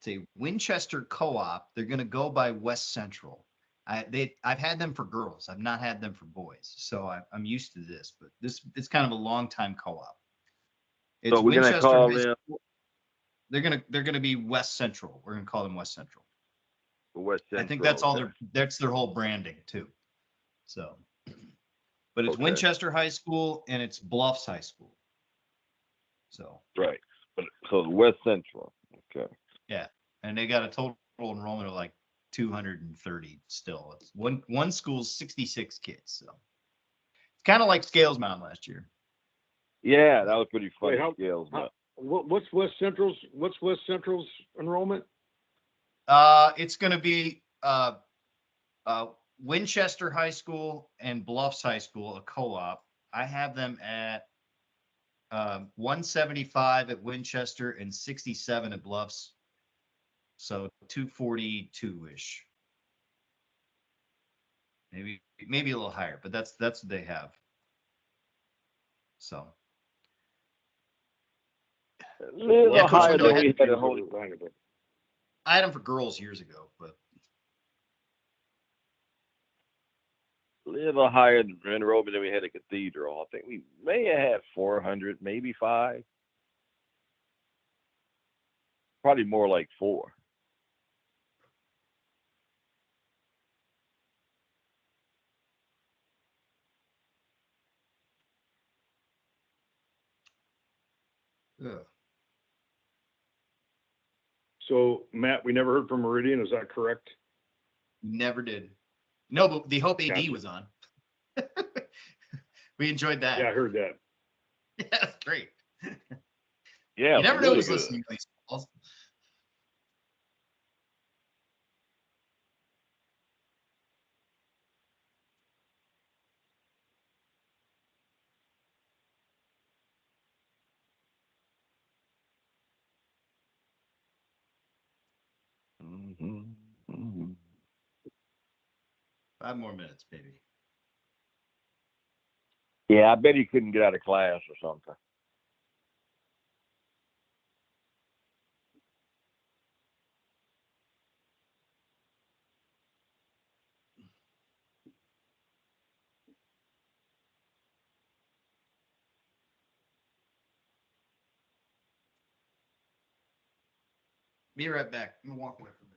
It's a Winchester Co-op. They're going to go by West Central. I've had them for girls. I've not had them for boys, so I'm used to this. But it's kind of a long time co-op. It's So we're gonna Winchester call High them School. They're gonna be West Central. We're gonna call them West Central. West Central. I think that's their whole branding too. So, but it's Okay. Winchester High School and it's Bluffs High School. So Right. But so the West Central. Okay. yeah, and they got a total enrollment of like 230 still. It's one school's 66 kids. So it's kind of like Scales Mountain last year. Yeah, that was pretty funny. Wait, Scales. what's West Central's enrollment? It's going to be Winchester High School and Bluffs High School, a co-op. I have them at 175 at Winchester and 67 at Bluffs. So 242-ish. Maybe a little higher, but that's what they have. So A little higher than we had at Holy. I had them for girls years ago, but A little higher enrollment than we had at Cathedral. I think we may have had 400, maybe 5. Probably more like 4. ugh. So Matt, we never heard from Meridian. Is that correct? Never did. No, but the Hope AD Gotcha. was on. We enjoyed that. Yeah, I heard that. Yeah, that's great. Yeah. You never know really who's good. listening to these calls. Mm-hmm. 5 more minutes, baby. Yeah, I bet he couldn't get out of class or something. Be right back. I'm gonna walk away from it.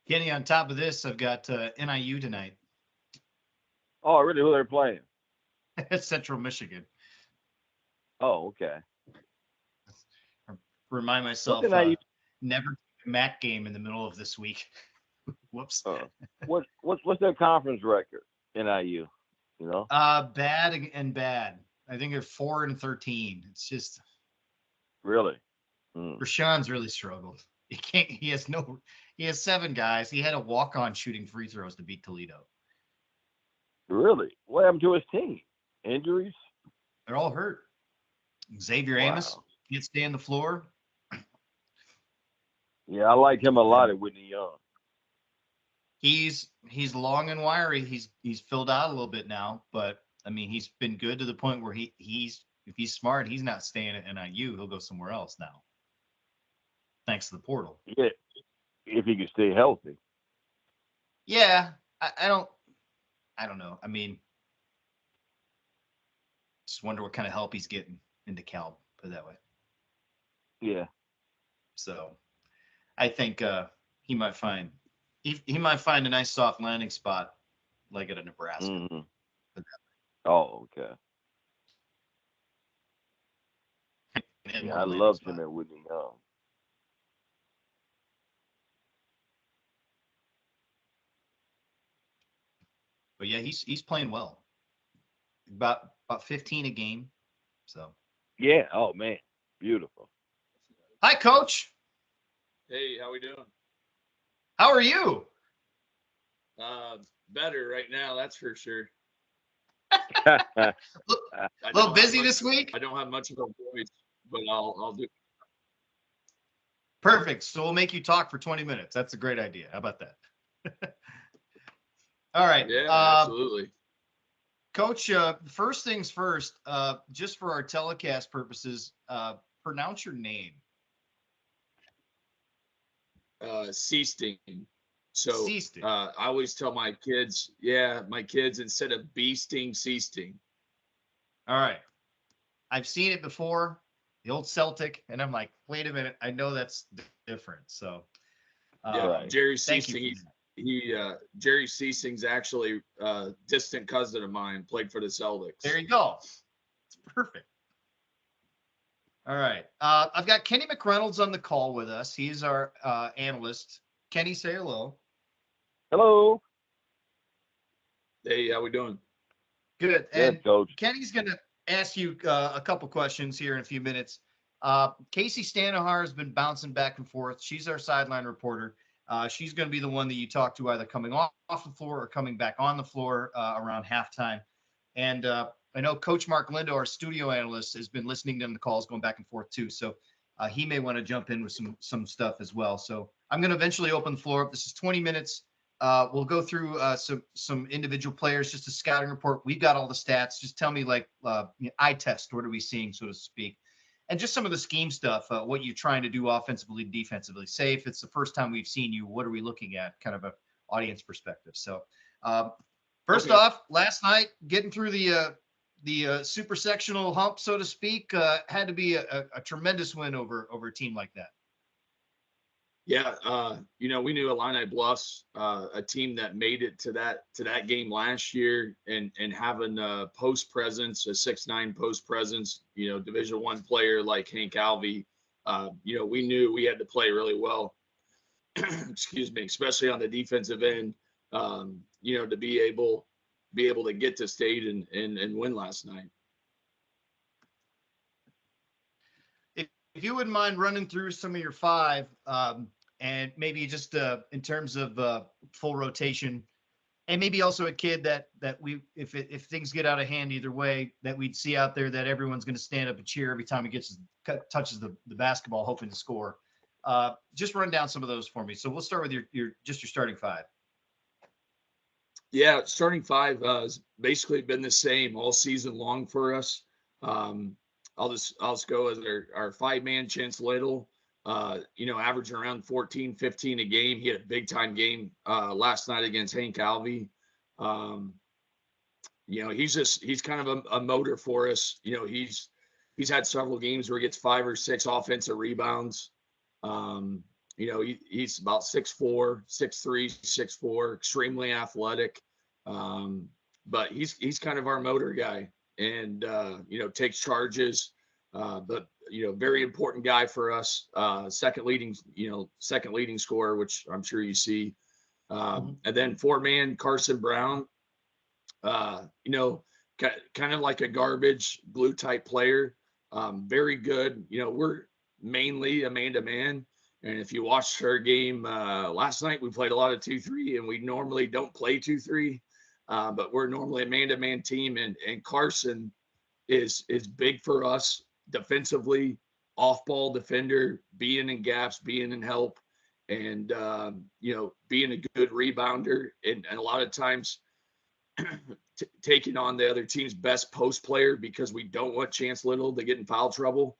Kenny, on top of this, I've got NIU tonight Oh, really? Who they're playing? at Central Michigan. Oh, okay. Remind What's myself NIU? never do a MAC game in the middle of this week. Whoops. What's their conference record? NIU, you know? Bad and bad. I think they're 4-13. It's just Really? Mm. Rashawn's really struggled. He can't. He has 7 guys. He had a walk-on shooting free throws to beat Toledo. Really? What happened to his team? Injuries? They're all hurt. Xavier Amos Wow. can't stay on the floor. Yeah, I like him a lot at Whitney Young. He's long and wiry. He's filled out a little bit now, but I mean he's been good to the point where he's if he's smart, he's not staying at NIU. He'll go somewhere else now. Thanks to the portal. Yeah, if he can stay healthy. Yeah, I don't know. I mean, just wonder what kind of help he's getting into Cal, put it that way. Yeah. So I think he might find a nice soft landing spot like at a Nebraska. Mm-hmm. Oh, okay. Yeah, I loved him at Whitney Young. But yeah, he's playing well. About 15 a game. So Yeah. Oh man, beautiful. hi, Coach. Hey, how we doing? How are you? Better right now, that's for sure. A little busy this week? I don't have much of a voice, but I'll do. Perfect. So we'll make you talk for 20 minutes. That's a great idea. How about that? All right. Yeah, absolutely. Coach, first things first, just for our telecast purposes, pronounce your name. Seasting. So Seasting. I always tell my kids, instead of beasting, seasting. All right. I've seen it before, the old Celtic, and I'm like, wait a minute, I know that's different. So Right. Jerry thank you. Seasting, Jerry Seasting's actually a distant cousin of mine, played for the Celtics. There you go. It's perfect. All right. I've got Kenny McReynolds on the call with us. He's our analyst. Kenny, say hello. Hello. Hey, how we doing? Good. Good, And Coach. Kenny's going to ask you a couple questions here in a few minutes. Casey Stanahar has been bouncing back and forth. She's our sideline reporter. She's going to be the one that you talk to either coming off the floor or coming back on the floor around halftime. And I know Coach Mark Lindo, our studio analyst, has been listening to the calls going back and forth too. So he may want to jump in with some stuff as well. So I'm going to eventually open the floor up. This is 20 minutes. We'll go through some individual players, just a scouting report. We've got all the stats. Just tell me eye test. What are we seeing, so to speak? And just some of the scheme stuff, what you're trying to do offensively, defensively. Say if it's the first time we've seen you, what are we looking at? Kind of an audience perspective. So first off, last night, getting through the super-sectional hump, so to speak, had to be a tremendous win over a team like that. Yeah, we knew Illini Bluffs, a team that made it to that game last year, and having a post presence, a 6'9" post presence, Division I player like Hank Alvey, we knew we had to play really well. Excuse me, especially on the defensive end, to be able to get to state and win last night. If you wouldn't mind running through some of your five, and maybe just in terms of full rotation, and maybe also a kid that we, if things get out of hand either way, that we'd see out there that everyone's going to stand up and cheer every time he touches the basketball, hoping to score. Just run down some of those for me. So we'll start with your starting five. Yeah, starting five has basically been the same all season long for us. I'll just go as our 5-man Chance Little, averaging around 14, 15 a game. He had a big time game last night against Hank Alvey. He's kind of a motor for us. He's had several games where he gets 5 or 6 offensive rebounds. He's about 6'4", 6'3", 6'4", extremely athletic. But he's kind of our motor guy, and takes charges. But very important guy for us. Second leading scorer, which I'm sure you see. And then 4-man Carson Brown. Kind of like a garbage glue type player. Very good. We're mainly a man-to-man. And if you watched our game last night, we played a lot of 2-3, and we normally don't play 2-3, but we're normally a man-to-man team. And Carson is big for us defensively, off-ball defender, being in gaps, being in help, and being a good rebounder, and a lot of times taking on the other team's best post player, because we don't want Chance Little to get in foul trouble,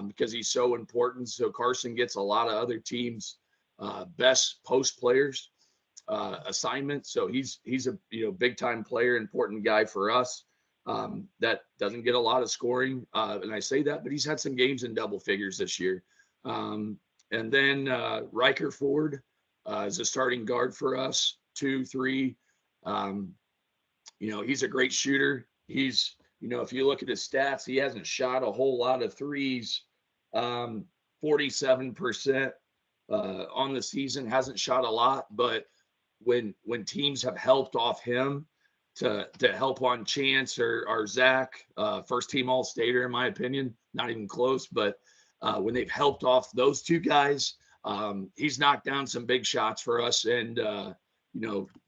because he's so important. So Carson gets a lot of other teams' best post players assignments. So he's a big time player, important guy for us. That doesn't get a lot of scoring, and I say that, but he's had some games in double figures this year. And then Riker Ford is a starting guard for us, 2-3. He's a great shooter. He's, if you look at his stats, he hasn't shot a whole lot of threes. 47% on the season, hasn't shot a lot, but when teams have helped off him to help on Chance or Zach, first team All-Stater, in my opinion, not even close, but when they've helped off those two guys, he's knocked down some big shots for us, and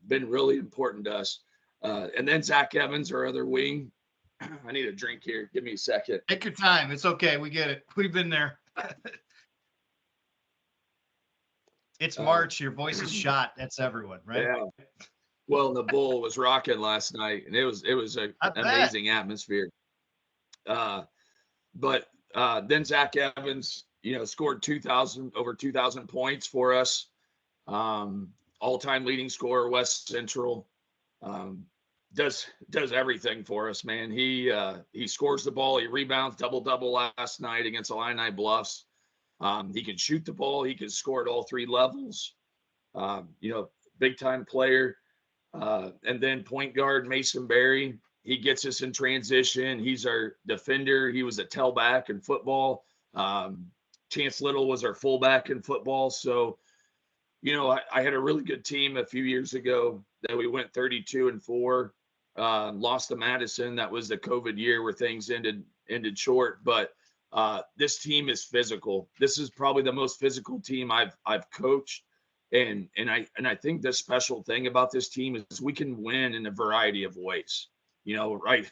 been really important to us. And then Zach Evans, our other wing. I need a drink here. Give me a second. Take your time. It's okay. We get it. We've been there. It's March. Your voice is shot. That's everyone, right? Yeah. Well, the Bull was rocking last night, and it was an amazing atmosphere. But then Zach Evans, scored over 2,000 points for us. All-time leading scorer, West Central. Does everything for us, man. He scores the ball, he rebounds, double last night against Illini Bluffs. He can shoot the ball, he can score at all three levels. Big time player. And then point guard Mason Berry, he gets us in transition. He's our defender. He was a tailback in football. Chance Little was our fullback in football. So, I had a really good team a few years ago that we went 32-4. Lost to Madison. That was the COVID year where things ended short. But this team is physical. This is probably the most physical team I've coached. And I think the special thing about this team is we can win in a variety of ways. Right?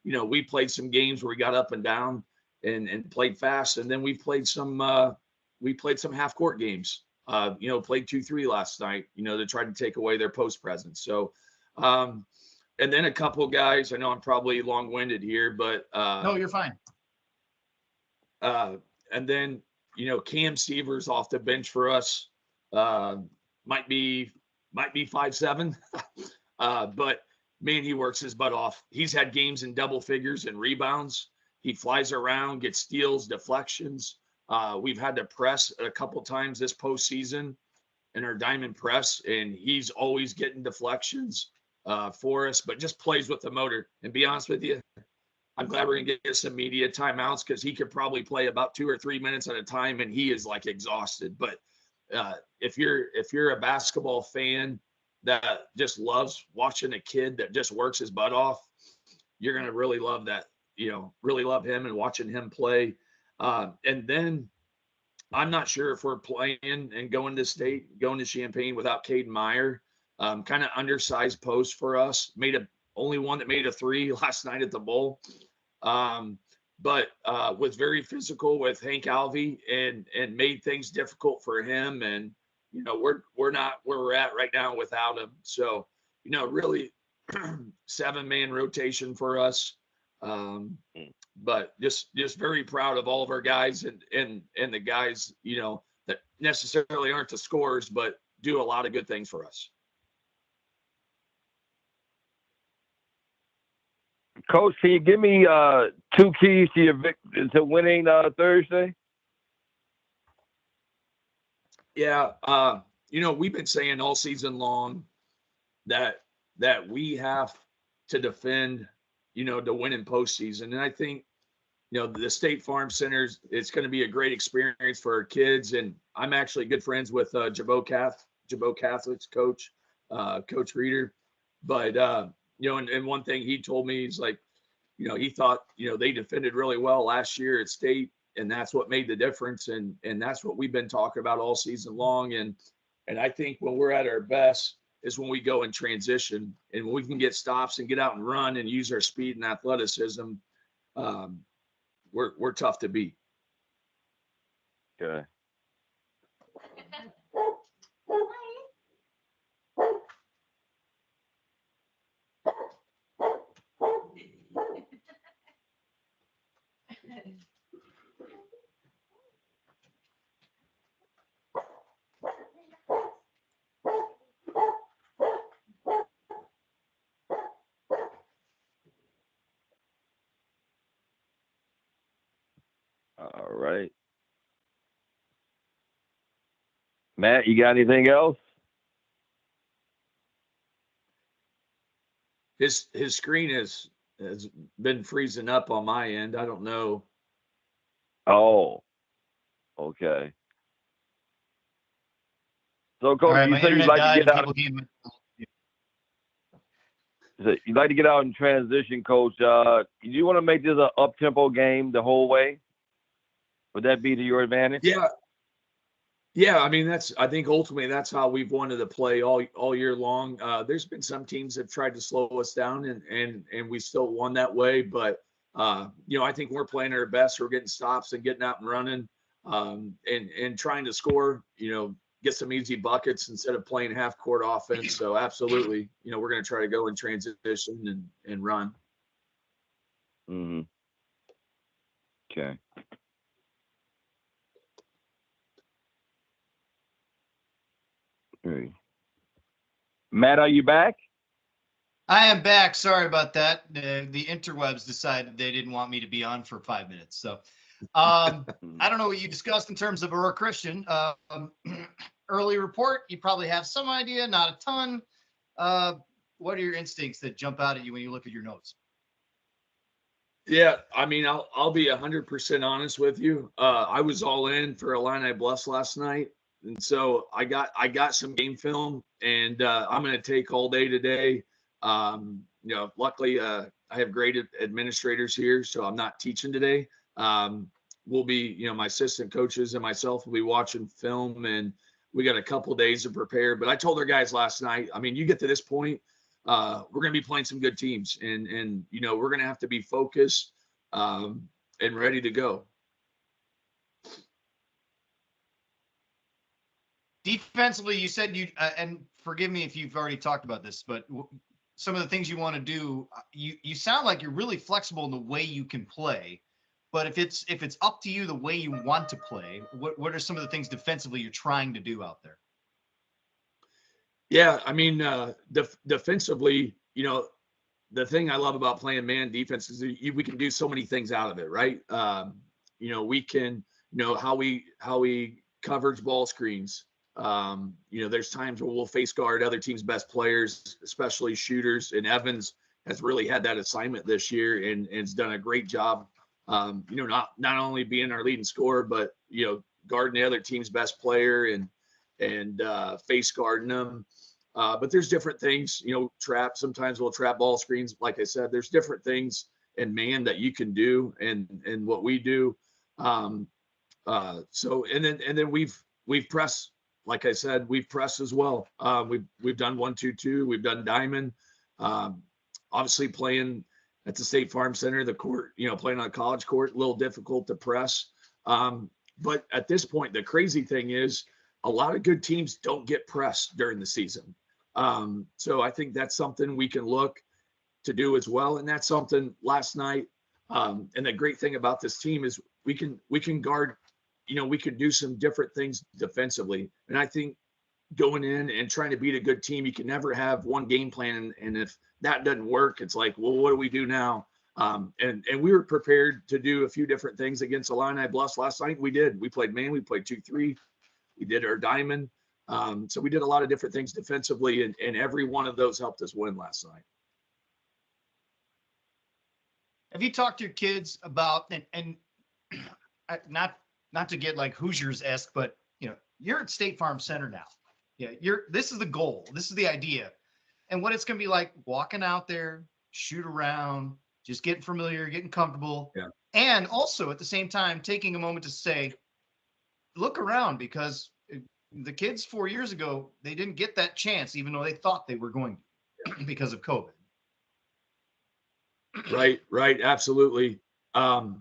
We played some games where we got up and down and played fast, and then we played some half court games. Played 2-3 last night. To try to take away their post presence. So. And then a couple of guys, I know I'm probably long-winded here, but no, you're fine. And then, Cam Severs off the bench for us, might be 5'7", but man, he works his butt off. He's had games in double figures and rebounds. He flies around, gets steals, deflections. We've had to press a couple times this postseason in our diamond press, and he's always getting deflections for us, but just plays with the motor. And be honest with you, I'm glad we're gonna get some media timeouts, because he could probably play about 2 or 3 minutes at a time, and he is like exhausted. But if you're a basketball fan that just loves watching a kid that just works his butt off, you're gonna really love that. Really love him and watching him play. And then I'm not sure if we're playing and going to Champaign without Caden Meyer. Kind of undersized post for us. Only one that made a 3 last night at the Bowl. But was very physical with Hank Alvey and made things difficult for him. And, we're not where we're at right now without him. So, really 7-man rotation for us. But just very proud of all of our guys and the guys, that necessarily aren't the scorers, but do a lot of good things for us. Coach, can you give me 2 keys to winning Thursday? Yeah. We've been saying all season long that we have to defend, to win in postseason. And I think, the State Farm Centers, it's going to be a great experience for our kids. And I'm actually good friends with Jabot Catholic's coach, Coach Reeder. But, and one thing he told me, he's like, he thought, they defended really well last year at State, and that's what made the difference. And that's what we've been talking about all season long. And I think when we're at our best is when we go in transition and when we can get stops and get out and run and use our speed and athleticism. We're tough to beat. Okay. All right. Matt, you got anything else? His screen has been freezing up on my end. I don't know. Oh, okay. So, All Coach, right, you my said you'd internet like died to and get out. people came. You'd like to get out in transition, Coach. Do you want to make this an up-tempo game the whole way? Would that be to your advantage? Yeah. I mean, I think ultimately that's how we've wanted to play all year long. There's been some teams that tried to slow us down and we still won that way. But, I think we're playing our best. We're getting stops and getting out and running and trying to score, get some easy buckets instead of playing half court offense. So absolutely, we're going to try to go in transition and run. Mm-hmm. Okay. Right. Matt, are you back? I am back. Sorry about that. The interwebs decided they didn't want me to be on for 5 minutes. So I don't know what you discussed in terms of Aurora Christian. Early report, you probably have some idea, not a ton. What are your instincts that jump out at you when you look at your notes? Yeah, I mean, I'll be 100% honest with you. I was all in for Illini Bluffs last night, and so I got some game film, and I'm going to take all day today. Luckily, I have great administrators here, so I'm not teaching today. We'll be, my assistant coaches and myself will be watching film, and we got a couple days to prepare. But I told our guys last night, I mean, you get to this point, we're going to be playing some good teams, and we're going to have to be focused and ready to go. Defensively, you said and forgive me if you've already talked about this, but some of the things you want to do, you sound like you're really flexible in the way you can play. But if it's up to you the way you want to play, what are some of the things defensively you're trying to do out there? Yeah, I mean, defensively, the thing I love about playing man defense is we can do so many things out of it, right? We can, how we coverage ball screens. There's times where we'll face guard other teams' best players, especially shooters. And Evans has really had that assignment this year and has done a great job. Not only being our leading scorer, but guarding the other team's best player and face guarding them. But there's different things, trap. Sometimes we'll trap ball screens. Like I said, there's different things in man that you can do and what we do. And then we've pressed. Like I said, we've pressed as well. We've done 1-2-2. We've done diamond. Obviously, playing at the State Farm Center, the court, playing on a college court, a little difficult to press. But at this point, the crazy thing is a lot of good teams don't get pressed during the season. So I think that's something we can look to do as well. And that's something last night. And the great thing about this team is we can guard. We can do some different things defensively. And I think going in and trying to beat a good team, you can never have one game plan. And if that doesn't work, it's like, well, what do we do now? And we were prepared to do a few different things against Illini Bluffs last night. We did. We played man. We played 2-3. We did our diamond. So we did a lot of different things defensively, and every one of those helped us win last night. Have you talked to your kids about, and not to get like Hoosiers-esque, but you're at State Farm Center now. Yeah, this is the goal. This is the idea. And what it's going to be like walking out there, shoot around, just getting familiar, getting comfortable. Yeah. And also at the same time, taking a moment to say, look around, because the kids 4 years ago, they didn't get that chance, even though they thought they were going to because of COVID. Right. Absolutely. I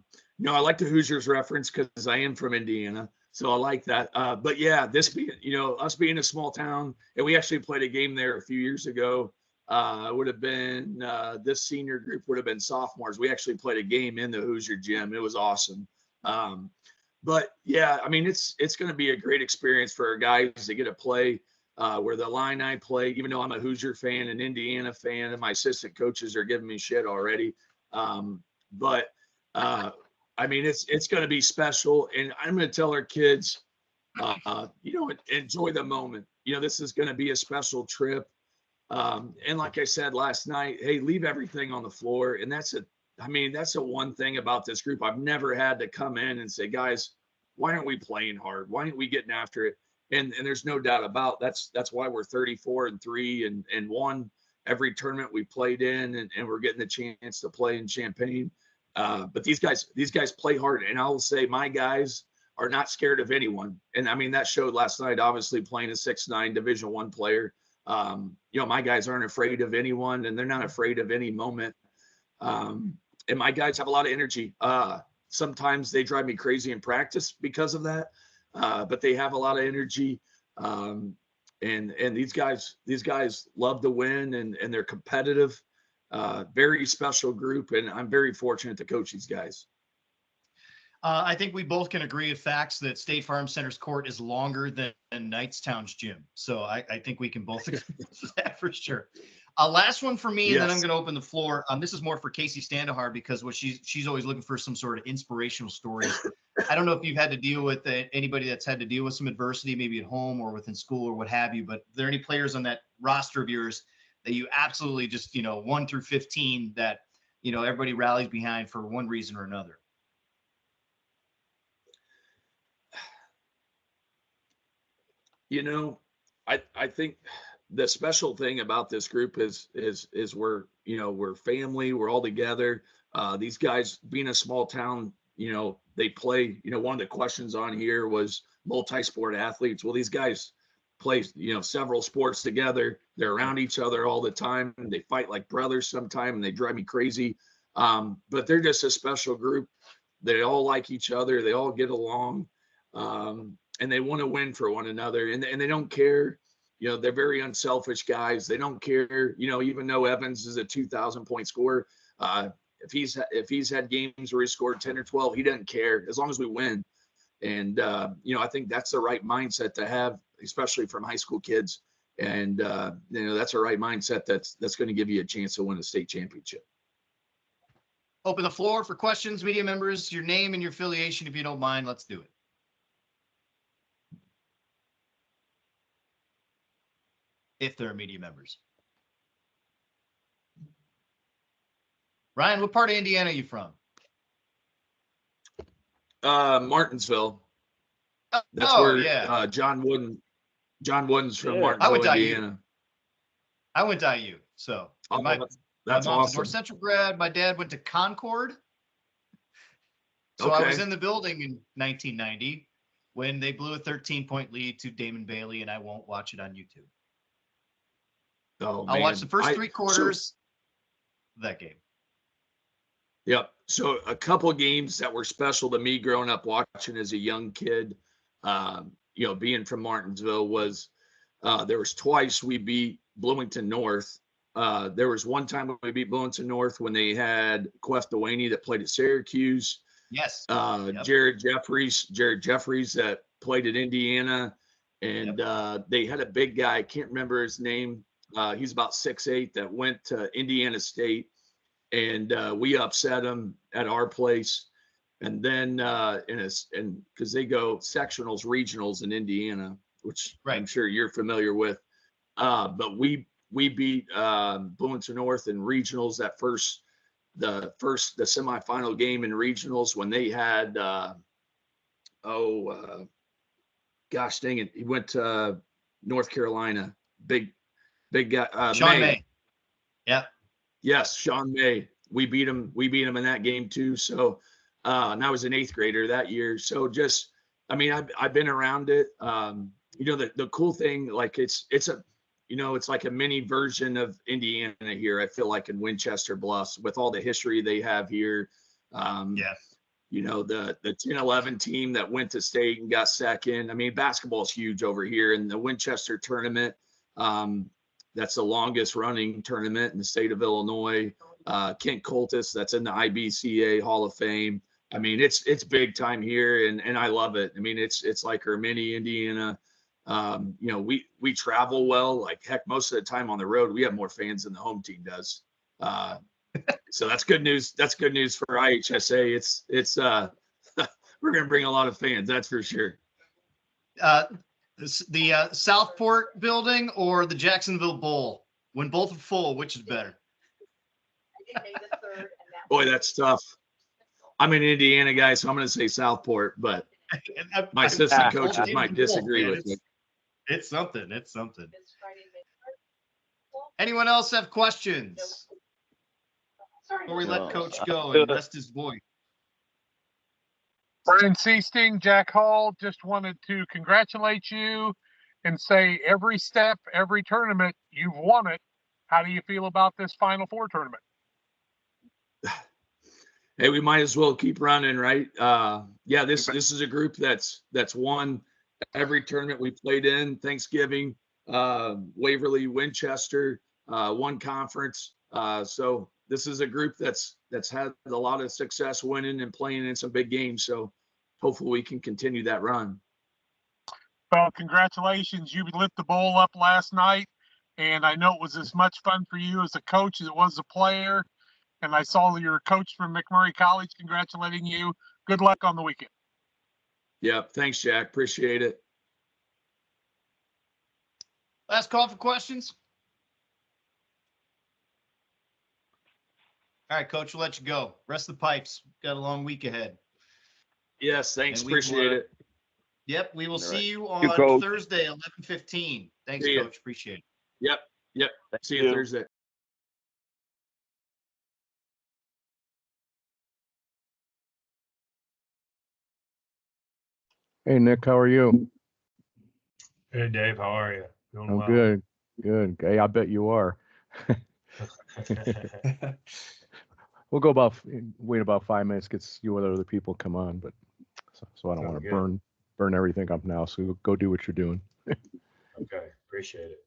like the Hoosiers reference because I am from Indiana. So I like that. But yeah, this being, us being a small town, and we actually played a game there a few years ago. It would have been, this senior group would have been sophomores. We actually played a game in the Hoosier gym. It was awesome. But yeah, I mean, it's going to be a great experience for our guys to get to play where the Illini play, even though I'm a Hoosier fan, an Indiana fan, and my assistant coaches are giving me shit already. I mean, it's going to be special, and I'm going to tell our kids, enjoy the moment. This is going to be a special trip. And like I said last night, hey, leave everything on the floor. And that's the one thing about this group. I've never had to come in and say, guys, why aren't we playing hard? Why aren't we getting after it? And there's no doubt about that's why we're 34-3 and won every tournament we played in, and we're getting the chance to play in Champaign. But these guys play hard, and I'll say my guys are not scared of anyone. And I mean, that showed last night, obviously playing a 6'9" Division I player. My guys aren't afraid of anyone, and they're not afraid of any moment. And my guys have a lot of energy. Sometimes they drive me crazy in practice because of that. But they have a lot of energy. And these guys love to win, and they're competitive. Very special group, and I'm very fortunate to coach these guys. I think we both can agree with facts that State Farm Center's court is longer than Knightstown's gym. So I think we can both agree with that for sure. Last one for me, and then I'm going to open the floor. This is more for Casey Standahar, because she's always looking for some sort of inspirational stories. I don't know if you've had to deal with anybody that's had to deal with some adversity, maybe at home or within school or what have you, but are there any players on that roster of yours that you absolutely just, 1 through 15 that, everybody rallies behind for one reason or another? I think the special thing about this group is we're family, we're all together. These guys, being a small town, they play, one of the questions on here was multi-sport athletes. Well, these guys play, several sports together. They're around each other all the time. They fight like brothers sometimes, and they drive me crazy. But they're just a special group. They all like each other. They all get along. And they want to win for one another, and they don't care. They're very unselfish guys. They don't care. Even though Evans is a 2,000 point scorer, if he's had games where he scored 10 or 12, he doesn't care as long as we win. And I think that's the right mindset to have, especially from high school kids. And that's a right mindset that's going to give you a chance to win a state championship. Open the floor for questions, media members. Your name and your affiliation, if you don't mind. Let's do it. If there are media members. Ryan, what part of Indiana are you from? Martinsville. That's where John Wooden's from. Martinsville, Indiana. I went to IU, so my mom's awesome. North Central grad. My dad went to Concord. So I was in the building in 1990 when they blew a 13-point lead to Damon Bailey, and I won't watch it on YouTube. I'll watch the first 3 quarters of that game. Yep. So a couple of games that were special to me growing up watching as a young kid, being from Martinsville, was there was twice we beat Bloomington North. There was one time when we beat Bloomington North when they had Queth Dewaney that played at Syracuse. Yes. Jared Jeffries that played at Indiana. And they had a big guy, I can't remember his name. He's about 6'8", that went to Indiana State, and we upset him at our place. And then and because they go sectionals, regionals in Indiana, which I'm sure you're familiar with. But we beat Bloomington North in regionals the semifinal game in regionals when they had gosh dang it, he went to North Carolina. Big guy. Sean May. Yep. Yes, Sean May. We beat him in that game too. So and I was an 8th grader that year. So just, I mean, I've been around it. The cool thing, like it's like a mini version of Indiana here. I feel like in Winchester Bluffs with all the history they have here. The 10-11 team that went to state and got second. I mean, basketball is huge over here, and the Winchester tournament. That's the longest running tournament in the state of Illinois. Kent Coltis, that's in the IBCA Hall of Fame. I mean, it's big time here, and I love it. I mean, it's like our mini Indiana. We travel well. Like heck, most of the time on the road, we have more fans than the home team does. So that's good news. That's good news for IHSA. It's we're gonna bring a lot of fans, that's for sure. The Southport building or the Jacksonville Bowl? When both are full, which is better? Boy, that's tough. I'm an Indiana guy, so I'm going to say Southport, but my assistant coaches might disagree with me. It's something. It's something. Anyone else have questions before we let Coach go and rest his voice? Brian Seasting, Jack Hall, just wanted to congratulate you and say every step, every tournament, you've won it. How do you feel about this Final Four tournament? Hey, we might as well keep running, right? This is a group that's won every tournament we played in. Thanksgiving, Waverly, Winchester, one conference. So this is a group that's had a lot of success winning and playing in some big games. So hopefully we can continue that run. Well, congratulations. You lit the bowl up last night, and I know it was as much fun for you as a coach as it was a player. And I saw your coach from McMurray College congratulating you. Good luck on the weekend. Yeah, thanks, Jack. Appreciate it. Last call for questions. All right, Coach, we'll let you go. Rest the pipes. Got a long week ahead. Yes, thanks. Appreciate it. Yep, we will see you on Thursday, 11:15. Thanks, Coach. Appreciate it. Yep. See you Thursday. Hey, Nick, how are you? Hey, Dave, how are you? Doing well. Good. Hey, I bet you are. We'll wait about 5 minutes, get to see what other people come on, but so I don't want to burn everything up now. So go do what you're doing. Okay, appreciate it.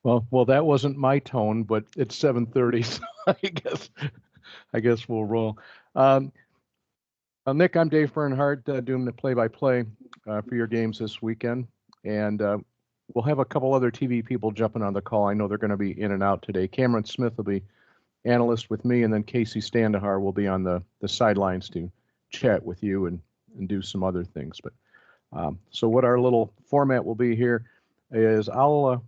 Well, that wasn't my tone, but it's 7:30, so I guess we'll roll. Nick, I'm Dave Bernhardt, doing the play-by-play for your games this weekend, and we'll have a couple other TV people jumping on the call. I know they're going to be in and out today. Cameron Smith will be analyst with me, and then Casey Standahar will be on the sidelines to chat with you and do some other things. But so what our little format will be here is I'll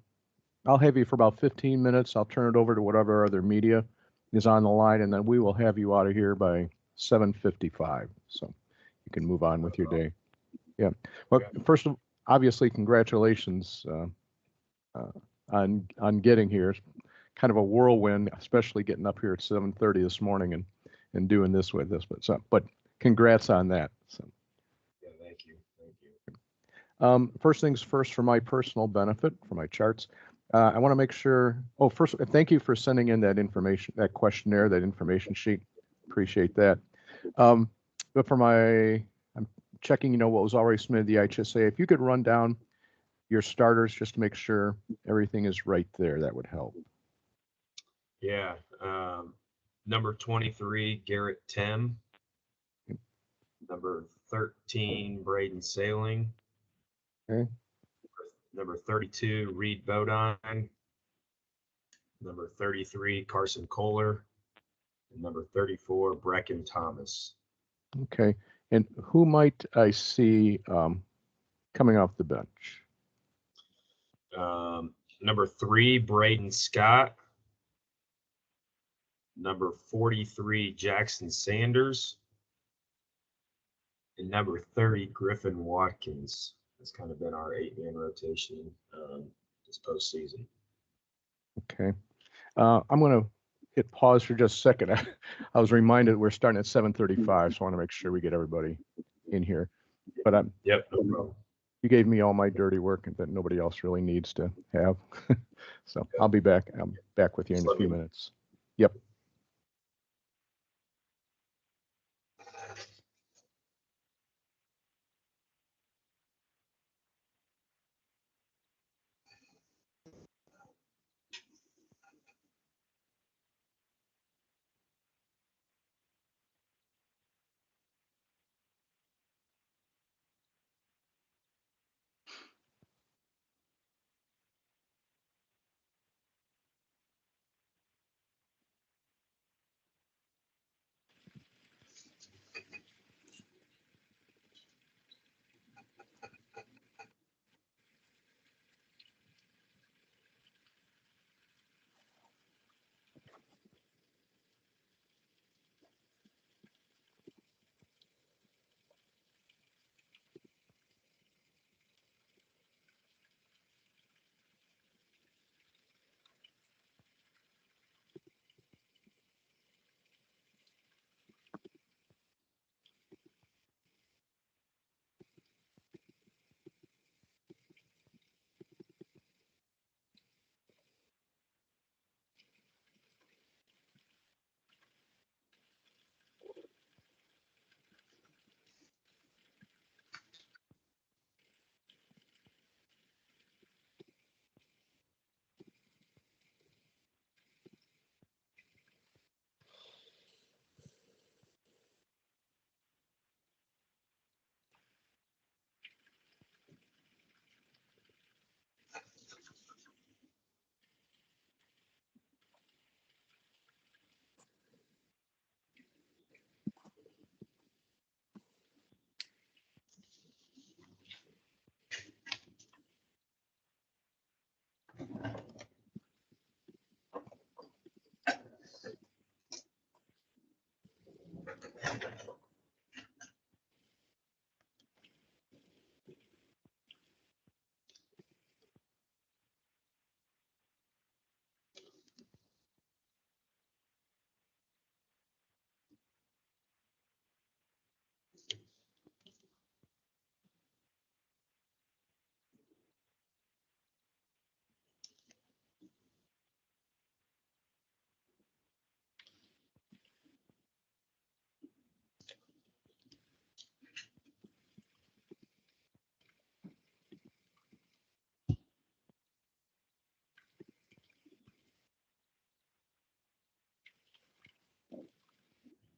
have you for about 15 minutes. I'll turn it over to whatever other media is on the line, and then we will have you out of here by 7:55. So you can move on with your day. Yeah. Well, first of obviously, congratulations on getting here. It's kind of a whirlwind, especially getting up here at 7:30 this morning and doing this with us. But congrats on that. So. Yeah, thank you. First things first, for my personal benefit, for my charts, I want to make sure. Oh, first, thank you for sending in that information, that questionnaire, that information sheet. Appreciate that. But I'm checking, what was already submitted to the IHSA. If you could run down your starters just to make sure everything is right there, that would help. Yeah. Number 23, Garrett Tim. Number 13, Braden Sailing. Okay. Number 32, Reed Bodine. Number 33, Carson Kohler. And number 34, Brecken Thomas. Okay. And who might I see coming off the bench? Number 3, Braden Scott. Number 43, Jackson Sanders. And number 30, Griffin Watkins. That's kind of been our 8-man rotation this postseason. Okay. I'm going to hit pause for just a second. I was reminded we're starting at 7:35, so I want to make sure we get everybody in here. But Yep, no problem. You gave me all my dirty work that nobody else really needs to have. So I'll be back. I'm back with you in a few minutes. Yep.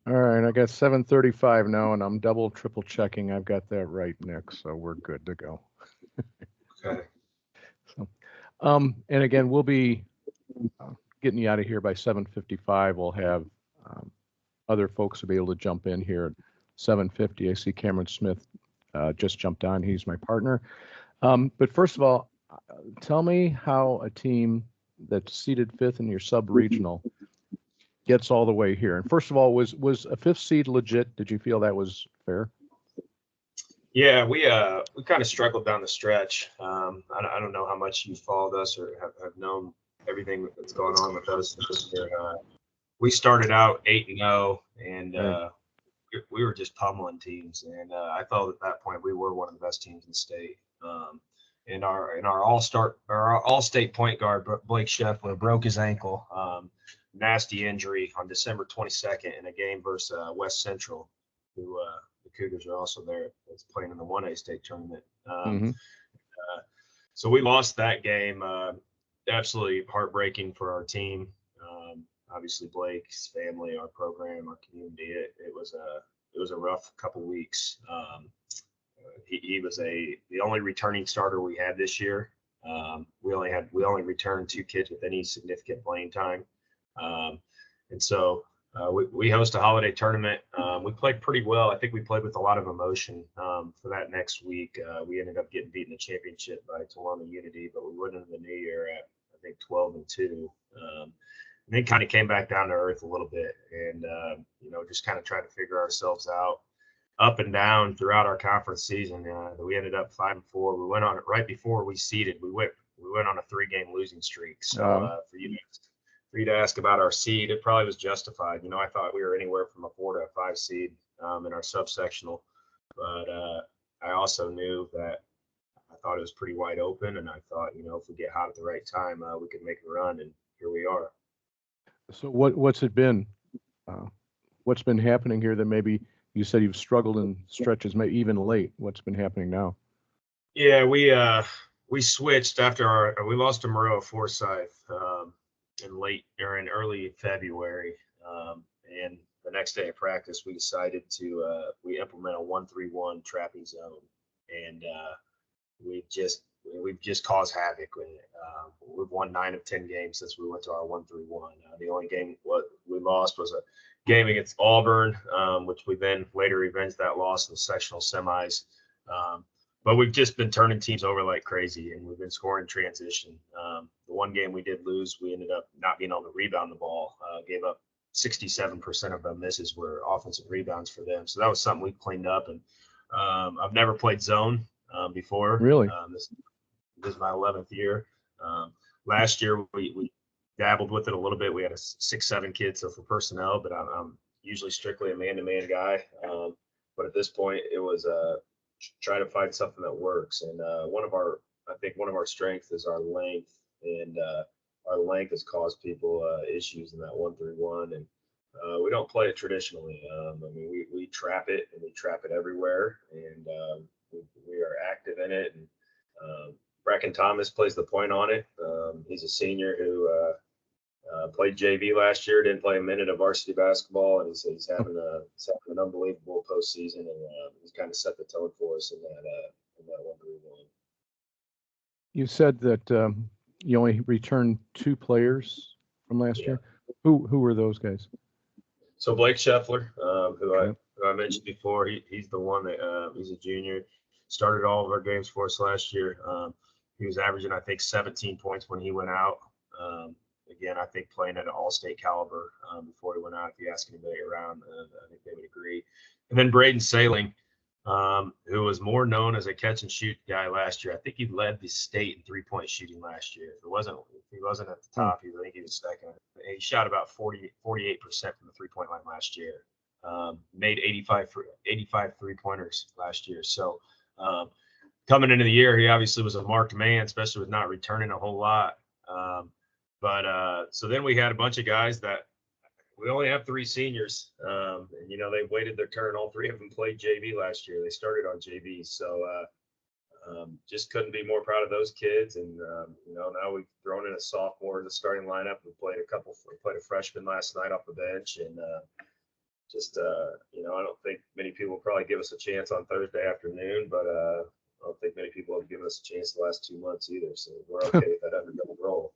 All right, I got 7:35 now, and I'm double, triple checking. I've got that right, Nick, so we're good to go. Okay. So, and again, we'll be getting you out of here by 7:55. We'll have other folks will be able to jump in here at 7:50. I see Cameron Smith just jumped on. He's my partner. But first of all, tell me how a team that's seeded fifth in your sub-regional gets all the way here. And first of all, was a fifth seed legit? Did you feel that was fair? Yeah, we kind of struggled down the stretch. I don't know how much you followed us or have known everything that's going on with us this year. We started out 8-0, and we were just pummeling teams. And I thought at that point we were one of the best teams in the state. And our all-state point guard Blake Scheffler broke his ankle, nasty injury on December 22nd in a game versus West Central, who the Cougars are also there. It's playing in the 1A state tournament. So we lost that game. Absolutely heartbreaking for our team. Obviously, Blake's family, our program, our community. It was a rough couple weeks. He was the only returning starter we had this year. We only returned 2 kids with any significant playing time. And so we host a holiday tournament. We played pretty well. I think we played with a lot of emotion for that next week. We ended up getting beaten in the championship by Tulama Unity, but we went into the new year at, I think, 12-2. And then kind of came back down to earth a little bit and, just kind of trying to figure ourselves out up and down throughout our conference season. We ended up 5-4. We went on it right before we seeded. We went on a 3-game losing streak. So for you to ask about our seed, it probably was justified. I thought we were anywhere from a 4 to a 5 seed in our subsectional, but I also knew that I thought it was pretty wide open, and I thought, if we get hot at the right time, we could make a run, and here we are. So what's it been? What's been happening here that maybe you said you've struggled in stretches, maybe even late? What's been happening now? Yeah, we switched after we lost to Moreau Forsyth in early February, and the next day of practice we decided to we implement a 1-3-1 trapping zone, and we've just caused havoc with it. We've won 9 of 10 games since we went to our 1-3-1. The only game what we lost was a game against Auburn, which we then later revenged that loss in the sectional semis. But we've just been turning teams over like crazy, and we've been scoring transition. The one game we did lose, we ended up not being able to rebound the ball. Gave up 67% of the misses were offensive rebounds for them. So that was something we cleaned up. And I've never played zone before. Really? This is my 11th year. Last year we dabbled with it a little bit. We had a 6-7 kids, so for personnel, but I'm usually strictly a man-to-man guy. But at this point, it was try to find something that works. And one of our strengths is our length, and our length has caused people issues in that 1-3-1. And we don't play it traditionally. We trap it, and we trap it everywhere, and we are active in it. And Bracken Thomas plays the point on it. He's a senior who played JV last year, didn't play a minute of varsity basketball, and he's having an unbelievable postseason, and he's kind of set the tone for us in that 1-3-1. You said that you only returned 2 players from last year. Who were those guys? So Blake Scheffler, who I mentioned before, he's the one that he's a junior, started all of our games for us last year. He was averaging, I think, 17 points when he went out. Again, I think playing at an all-state caliber before he went out. If you ask anybody around, I think they would agree. And then Braden Sailing, who was more known as a catch-and-shoot guy last year. I think he led the state in three-point shooting last year. If he wasn't at the top, I think he was second. He shot about 48% from the three-point line last year. Made 85 three-pointers last year. So coming into the year, he obviously was a marked man, especially with not returning a whole lot. So then we had a bunch of guys that we only have 3 seniors. And, they waited their turn. All 3 of them played JV last year. They started on JV. So just couldn't be more proud of those kids. And, now we've thrown in a sophomore in the starting lineup. We played a freshman last night off the bench. And just I don't think many people will probably give us a chance on Thursday afternoon, but I don't think many people have given us a chance the last 2 months either. So we're okay with that underdog role.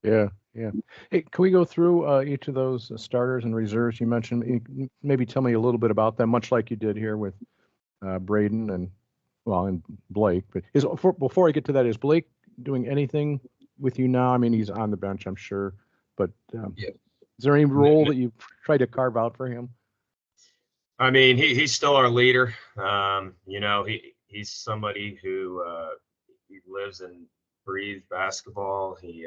Yeah, yeah. Hey, can we go through each of those starters and reserves you mentioned? Maybe tell me a little bit about them, much like you did here with Braden and Blake. But before I get to that, is Blake doing anything with you now? I mean, he's on the bench, I'm sure, but Yeah. is there any role that you try to carve out for him? I mean, he's still our leader. He's somebody who he lives and breathes basketball. He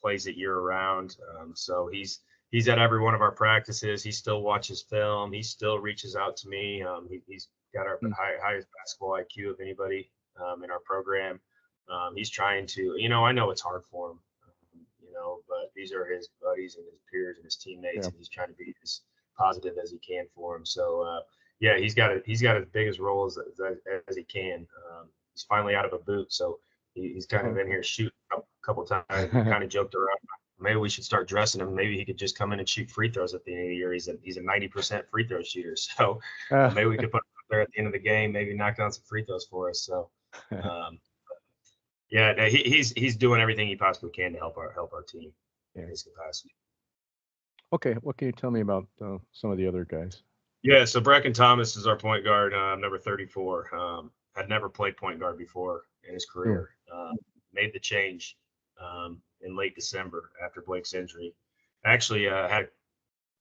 plays it year round. So he's at every one of our practices. He still watches film. He still reaches out to me. He's got our highest basketball IQ of anybody in our program. He's trying to, I know it's hard for him, but these are his buddies and his peers and his teammates, and he's trying to be as positive as he can for him. So he's got as big as role as he can. He's finally out of a boot, so he's kind of in here shooting a couple times. We kind of joked around. Maybe we should start dressing him. Maybe he could just come in and shoot free throws at the end of the year. He's a 90% free throw shooter. So maybe we could put him up there at the end of the game, maybe knock down some free throws for us. So he's doing everything he possibly can to help our team in his capacity. Okay, what can you tell me about some of the other guys? Yeah, so Bracken Thomas is our point guard, number 34. Had never played point guard before in his career. Made the change in late December after Blake's injury. Actually had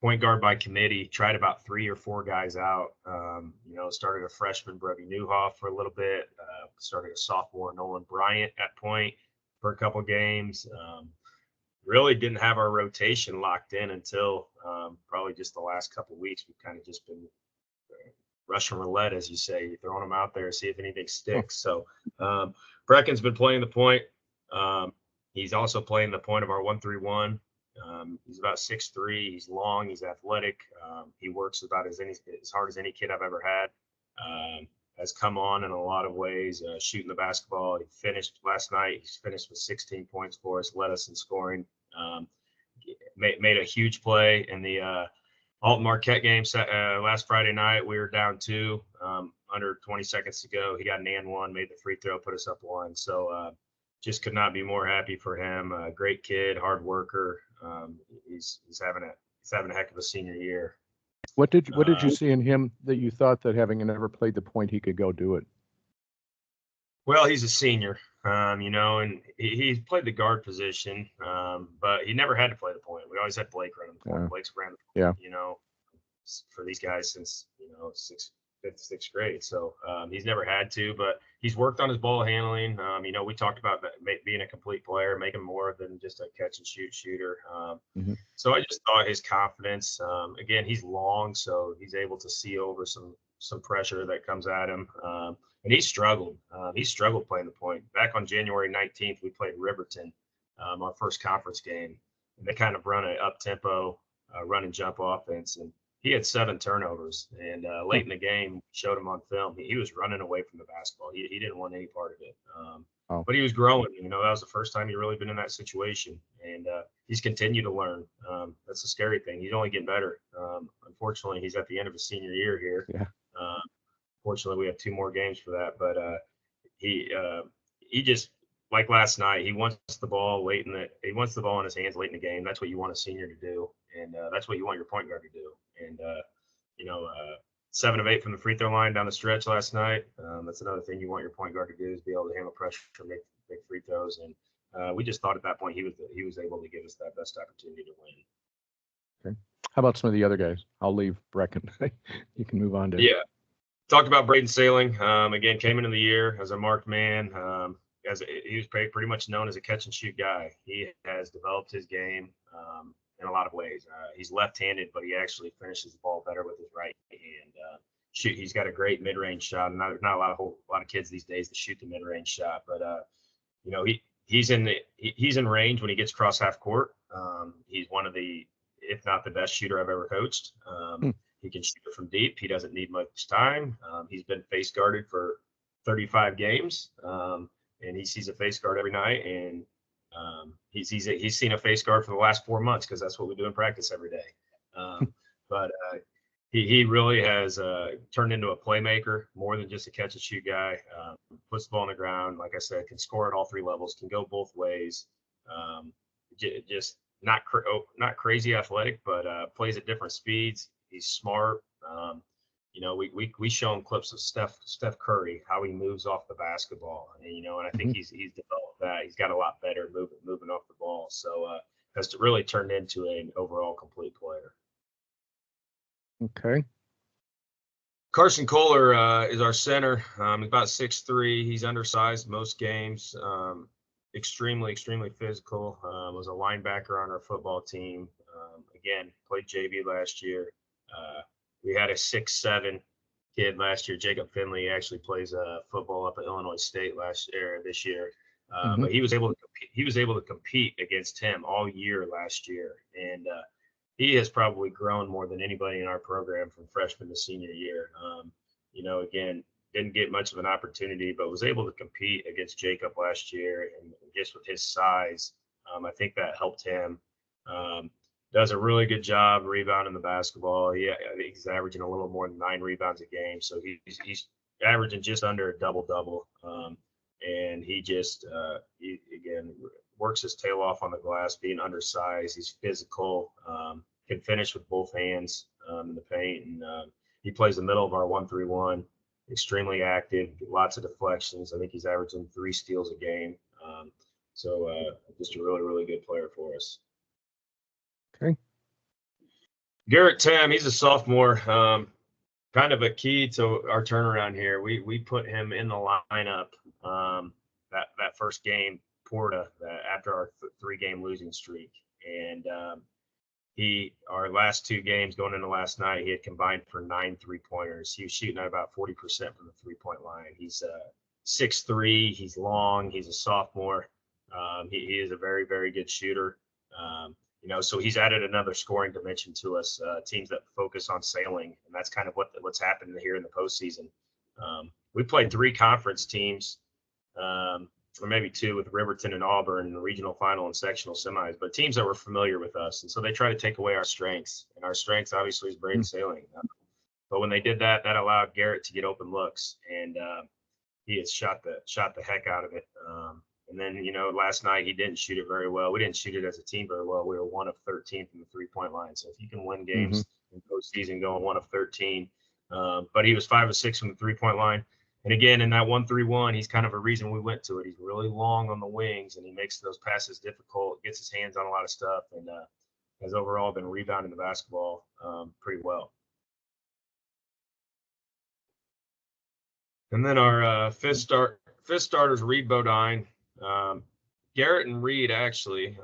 point guard by committee, tried about 3 or 4 guys out. Started a freshman, Brody Newhoff, for a little bit. Started a sophomore, Nolan Bryant, at point for a couple games. Really didn't have our rotation locked in until probably just the last couple weeks. We've kind of just been Russian roulette, as you say, throwing them out there, see if anything sticks. So Brecken's been playing the point. He's also playing the point of our 1-3-1. He's about 6'3". He's long. He's athletic. He works about as hard as any kid I've ever had. Has come on in a lot of ways, shooting the basketball. He finished last night. He's finished with 16 points for us, led us in scoring. Made a huge play in the Alton Marquette game last Friday night. We were down 2, under 20 seconds to go. He got an and one, made the free throw, put us up 1. So just could not be more happy for him. Great kid, hard worker. He's having a heck of a senior year. What did you see in him that you thought that having never played the point, he could go do it? Well, he's a senior, and he played the guard position, but he never had to play the point. We always had Blake run the point. Blake's ran the point, for these guys since, 5th, 6th grade. So he's never had to, but he's worked on his ball handling. We talked about that, being a complete player, making more than just a catch and shoot shooter. So I just thought his confidence, again, he's long, so he's able to see over some pressure that comes at him. And he struggled. He struggled playing the point. Back on January 19th, we played Riverton, our first conference game. And they kind of run an up-tempo run and jump offense. And he had 7 turnovers. And late in the game, showed him on film, he was running away from the basketball. He didn't want any part of it. But he was growing. That was the first time he really been in that situation. And he's continued to learn. That's the scary thing. He's only getting better. Unfortunately, he's at the end of his senior year here. Yeah. Fortunately, we have 2 more games for that. But he just, like last night, he wants the ball in his hands late in the game. That's what you want a senior to do, and that's what you want your point guard to do. And 7 of 8 from the free throw line down the stretch last night. That's another thing you want your point guard to do, is be able to handle pressure, make free throws. And we just thought at that point he was able to give us that best opportunity to win. Okay. How about some of the other guys? I'll leave Brecken. You can move on to. Yeah. Talked about Braden Sailing. Again, came into the year as a marked man. He was pretty much known as a catch and shoot guy. He has developed his game in a lot of ways. He's left-handed, but he actually finishes the ball better with his right hand. He's got a great mid-range shot. And there's not a lot of kids these days that shoot the mid-range shot, but he's in range when he gets across half court. He's one of the, if not the best shooter I've ever coached. He can shoot it from deep. He doesn't need much time. He's been face guarded for 35 games, and he sees a face guard every night. And he's seen a face guard for the last 4 months, because that's what we do in practice every day. but he really has turned into a playmaker more than just a catch and shoot guy. Puts the ball on the ground, like I said, can score at all three levels, can go both ways. Just not crazy athletic, but plays at different speeds. He's smart. We show him clips of Steph Curry, how he moves off the basketball, and I think he's developed that. He's got a lot better moving off the ball, so has really turned into an overall complete player. Okay. Carson Kohler is our center. He's about 6'3". He's undersized most games. Extremely physical. Was a linebacker on our football team. Again, played JV last year. We had a 6'7" kid last year, Jacob Finley. He actually plays football up at Illinois State this year. But he was able to compete against him all year last year, and he has probably grown more than anybody in our program from freshman to senior year. Again, didn't get much of an opportunity, but was able to compete against Jacob last year, and just with his size, I think that helped him. Does a really good job rebounding the basketball. I think he's averaging a little more than 9 rebounds a game, so he's averaging just under a double-double. And he just, again, works his tail off on the glass, being undersized. He's physical, can finish with both hands in the paint. And he plays the middle of our 1-3-1, extremely active, lots of deflections. I think he's averaging 3 steals a game. So just a really, really good player for us. Okay. Garrett Tam, he's a sophomore. Kind of a key to our turnaround here. We put him in the lineup that first game, Porta, after our 3-game losing streak. And our last 2 games going into last night, he had combined for 9 3-pointers. He was shooting at about 40% from the 3-point line. He's 6'3". He's long. He's a sophomore. He is a very, very good shooter. So he's added another scoring dimension to us, teams that focus on sailing, and that's kind of what's happened here in the postseason. We played 3 conference teams, or maybe 2 with Riverton and Auburn in the regional final and sectional semis, but teams that were familiar with us, and so they try to take away our strengths, and our strengths obviously is braid sailing. But when they did that, that allowed Garrett to get open looks, and he has shot the heck out of it. And then, last night he didn't shoot it very well. We didn't shoot it as a team very well. We were 1 of 13 from the 3-point line. So if you can win games in postseason going 1 of 13, but he was 5 of 6 from the 3-point line. And again, in that 1-3-1, he's kind of a reason we went to it. He's really long on the wings, and he makes those passes difficult, gets his hands on a lot of stuff, and has overall been rebounding the basketball pretty well. And then our fifth starters, Reed Bodine. Garrett and Reed, actually,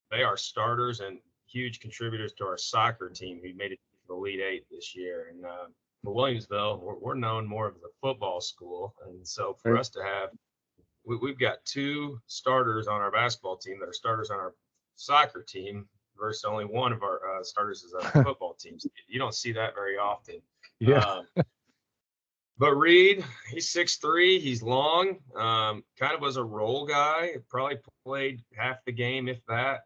they are starters and huge contributors to our soccer team. We made it to the Elite 8 this year. And for Williamsville, we're known more as a football school. And so for us to have, we've got 2 starters on our basketball team that are starters on our soccer team versus only one of our starters is on our football team. So you don't see that very often. Yeah. But Reed, he's 6'3", he's long, kind of was a role guy, probably played half the game, if that,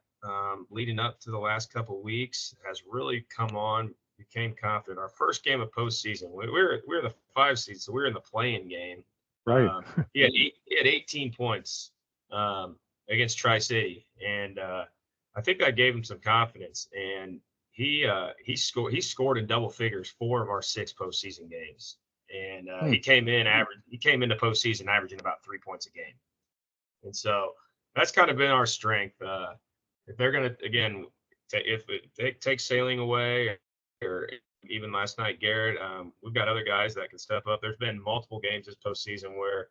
leading up to the last couple of weeks, has really come on, became confident. Our first game of postseason, we were the 5 seed, so we were in the play-in game. Right. He had 18 points against Tri-City, and I think I gave him some confidence, and he scored in double figures 4 of our 6 postseason games. And he came into postseason averaging about 3 points a game. And so that's kind of been our strength. If they're going to, again, if it takes sailing away, or even last night, Garrett, we've got other guys that can step up. There's been multiple games this postseason where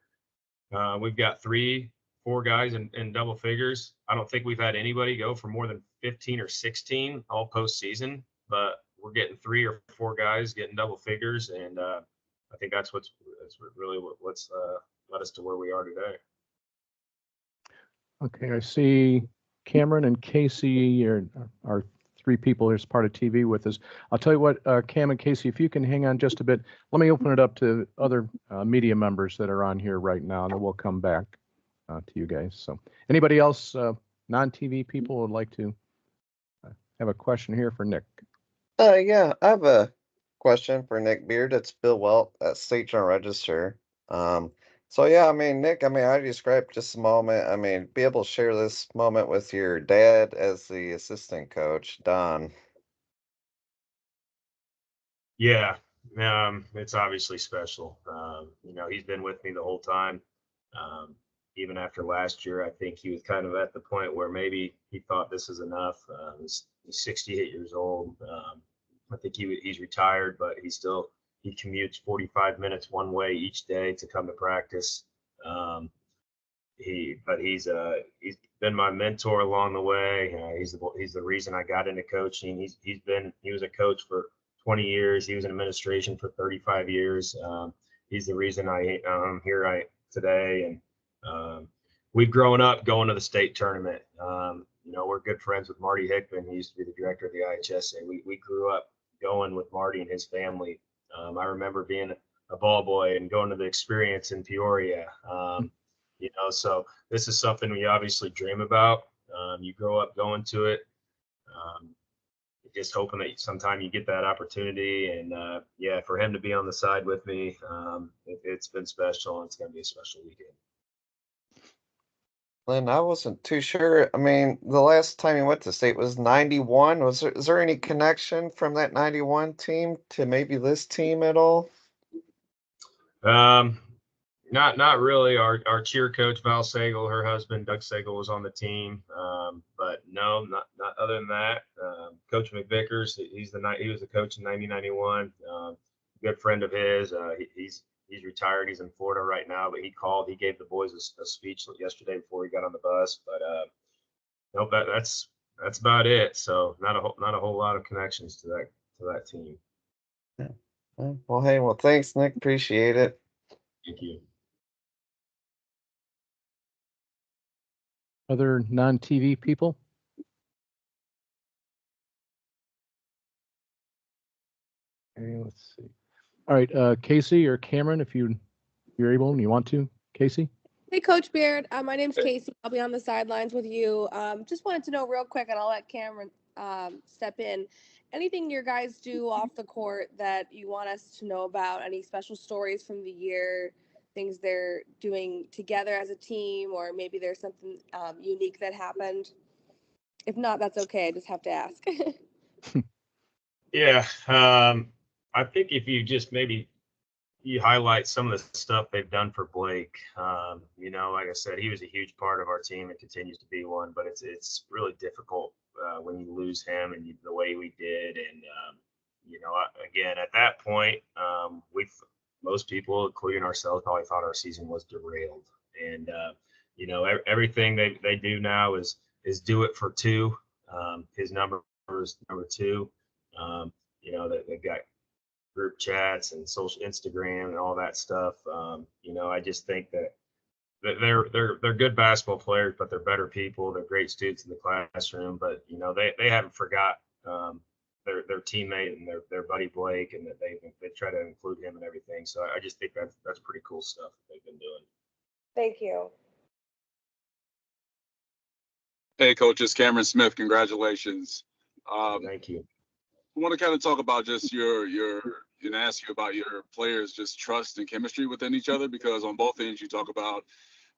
we've got 3-4 guys in double figures. I don't think we've had anybody go for more than 15 or 16 all postseason, but we're getting 3 or 4 guys getting double figures. And I think that's really what's led us to where we are today. Okay, I see Cameron and Casey are 3 people as part of TV with us. I'll tell you what, Cam and Casey, if you can hang on just a bit, let me open it up to other media members that are on here right now, and then we'll come back to you guys. So anybody else, non-TV people, would like to have a question here for Nick? Yeah, I have a question for Nick Beard. It's Bill Welt at State Journal Register. Um, so yeah, I mean, Nick, I mean, I described just a moment. I mean, be able to share this moment with your dad as the assistant coach, Don. Yeah, it's obviously special. He's been with me the whole time. Um, Even after last year, I think he was kind of at the point where maybe he thought this is enough. He's 68 years old. I think he's retired, but he commutes 45 minutes one way each day to come to practice. Um, he's been my mentor along the way. He's the reason I got into coaching. He was a coach for 20 years. He was in administration for 35 years. He's the reason I'm here today. And we've grown up going to the state tournament. We're good friends with Marty Hickman. He used to be the director of the IHSA. We grew up going with Marty and his family. I remember being a ball boy and going to the experience in Peoria. So this is something we obviously dream about. You grow up going to it. Um, just hoping that sometime you get that opportunity. And for him to be on the side with me, it's been special, and it's going to be a special weekend. Lynn, I wasn't too sure. I mean, the last time you went to state was 91. Is there any connection from that 91 team to maybe this team at all? Not really. Our cheer coach Val Sagal, her husband Doug Sagal, was on the team, but no, not other than that. Coach McVickers, he was the coach in 1991. Good friend of his. He's retired. He's in Florida right now, but he gave the boys a speech yesterday before he got on the bus. But nope, that's about it. So not a whole lot of connections to that team. Yeah. Well, hey, thanks, Nick. Appreciate it. Thank you. Other non-TV people? Okay, let's see. All right, Casey or Cameron, if you're able and you want to. Casey? Hey, Coach Beard. My name's Casey. I'll be on the sidelines with you. Just wanted to know real quick, and I'll let Cameron step in. Anything your guys do off the court that you want us to know about? Any special stories from the year, things they're doing together as a team, or maybe there's something unique that happened? If not, that's okay. I just have to ask. Yeah, I think if you just maybe you highlight some of the stuff they've done for Blake. Like I said, he was a huge part of our team and continues to be one, but it's really difficult when you lose him and the way we did. And, again, at that point, most people, including ourselves, probably thought our season was derailed. And, everything they do now is do it for two. His number is number two. They've got group chats and social Instagram and all that stuff. I just think that they're good basketball players, but they're better people. They're great students in the classroom, but they haven't forgot their teammate and their buddy Blake, and that they try to include him and everything. So I just think that's pretty cool stuff that they've been doing. Thank you. Hey, Coach, it's Cameron Smith. Congratulations. Thank you. I want to kind of talk about just and ask you about your players' just trust and chemistry within each other, because on both ends you talk about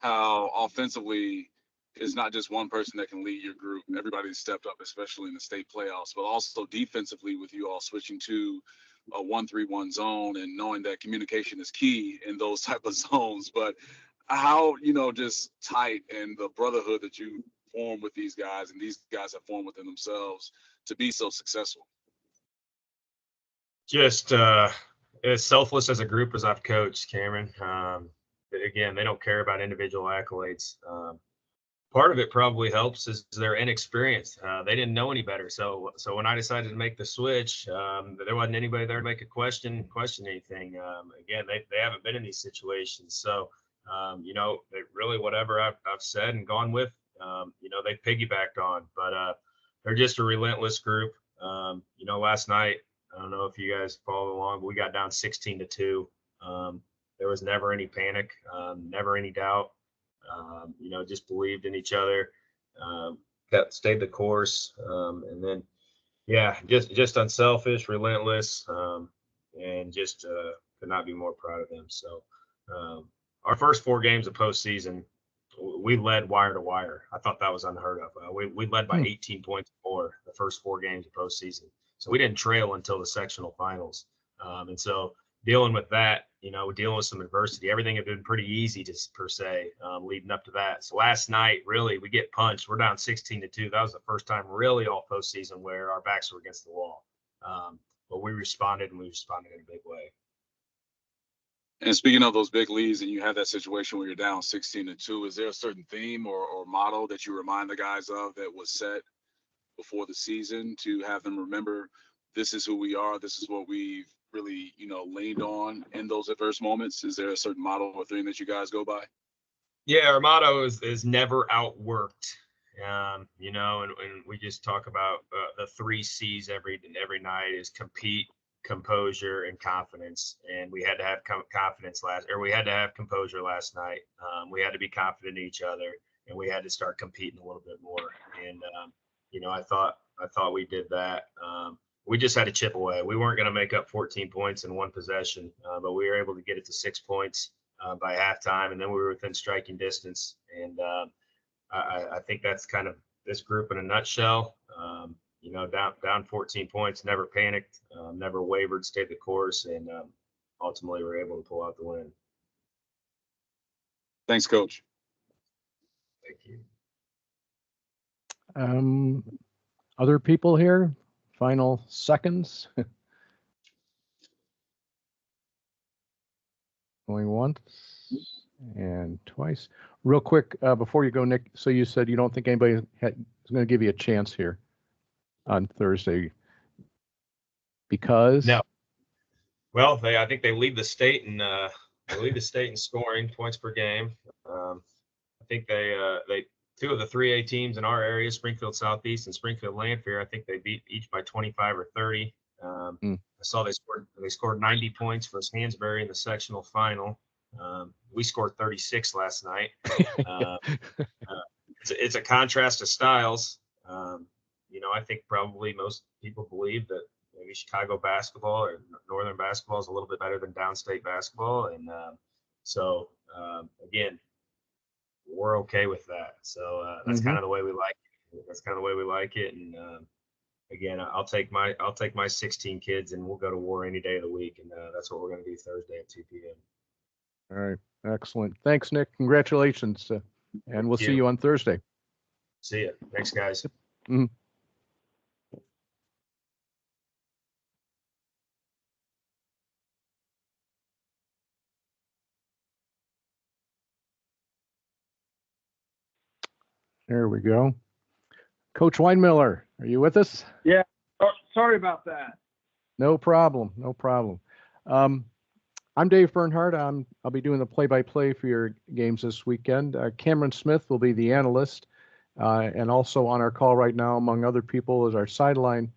how offensively it's not just one person that can lead your group. Everybody's stepped up, especially in the state playoffs, but also defensively with you all switching to a 1-3-1 zone and knowing that communication is key in those type of zones. But how, just tight and the brotherhood that you form with these guys and these guys have formed within themselves to be so successful. Just as selfless as a group as I've coached, Cameron. Again, they don't care about individual accolades. Part of it probably helps is their inexperience. They didn't know any better. So when I decided to make the switch, there wasn't anybody there to make a question anything. Again, they haven't been in these situations. So, they really, whatever I've said and gone with, they piggybacked on. But they're just a relentless group. Last night, I don't know if you guys followed along, but we got down 16-2. There was never any panic, never any doubt. Just believed in each other, stayed the course. And then, Yeah, just unselfish, relentless, and just could not be more proud of them. So our first 4 games of postseason, we led wire to wire. I thought that was unheard of. We led by 18 points more the first 4 games of postseason. So we didn't trail until the sectional finals. And so dealing with that, dealing with some adversity, everything had been pretty easy per se, leading up to that. So last night, really, we get punched. We're down 16-2. That was the first time really all postseason where our backs were against the wall. But we responded, and we responded in a big way. And speaking of those big leads, and you have that situation where you're down 16-2, is there a certain theme or motto that you remind the guys of that was set before the season to have them remember this is who we are, this is what we've really, leaned on in those adverse moments? Is there a certain motto or thing that you guys go by? Yeah, our motto is never outworked. And we just talk about the 3 C's every night is compete, composure, and confidence. And we had to have we had to have composure last night. We had to be confident in each other, and we had to start competing a little bit more. And I thought we did that. We just had to chip away. We weren't going to make up 14 points in one possession, but we were able to get it to 6 points by halftime, and then we were within striking distance. And I think that's kind of this group in a nutshell. Down 14 points, never panicked, never wavered, stayed the course, and ultimately were able to pull out the win. Thanks, Coach. Thank you. Other people here? Final seconds? Going once and twice. Real quick, before you go, Nick, so you said you don't think anybody is going to give you a chance here on Thursday because? No. Well, I think they lead the state in scoring points per game. I think they 2 of the 3A teams in our area, Springfield Southeast and Springfield Lanphier, I think they beat each by 25 or 30. I saw they scored 90 points for Hansberry in the sectional final. We scored 36 last night. It's a contrast of styles. I think probably most people believe that maybe Chicago basketball or Northern basketball is a little bit better than downstate basketball. And again, we're okay with that. So that's kind of the way we like it. And again, I'll take my 16 kids and we'll go to war any day of the week. And that's what we're going to do Thursday at 2 p.m. All right. Excellent. Thanks, Nick. Congratulations. And we'll see you on Thursday. See you. Thanks, guys. Mm-hmm. There we go. Coach Weinmiller, are you with us? Yeah. Sorry about that. No problem. No problem. I'm Dave Bernhardt. I'll be doing the play-by-play for your games this weekend. Cameron Smith will be the analyst. And also on our call right now, among other people, is our sideline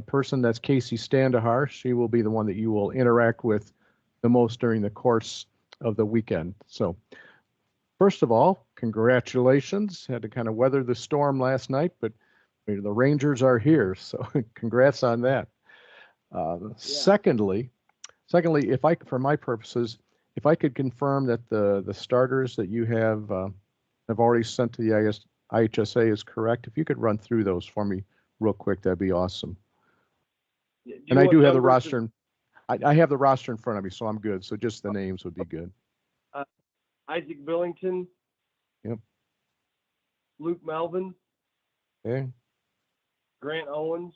person. That's Casey Standahar. She will be the one that you will interact with the most during the course of the weekend. So first of all, congratulations. Had to kind of weather the storm last night, but the Rangers are here. So congrats on that. Secondly, for my purposes, if I could confirm that the starters that you have already sent to the IHSA is correct, if you could run through those for me real quick, that'd be awesome. And I do have the roster. I have the roster in front of me, so I'm good. So just the names would be good. Isaac Billington. Yep. Luke Melvin. Okay. Grant Owens.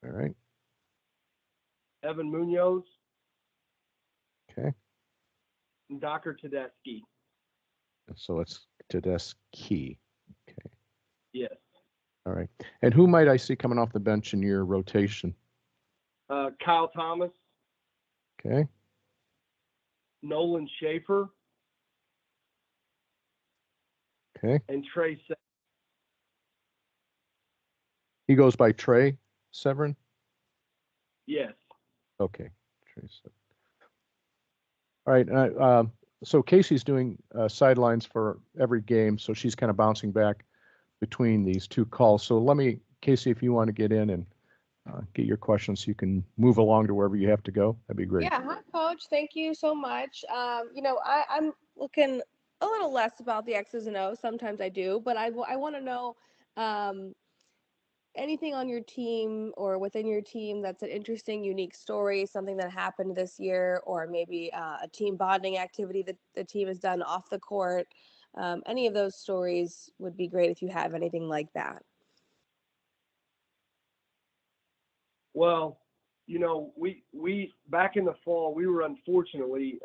All right. Evan Munoz. Okay. And Dr. Tedeschi. So it's Tedeschi. Okay. Yes. All right. And who might I see coming off the bench in your rotation? Kyle Thomas. Okay. Nolan Schaefer. Okay. And Trey. He goes by Trey Severin? Yes. Okay. Trey Severin. All right. So Casey's doing sidelines for every game, so she's kind of bouncing back between these two calls. So let me Casey, if you want to get in and get your questions, so you can move along to wherever you have to go. That'd be great. Yeah, hi, Coach. Thank you so much. I'm looking a little less about the X's and O's. Sometimes I do, but I want to know anything on your team or within your team that's an interesting, unique story, something that happened this year, or maybe a team bonding activity that the team has done off the court. Any of those stories would be great if you have anything like that. Well, we back in the fall, we were unfortunately,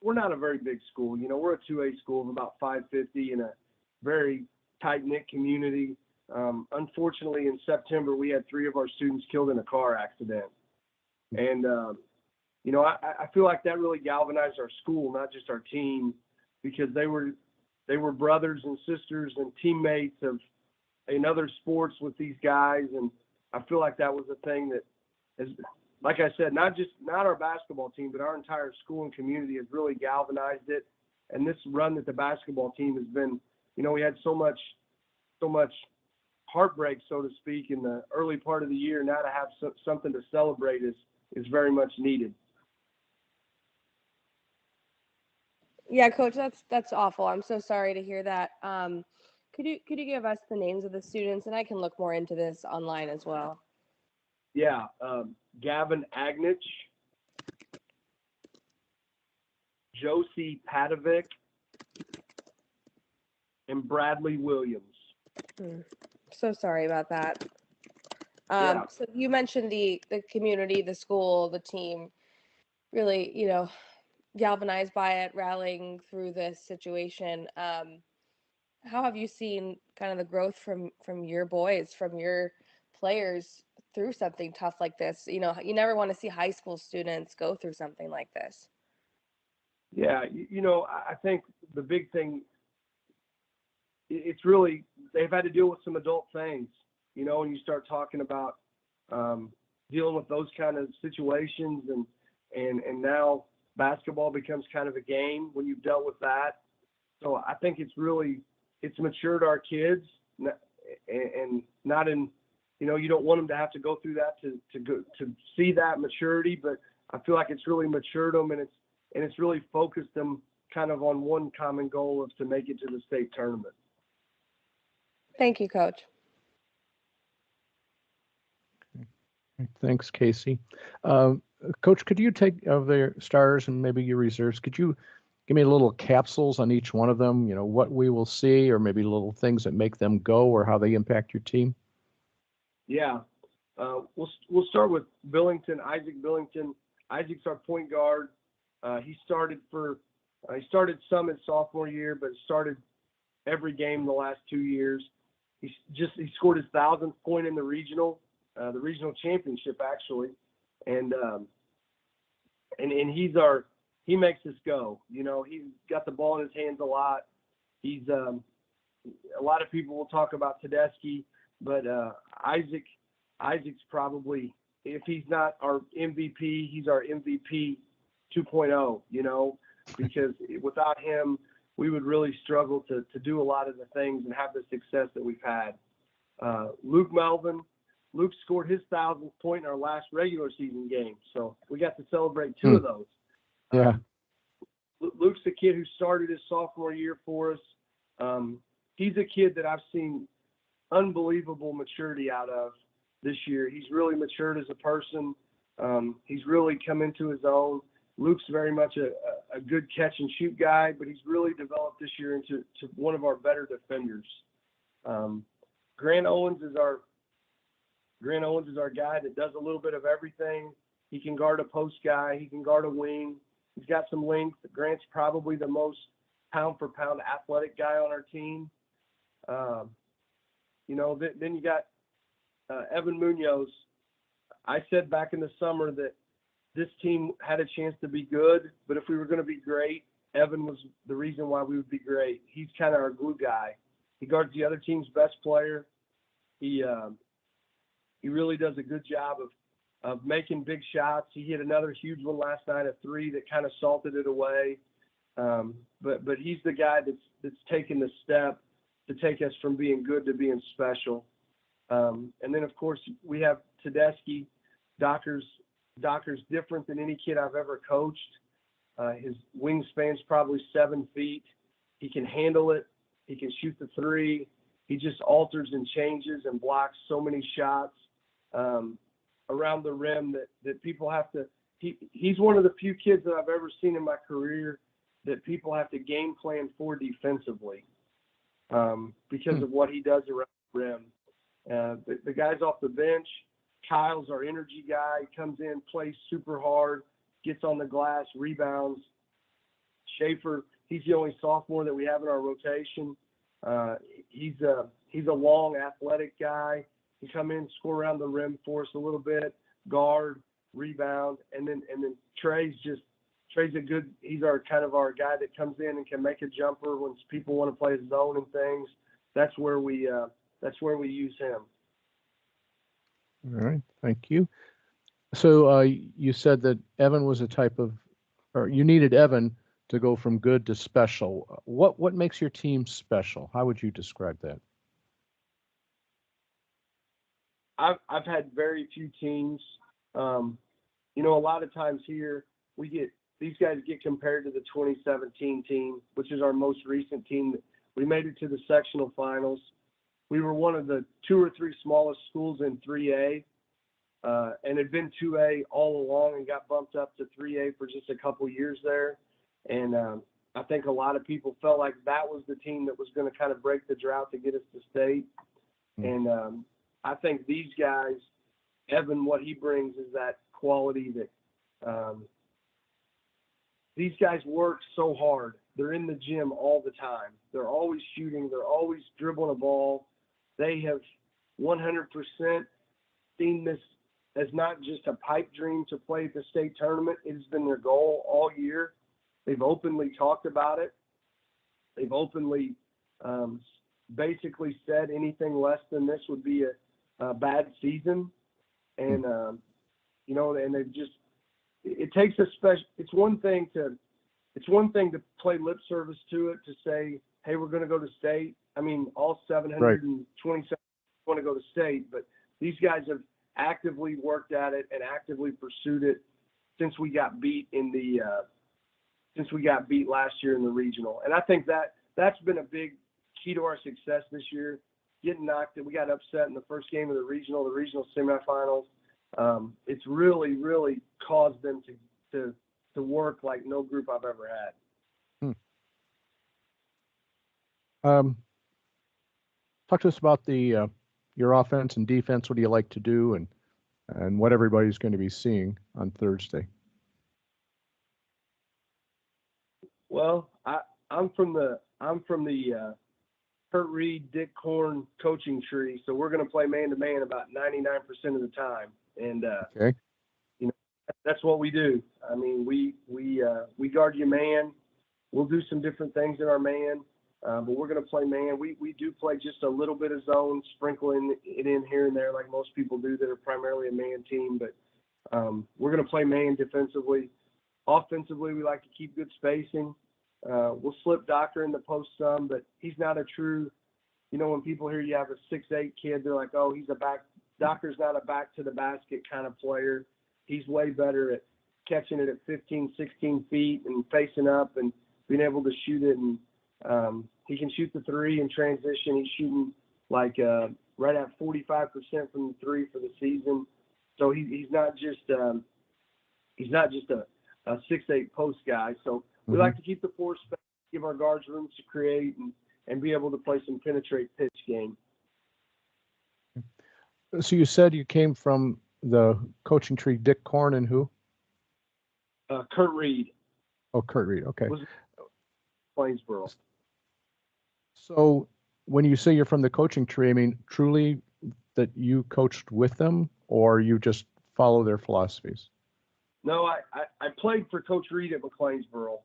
we're not a very big school. We're a 2A school of about 550 in a very tight-knit community. Unfortunately, in September, we had 3 of our students killed in a car accident. And, I feel like that really galvanized our school, not just our team, because they were brothers and sisters and teammates in other sports with these guys. And I feel like that was a thing that is, like I said, not our basketball team, but our entire school and community has really galvanized it. And this run that the basketball team has been, we had so much heartbreak, so to speak, in the early part of the year. Now to have something to celebrate is very much needed. Yeah, Coach, that's awful. I'm so sorry to hear that. Could you give us the names of the students, and I can look more into this online as well. Yeah, Gavin Agnich, Josie Padovic, and Bradley Williams. So sorry about that. Yeah. So you mentioned the community, the school, the team, really, galvanized by it, rallying through this situation. How have you seen kind of the growth from your boys, from your players through something tough like this? You never want to see high school students go through something like this. Yeah, I think the big thing, it's really, they've had to deal with some adult things, and you start talking about dealing with those kind of situations, and now basketball becomes kind of a game when you've dealt with that. So I think it's matured our kids, and not in, you don't want them to have to go through that to see that maturity, but I feel like it's really matured them, and it's really focused them kind of on one common goal of to make it to the state tournament. Thank you, Coach. Thanks, Casey. Coach, could you take of their stars and maybe your reserves? Could you give me little capsules on each one of them? What we will see, or maybe little things that make them go, or how they impact your team. Yeah, we'll start with Billington, Isaac Billington. Isaac's our point guard. He started some in sophomore year, but started every game the last 2 years. He scored his 1,000th point in the regional championship, actually, and he makes us go. He's got the ball in his hands a lot. He's a lot of people will talk about Tedeschi, but Isaac's probably, if he's not our MVP, he's our MVP 2.0. Because without him, we would really struggle to do a lot of the things and have the success that we've had. Luke Melvin. Luke scored his 1,000th point in our last regular season game, so we got to celebrate 2 of those. Yeah. Luke's the kid who started his sophomore year for us. He's a kid that I've seen unbelievable maturity out of this year. He's really matured as a person. He's really come into his own. Luke's very much a good catch and shoot guy, but he's really developed this year into one of our better defenders. Grant Owens is our guy that does a little bit of everything. He can guard a post guy. He can guard a wing. He's got some length. Grant's probably the most pound-for-pound athletic guy on our team. Then you got Evan Munoz. I said back in the summer that this team had a chance to be good, but if we were going to be great, Evan was the reason why we would be great. He's kind of our glue guy. He guards the other team's best player. He really does a good job of making big shots. He hit another huge one last night, a 3 that kind of salted it away. But he's the guy that's taken the step to take us from being good to being special. And then, of course, we have Tedeschi. Docker's different than any kid I've ever coached. His wingspan's probably 7 feet. He can handle it. He can shoot the three. He just alters and changes and blocks so many shots around the rim that people have to. He's one of the few kids that I've ever seen in my career that people have to game plan for defensively because of what he does around the rim. The guys off the bench, Kyle's our energy guy. He comes in, plays super hard, gets on the glass, rebounds. Schaefer, he's the only sophomore that we have in our rotation. He's a long, athletic guy. He come in, score around the rim for us a little bit, guard, rebound, and then Trey's a good. He's our guy that comes in and can make a jumper when people want to play his zone and things. That's where we use him. All right, thank you. So you said that Evan was a type of, or you needed Evan to go from good to special. What makes your team special? How would you describe that? I've had very few teams. A lot of times here these guys get compared to the 2017 team, which is our most recent team. We made it to the sectional finals. We were one of the 2 or 3 smallest schools in 3A, and had been 2A all along and got bumped up to 3A for just a couple years there. And I think a lot of people felt like that was the team that was going to kind of break the drought to get us to state. And I think these guys, Evan, what he brings is that quality that these guys work so hard. They're in the gym all the time. They're always shooting. They're always dribbling a ball. They have 100% seen this as not just a pipe dream to play at the state tournament. It has been their goal all year. They've openly talked about it. They've openly basically said anything less than this would be a bad season. And, and they've just, it takes a special, it's one thing to play lip service to it, to say, hey, we're going to go to state. I mean, all 727 want to go to state, but these guys have actively worked at it and actively pursued it since we got beat last year in the regional. And I think that's been a big key to our success this year. We got upset in the first game of the regional semifinals. It's really, really caused them to work like no group I've ever had. Talk to us about your offense and defense. What do you like to do, and what everybody's going to be seeing on Thursday? Well, I'm from the Kurt Reed, Dick Korn coaching tree, so we're going to play man-to-man about 99% of the time, and okay. That's what we do. I mean, we guard you man. We'll do some different things in our man, but we're going to play man. We do play just a little bit of zone, sprinkling it in here and there like most people do that are primarily a man team, but we're going to play man defensively. Offensively, we like to keep good spacing. We'll slip Docker in the post some, but he's not a true, when people hear you have a 6'8" kid, they're like, oh, Docker's not a back to the basket kind of player. He's way better at catching it at 15, 16 feet and facing up and being able to shoot it. And he can shoot the three in transition. He's shooting right at 45% from the three for the season. So he's not just a 6'8" post guy. So we like to keep the floor space, give our guards rooms to create and be able to play some penetrate pitch game. So you said you came from the coaching tree, Dick Korn and who? Kurt Reed. Oh, Kurt Reed. Okay. Plainsboro. So when you say you're from the coaching tree, I mean, truly that you coached with them, or you just follow their philosophies? No, I played for Coach Reed at McLeansboro.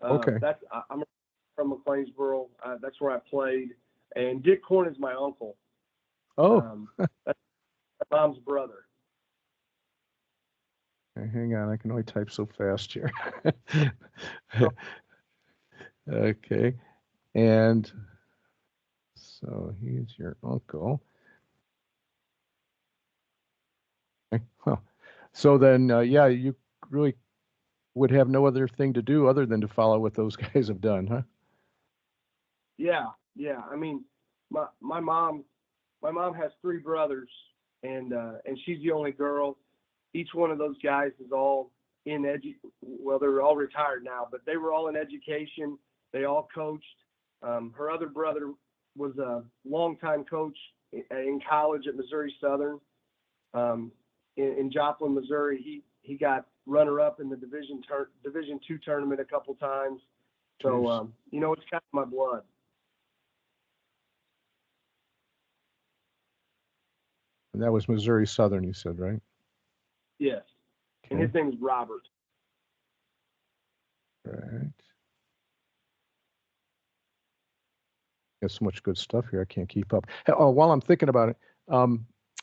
Okay. I'm from McLeansboro. That's where I played. And Dick Korn is my uncle. Oh. That's my mom's brother. Okay, hang on, I can only type so fast here. Okay. And so he's your uncle. So then, yeah, you really would have no other thing to do other than to follow what those guys have done, huh? Yeah. I mean, my mom has 3 brothers, and she's the only girl. Each one of those guys is all well, they're all retired now, but they were all in education. They all coached. Her other brother was a longtime coach in college at Missouri Southern. In Joplin, Missouri, he got runner-up in the Division II tournament a couple times. So, it's kind of my blood. And that was Missouri Southern, you said, right? Yes. Okay. And his name's Robert. Right. Got so much good stuff here, I can't keep up. Oh, while I'm thinking about it,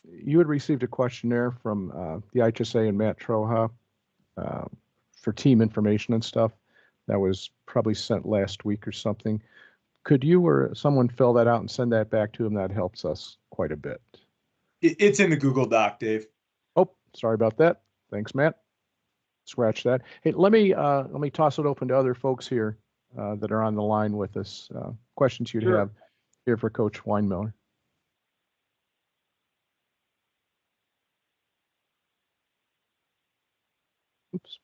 you had received a questionnaire from the IHSA and Matt Troha for team information and stuff. That was probably sent last week or something. Could you or someone fill that out and send that back to him? That helps us quite a bit. It's in the Google Doc, Dave. Oh, sorry about that. Thanks, Matt. Scratch that. Hey, let me toss it open to other folks here that are on the line with us. Questions you'd Sure. have here for Coach Weinmiller. Oops.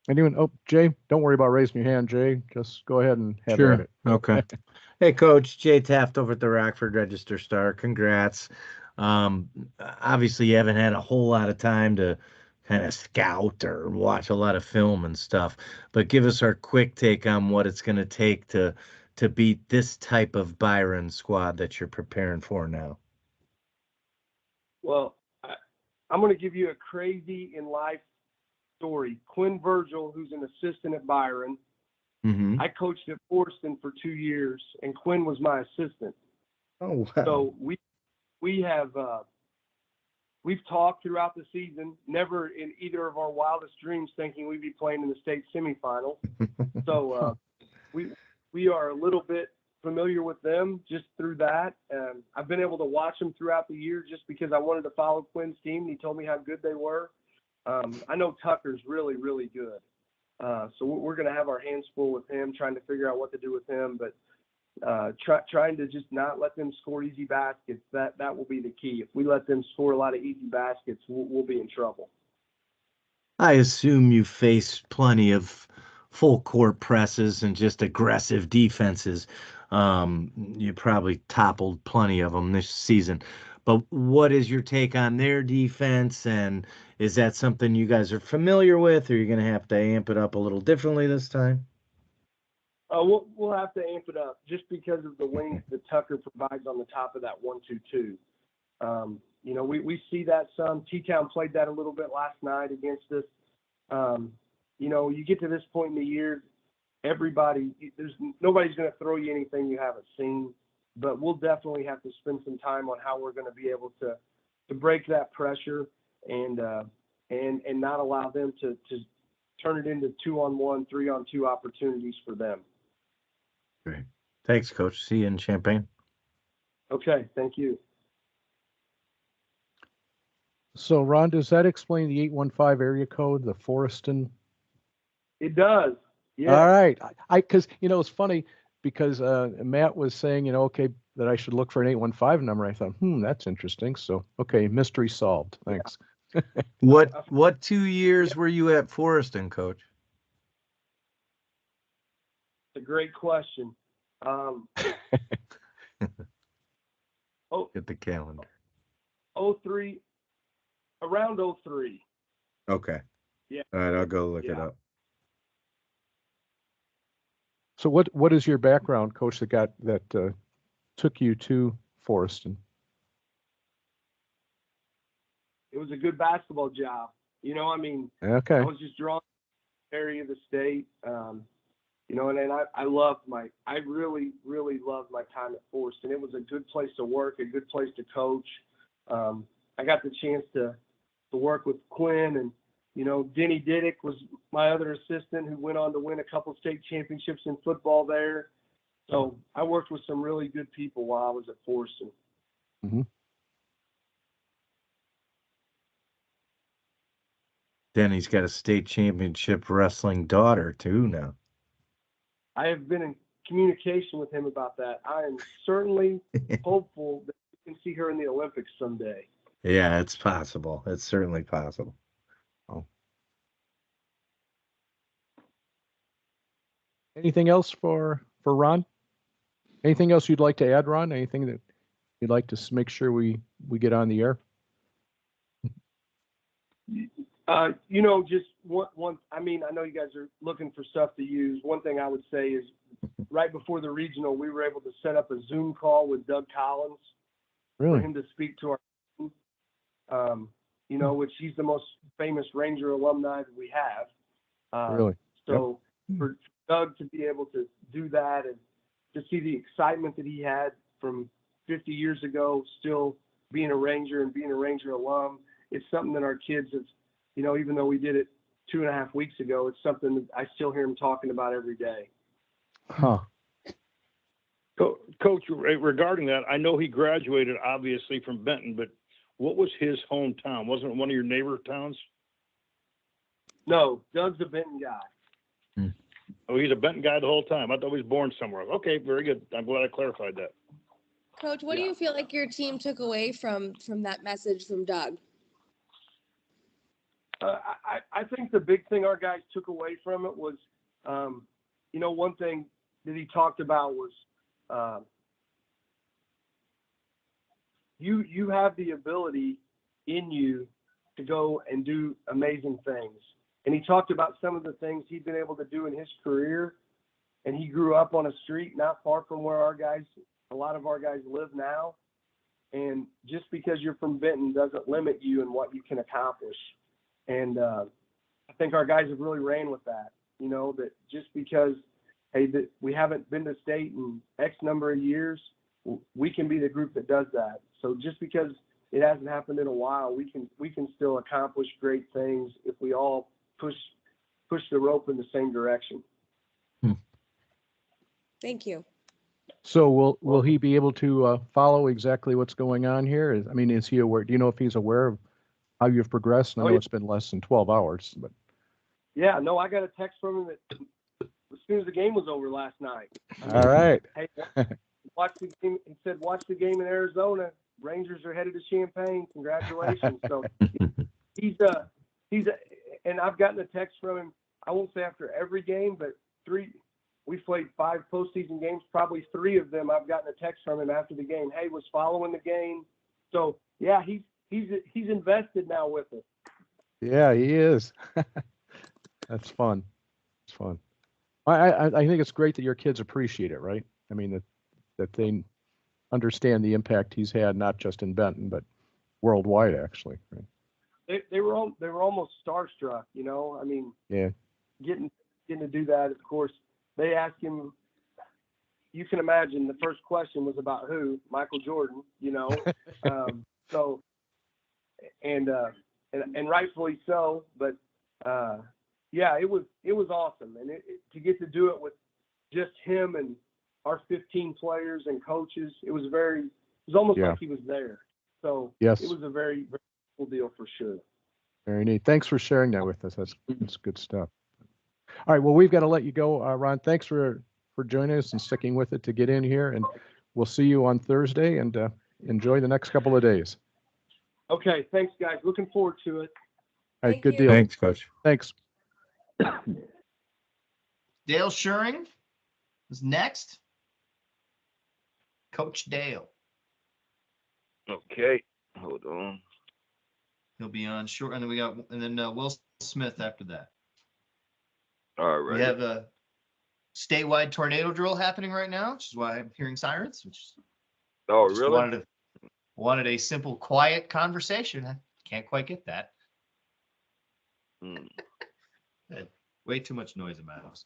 Anyone? Oh, Jay, don't worry about raising your hand, Jay. Just go ahead and have at it. Okay. Hey, Coach. Jay Taft over at the Rockford Register Star. Congrats. Obviously, you haven't had a whole lot of time to kind of scout or watch a lot of film and stuff, but give us our quick take on what it's going to take to beat this type of Byron squad that you're preparing for now. Well, I'm going to give you a crazy in life story. Quinn Virgil, who's an assistant at Byron, Mm-hmm. I coached at Forston for 2 years, and Quinn was my assistant. Oh, wow. So we've talked throughout the season, never in either of our wildest dreams thinking we'd be playing in the state semifinal. So we are a little bit familiar with them just through that. I've been able to watch them throughout the year just because I wanted to follow Quinn's team, and he told me how good they were. I know Tucker's really, really good. So we're going to have our hands full with him, trying to figure out what to do with him, but trying to just not let them score easy baskets. That will be the key. If we let them score a lot of easy baskets, we'll be in trouble. I assume you faced plenty of full court presses and just aggressive defenses. You probably toppled plenty of them this season. But what is your take on their defense? And is that something you guys are familiar with, or you're going to have to amp it up a little differently this time? We'll have to amp it up just because of the length that Tucker provides on the top of that 1-2-2. We see that some. T-Town played that a little bit last night against us. You get to this point in the year, nobody's going to throw you anything you haven't seen, but we'll definitely have to spend some time on how we're going to be able to break that pressure and not allow them to turn it into 2-on-1, 3-on-2 opportunities for them. Great. Thanks, Coach. See you in Champaign. Okay, thank you. So, Ron, does that explain the 815 area code, the Forreston? It does. Yeah. All right. Because, it's funny because Matt was saying, okay, that I should look for an 815 number. I thought, that's interesting. So, okay, mystery solved. Thanks. Yeah. What 2 years were you at Forreston, Coach? It's a great question. Get the calendar. 03, around 03. Okay. Yeah. All right, I'll go look it up. So what is your background, Coach, that took you to Forreston? It was a good basketball job. Okay. I was just drawn to the area of the state. I really, really loved my time at Forreston. It was a good place to work, a good place to coach. I got the chance to work with Quinn, and Denny Diddick was my other assistant who went on to win a couple state championships in football there. So I worked with some really good people while I was at Forreston. Mm-hmm. Then he's got a state championship wrestling daughter too now. I have been in communication with him about that. I am certainly hopeful that we can see her in the Olympics someday. Yeah, it's possible. It's certainly possible. Oh. Anything else for Ron? Anything else you'd like to add, Ron? Anything that you'd like to make sure we get on the air? Just one. I mean, I know you guys are looking for stuff to use. One thing I would say is, right before the regional, we were able to set up a Zoom call with Doug Collins Really? for him to speak to our team. Which he's the most famous Ranger alumni that we have. Really? So for Doug to be able to do that and to see the excitement that he had from 50 years ago, still being a Ranger and being a Ranger alum, it's something that our kids have, even though we did it 2.5 weeks ago, it's something that I still hear him talking about every day. Huh. Coach, regarding that, I know he graduated obviously from Benton, but what was his hometown? Wasn't it one of your neighbor towns? No, Doug's a Benton guy. Oh, he's a Benton guy the whole time. I thought he was born somewhere. Okay, very good. I'm glad I clarified that. Coach, what do you feel like your team took away from that message from Doug? I think the big thing our guys took away from it was, one thing that he talked about was you have the ability in you to go and do amazing things. And he talked about some of the things he'd been able to do in his career. And he grew up on a street not far from where a lot of our guys live now. And just because you're from Benton doesn't limit you in what you can accomplish. And I think our guys have really ran with that, that just because, that we haven't been to state in X number of years, we can be the group that does that. So just because it hasn't happened in a while, we can still accomplish great things if we all push the rope in the same direction. Thank you. So will he be able to follow exactly what's going on here? Is he aware? Do you know if he's aware of how you've progressed? I know it's been less than 12 hours, but. Yeah, no, I got a text from him as soon as the game was over last night. All right. Hey, watch the game. He said, watch the game in Arizona. Rangers are headed to Champaign. Congratulations. So and I've gotten a text from him. I won't say after every game, but we've played 5 postseason games. Probably 3 of them I've gotten a text from him after the game. Hey, was following the game. So yeah, he's invested now with us. Yeah, he is. That's fun. It's fun. I think it's great that your kids appreciate it, right? I mean, that they understand the impact he's had, not just in Benton, but worldwide, actually. Right? They were almost starstruck, I mean, yeah, getting to do that. Of course, they asked him. You can imagine the first question was about who? Michael Jordan, So, and rightfully so, but yeah, it was awesome, and to get to do it with just him and our 15 players and coaches, it was almost like he was there. So yes, it was a very, very cool deal for sure. Very neat. Thanks for sharing that with us. That's good stuff. All right, well, we've got to let you go, Ron. Thanks for joining us and sticking with it to get in here, and we'll see you on Thursday, and enjoy the next couple of days. Okay, thanks, guys. Looking forward to it. All right, good deal. Thanks, Coach. Thanks. Dale Schuring is next. Coach Dale. Okay, hold on. He'll be on short, and then Will Smith after that. All right. We have a statewide tornado drill happening right now, which is why I'm hearing sirens. Really? Wanted a simple, quiet conversation. I can't quite get that. Way too much noise in my house.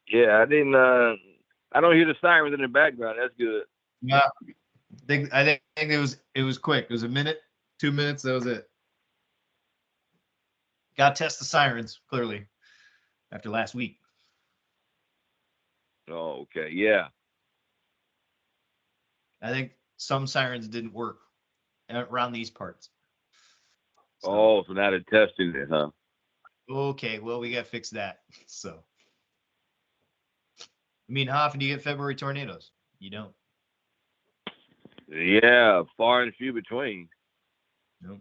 Yeah, I didn't. I don't hear the sirens in the background. That's good. Yeah, I think it was quick. It was a minute, 2 minutes. That was it. Got to test the sirens clearly after last week. Oh, okay. Yeah. I think some sirens didn't work around these parts. So now they're testing it, huh? Okay, well, we got to fix that. So, I mean, how often do you get February tornadoes? You don't. Yeah, far and few between. Nope.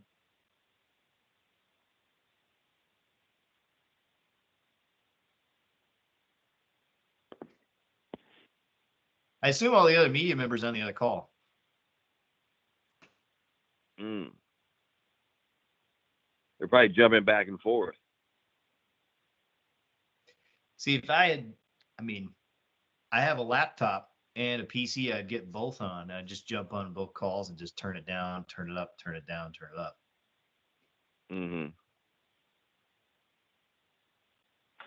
I assume all the other media members on the other call. They're probably jumping back and forth. See, if I have a laptop and a PC, I'd get both on. I'd just jump on both calls and just turn it down, turn it up, turn it down, turn it up.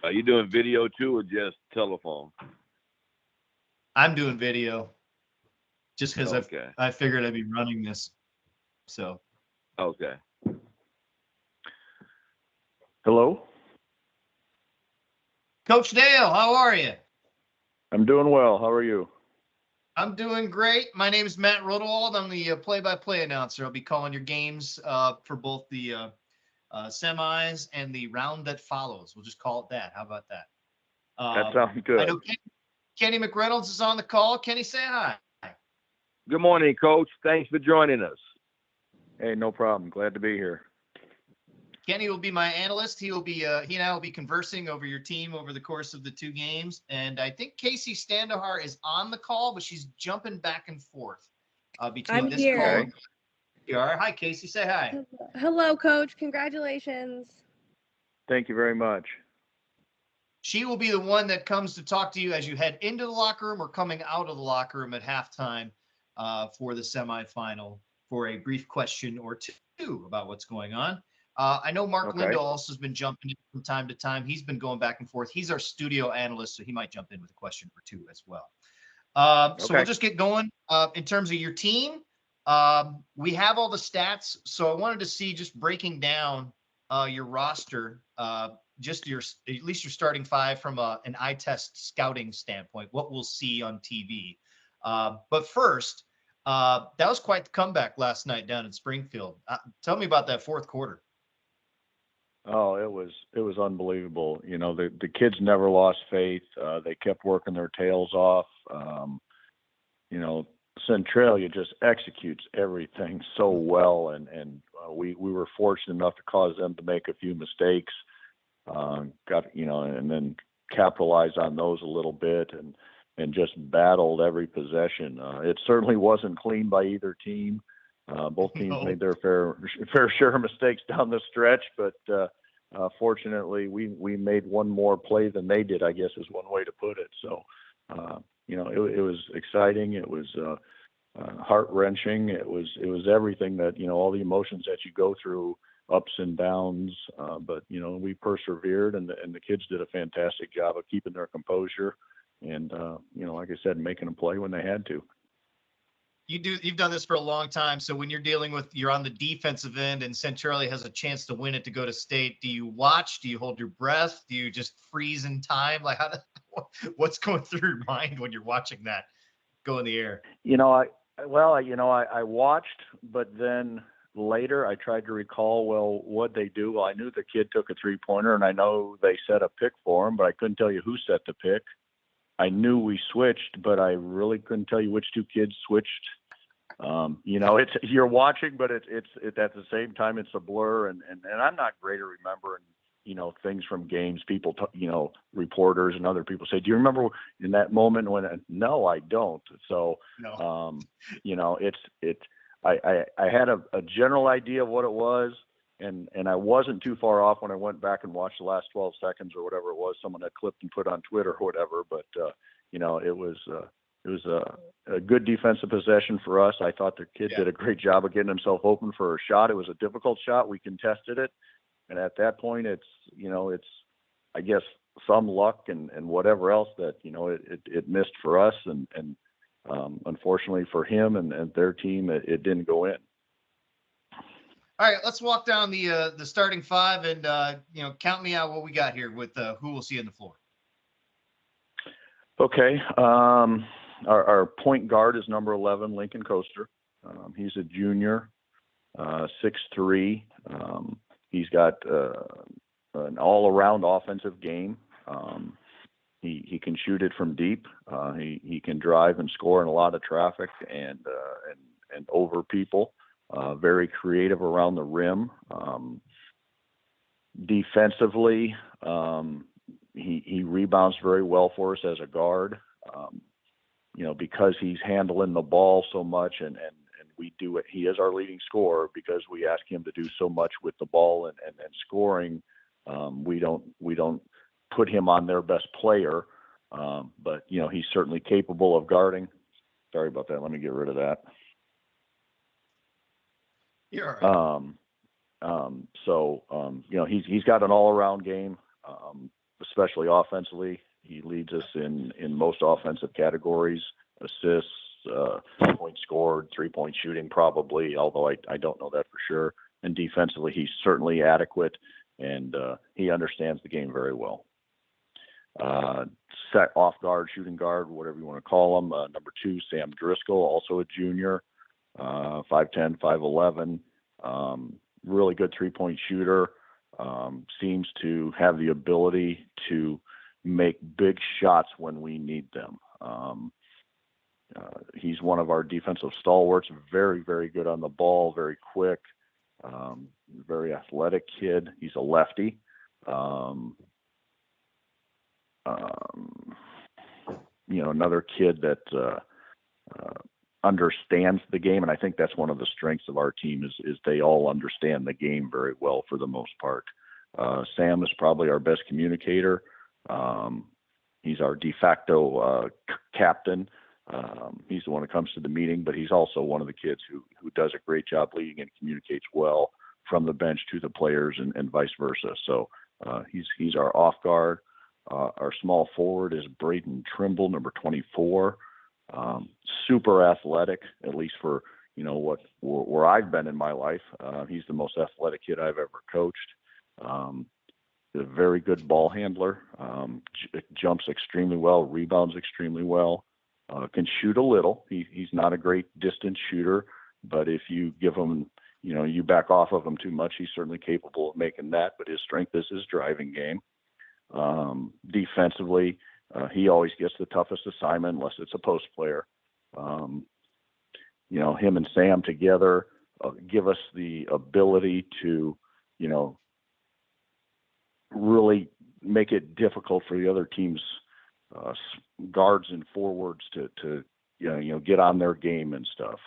Are you doing video too, or just telephone? I'm doing video just because Okay. I figured I'd be running this. So. Okay. Hello. Coach Dale, how are you? I'm doing well. How are you? I'm doing great. My name is Matt Rodewald. I'm the play-by-play announcer. I'll be calling your games for both the semis and the round that follows. We'll just call it that. How about that? That sounds good. I know Kenny McReynolds is on the call. Kenny, say hi. Good morning, Coach. Thanks for joining us. Hey, no problem. Glad to be here. Kenny will be my analyst. He and I will be conversing over your team over the course of the two games. And I think Casey Standahar is on the call, but she's jumping back and forth between I'm this here. call. Okay. You are. Hi, Casey. Say hi. Hello, Coach. Congratulations. Thank you very much. She will be the one that comes to talk to you as you head into the locker room or coming out of the locker room at halftime for the semifinal for a brief question or two about what's going on. I know Mark Lindo also has been jumping in from time to time. He's been going back and forth. He's our studio analyst, so he might jump in with a question or two as well. So we'll just get going. In terms of your team, we have all the stats. So I wanted to see, just breaking down your roster, just at least your starting five from an eye test scouting standpoint, what we'll see on TV. But first, that was quite the comeback last night down in Springfield. Tell me about that fourth quarter. Oh, it was unbelievable. You know, the kids never lost faith. They kept working their tails off. You know, Centralia just executes everything so well, and we were fortunate enough to cause them to make a few mistakes. And then capitalize on those a little bit and just battled every possession. It certainly wasn't clean by either team. Both teams made their fair share of mistakes down the stretch, but fortunately we made one more play than they did, I guess is one way to put it. So, it was exciting. It was heart-wrenching. It was everything that, all the emotions that you go through, ups and downs. But we persevered, and the kids did a fantastic job of keeping their composure and, like I said, making them play when they had to. You've done this for a long time. So when you're on the defensive end and Centralia has a chance to win it to go to state, do you watch? Do you hold your breath? Do you just freeze in time? Like what's going through your mind when you're watching that go in the air? I watched, but then later I tried to recall, what'd they do? Well, I knew the kid took a 3-pointer, and I know they set a pick for him, but I couldn't tell you who set the pick. I knew we switched, but I really couldn't tell you which two kids switched. It's you're watching, but it's at the same time it's a blur, and I'm not great at remembering things from games. People reporters and other people say, do you remember in that moment when? No, I don't. So no. I had a general idea of what it was. And I wasn't too far off when I went back and watched the last 12 seconds or whatever it was someone had clipped and put on Twitter or whatever. But, it was a good defensive possession for us. I thought the kid did a great job of getting himself open for a shot. It was a difficult shot. We contested it. And at that point, it's I guess, some luck and whatever else that, it missed for us. And unfortunately for him and their team, it didn't go in. All right, let's walk down the starting five and count me out what we got here with who we'll see on the floor. Okay. Our point guard is number 11, Lincoln Coaster. He's a junior, 6'3". He's got an all-around offensive game. He can shoot it from deep. He can drive and score in a lot of traffic and over people. Very creative around the rim. Defensively, he rebounds very well for us as a guard. Because he's handling the ball so much and we do it. He is our leading scorer because we ask him to do so much with the ball and scoring. We don't put him on their best player, but he's certainly capable of guarding. Sorry about that. Let me get rid of that. You're all right. He's got an all-around game, especially offensively. He leads us in most offensive categories: assists, points scored, 3-point shooting, probably. Although I don't know that for sure. And defensively, he's certainly adequate, and he understands the game very well. Set off guard, shooting guard, whatever you want to call him. Number 2, Sam Driscoll, also a junior, 5'10", 5'11". Really good 3-point shooter. Seems to have the ability to make big shots when we need them. He's one of our defensive stalwarts, very, very good on the ball, very quick, very athletic kid. He's a lefty. Another kid that understands the game, and I think that's one of the strengths of our team is they all understand the game very well for the most part. Sam is probably our best communicator. He's our de facto captain. He's the one that comes to the meeting, but he's also one of the kids who does a great job leading and communicates well from the bench to the players and vice versa. So he's our off guard. Our small forward is Braden Trimble, number 24. Super athletic, at least for where I've been in my life. He's the most athletic kid I've ever coached. A very good ball handler. Jumps extremely well, rebounds extremely well. Can shoot a little. He's not a great distance shooter, but if you give him, you back off of him too much, he's certainly capable of making that. But his strength is his driving game. Defensively, he always gets the toughest assignment unless it's a post player. Him and Sam together give us the ability to, really make it difficult for the other team's guards and forwards to get on their game and stuff.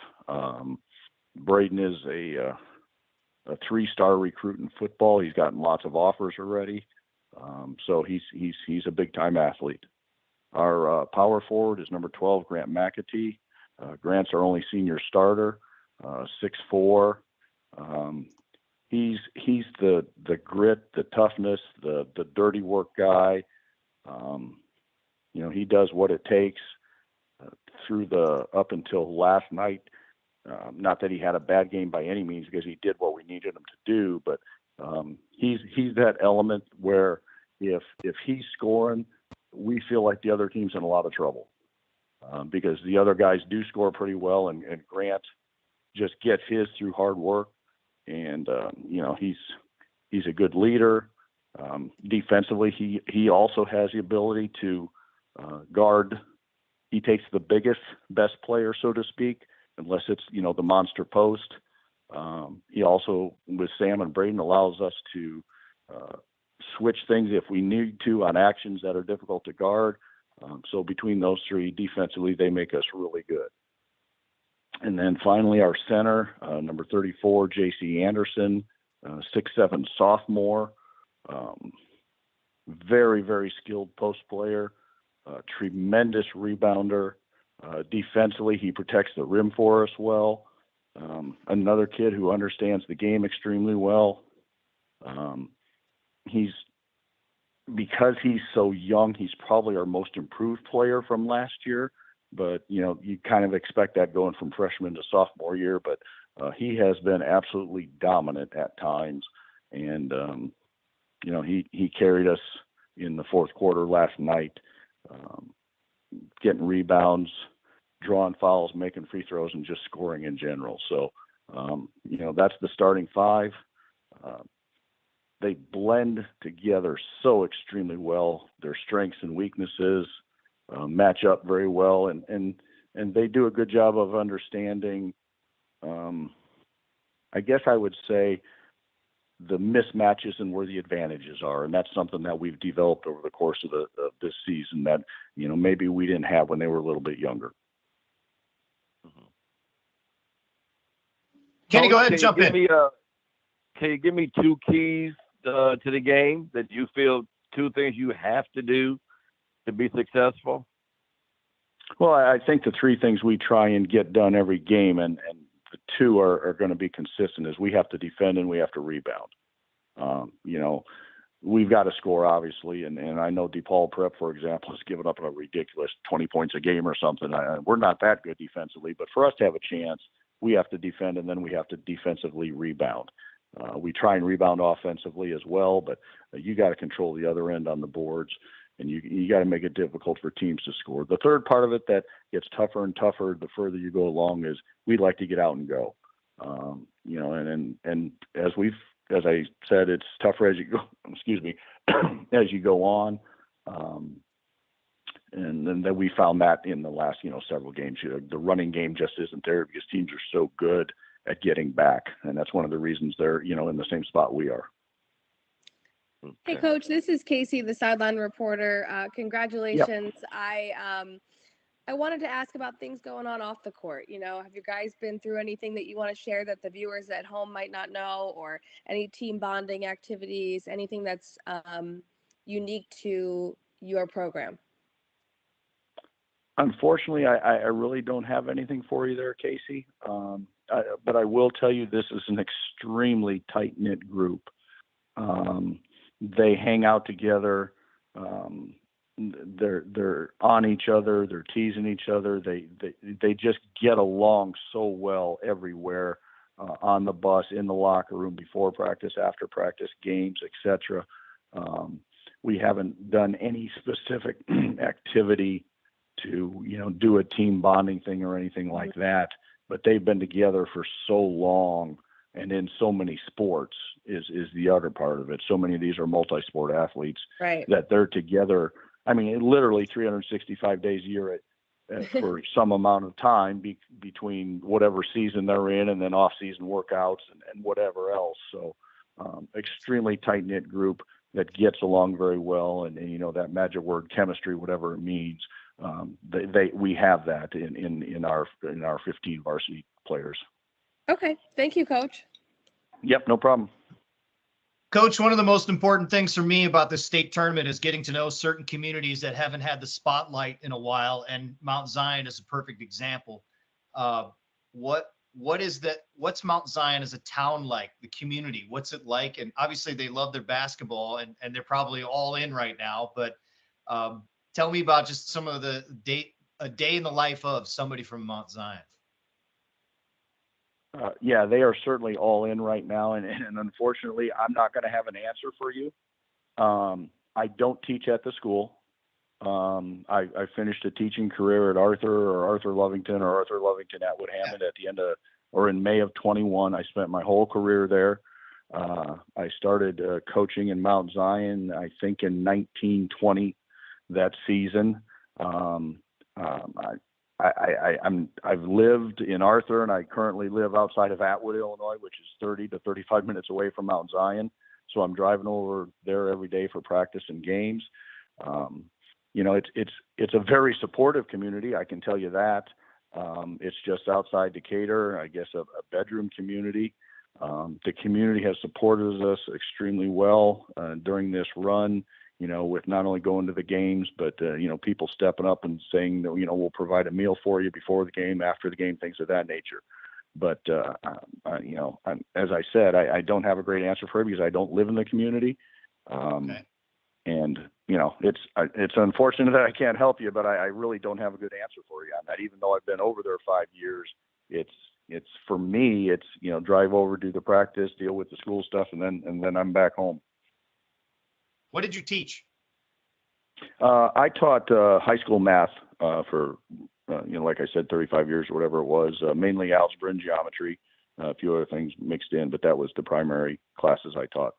Braden is a 3-star recruit in football. He's gotten lots of offers already. So he's a big time athlete. Our power forward is number 12, Grant McAtee. Grant's our only senior starter, 6'4". He's the grit, the toughness, the dirty work guy. He does what it takes up until last night. Not that he had a bad game by any means, because he did what we needed him to do, but he's that element where if he's scoring, we feel like the other team's in a lot of trouble, because the other guys do score pretty well, and Grant just gets his through hard work. And he's a good leader. Defensively, he also has the ability to guard. He takes the best player, so to speak, unless it's the monster post. He also, with Sam and Braden, allows us to switch things if we need to on actions that are difficult to guard. So between those three, defensively, they make us really good. And then finally, our center, number 34, J.C. Anderson, 6'7" sophomore, very, very skilled post player, tremendous rebounder. Defensively, he protects the rim for us well. Another kid who understands the game extremely well. Because he's so young, he's probably our most improved player from last year. But, you kind of expect that going from freshman to sophomore year. But he has been absolutely dominant at times. And, he carried us in the fourth quarter last night. getting rebounds, drawing fouls, making free throws, and just scoring in general. So, that's the starting five. They blend together so extremely well. Their strengths and weaknesses match up very well, and they do a good job of understanding, I guess I would say, the mismatches and where the advantages are. And that's something that we've developed over the course of this season that, maybe we didn't have when they were a little bit younger. Kenny, go ahead and jump in. Can you give me two keys to the game that you feel, two things you have to do to be successful? Well, I think the three things we try and get done every game, and the two are going to be consistent, is we have to defend and we have to rebound. We've got to score, obviously, and I know DePaul Prep, for example, has given up a ridiculous 20 points a game or something. We're not that good defensively, but for us to have a chance, we have to defend, and then we have to defensively rebound. We try and rebound offensively as well, but you got to control the other end on the boards, and you got to make it difficult for teams to score. The third part of it that gets tougher and tougher the further you go along is we'd like to get out and go. And as I said, it's tougher as you go. Excuse me, as you go on. And then we found that in the last several games, the running game just isn't there because teams are so good at getting back, and that's one of the reasons they're in the same spot we are. Hey, Coach, this is Casey, the sideline reporter. Congratulations. Yep. I wanted to ask about things going on off the court. Have you guys been through anything that you want to share that the viewers at home might not know, or any team bonding activities, anything that's unique to your program? Unfortunately, I really don't have anything for you there, Casey. But I will tell you this is an extremely tight-knit group. They hang out together. They're on each other. They're teasing each other. They just get along so well everywhere, on the bus, in the locker room, before practice, after practice, games, etc. We haven't done any specific activity to do a team bonding thing or anything like that, but they've been together for so long and in so many sports is the other part of it. So many of these are multi-sport athletes, right, that they're together. I mean, literally 365 days a year for some amount of time between whatever season they're in and then off-season workouts and whatever else. So extremely tight-knit group that gets along very well. And that magic word, chemistry, whatever it means, we have that in our 15 varsity players. Okay. Thank you, Coach. Yep, no problem. Coach, one of the most important things for me about this state tournament is getting to know certain communities that haven't had the spotlight in a while, and Mount Zion is a perfect example. What is that? What's Mount Zion as a town like? The community, what's it like? And obviously they love their basketball, and they're probably all in right now. But tell me about just some of a day in the life of somebody from Mount Zion. Yeah, they are certainly all in right now, and unfortunately, I'm not going to have an answer for you. I don't teach at the school. I finished a teaching career at Arthur Lovington Atwood Hammond at the end of, or in May of 21. I spent my whole career there. I started coaching in Mount Zion, I think in 1920, that season. I've lived in Arthur, and I currently live outside of Atwood, Illinois, which is 30 to 35 minutes away from Mount Zion. So I'm driving over there every day for practice and games. It's a very supportive community, I can tell you that. It's just outside Decatur, I guess a bedroom community. The community has supported us extremely well during this run, with not only going to the games, but, people stepping up and saying that, we'll provide a meal for you before the game, after the game, things of that nature. But, as I said, I don't have a great answer for you because I don't live in the community. Okay. And, it's unfortunate that I can't help you, but I really don't have a good answer for you on that. Even though I've been over there 5 years, it's for me, drive over, do the practice, deal with the school stuff, and then I'm back home. What did you teach? I taught high school math for, like I said, 35 years or whatever it was, mainly algebra and geometry, a few other things mixed in, but that was the primary classes I taught.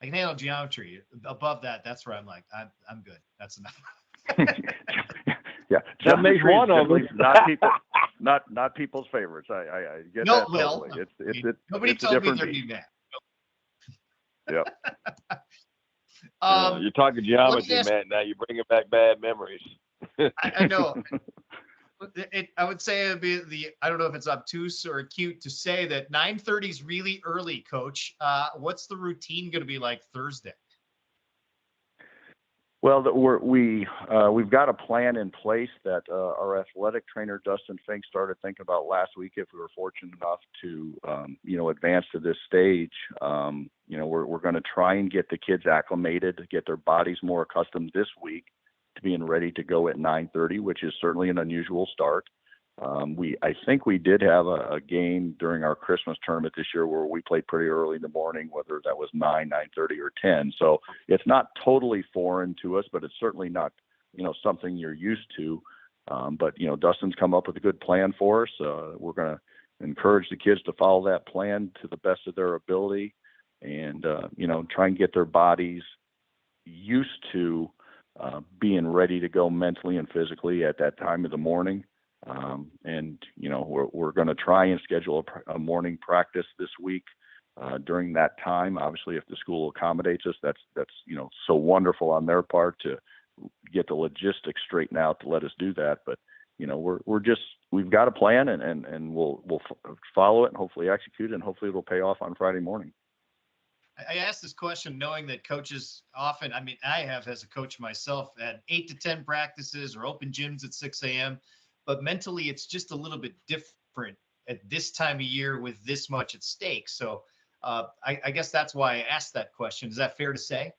I can handle geometry. Above that, that's where I'm like, I'm good. That's enough. Yeah, That makes geometry is one of them. generally not people's favorites. I get No, that Will. totally. It's Nobody it's a told me different there'd beast. be that. Yep. You're talking geometry, man. Now you're bringing back bad memories. I know. I would say it'd be I don't know if it's obtuse or cute to say that 9:30 is really early, Coach. What's the routine going to be like Thursday? Well, we've got a plan in place that our athletic trainer Dustin Fink started thinking about last week. If we were fortunate enough to, advance to this stage, we're going to try and get the kids acclimated, to get their bodies more accustomed this week to being ready to go at 9:30, which is certainly an unusual start. I think we did have a game during our Christmas tournament this year where we played pretty early in the morning, whether that was 9:30 or 10. So it's not totally foreign to us, but it's certainly not, something you're used to. But Dustin's come up with a good plan for us. We're going to encourage the kids to follow that plan to the best of their ability and, try and get their bodies used to being ready to go mentally and physically at that time of the morning. We're going to try and schedule a morning practice this week during that time. Obviously, if the school accommodates us, that's so wonderful on their part to get the logistics straightened out to let us do that. But we've got a plan and we'll follow it and hopefully execute it, and hopefully it'll pay off on Friday morning. I asked this question knowing that coaches often, I have as a coach myself had 8 to 10 practices or open gyms at 6 a.m. But mentally, it's just a little bit different at this time of year with this much at stake. So I guess that's why I asked that question. Is that fair to say?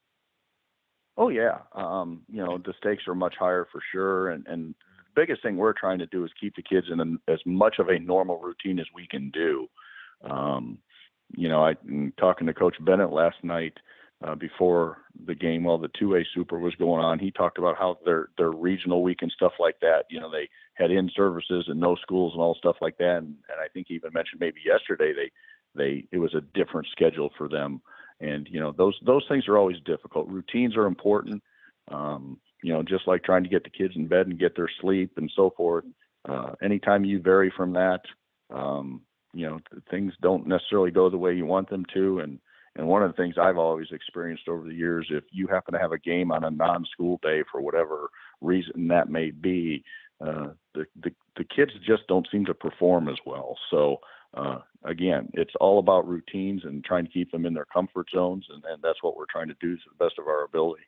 Oh, yeah. The stakes are much higher for sure. And the biggest thing we're trying to do is keep the kids in as much of a normal routine as we can do. Talking to Coach Bennett last night before the game while the 2A Super was going on, he talked about how their regional week and stuff like that, they had in-services and no schools and all stuff like that. And I think he even mentioned maybe yesterday it was a different schedule for them. And, those things are always difficult. Routines are important, just like trying to get the kids in bed and get their sleep and so forth. Anytime you vary from that, things don't necessarily go the way you want them to. And one of the things I've always experienced over the years, if you happen to have a game on a non-school day for whatever reason that may be, the kids just don't seem to perform as well. So, again, it's all about routines and trying to keep them in their comfort zones. And that's what we're trying to do to the best of our ability.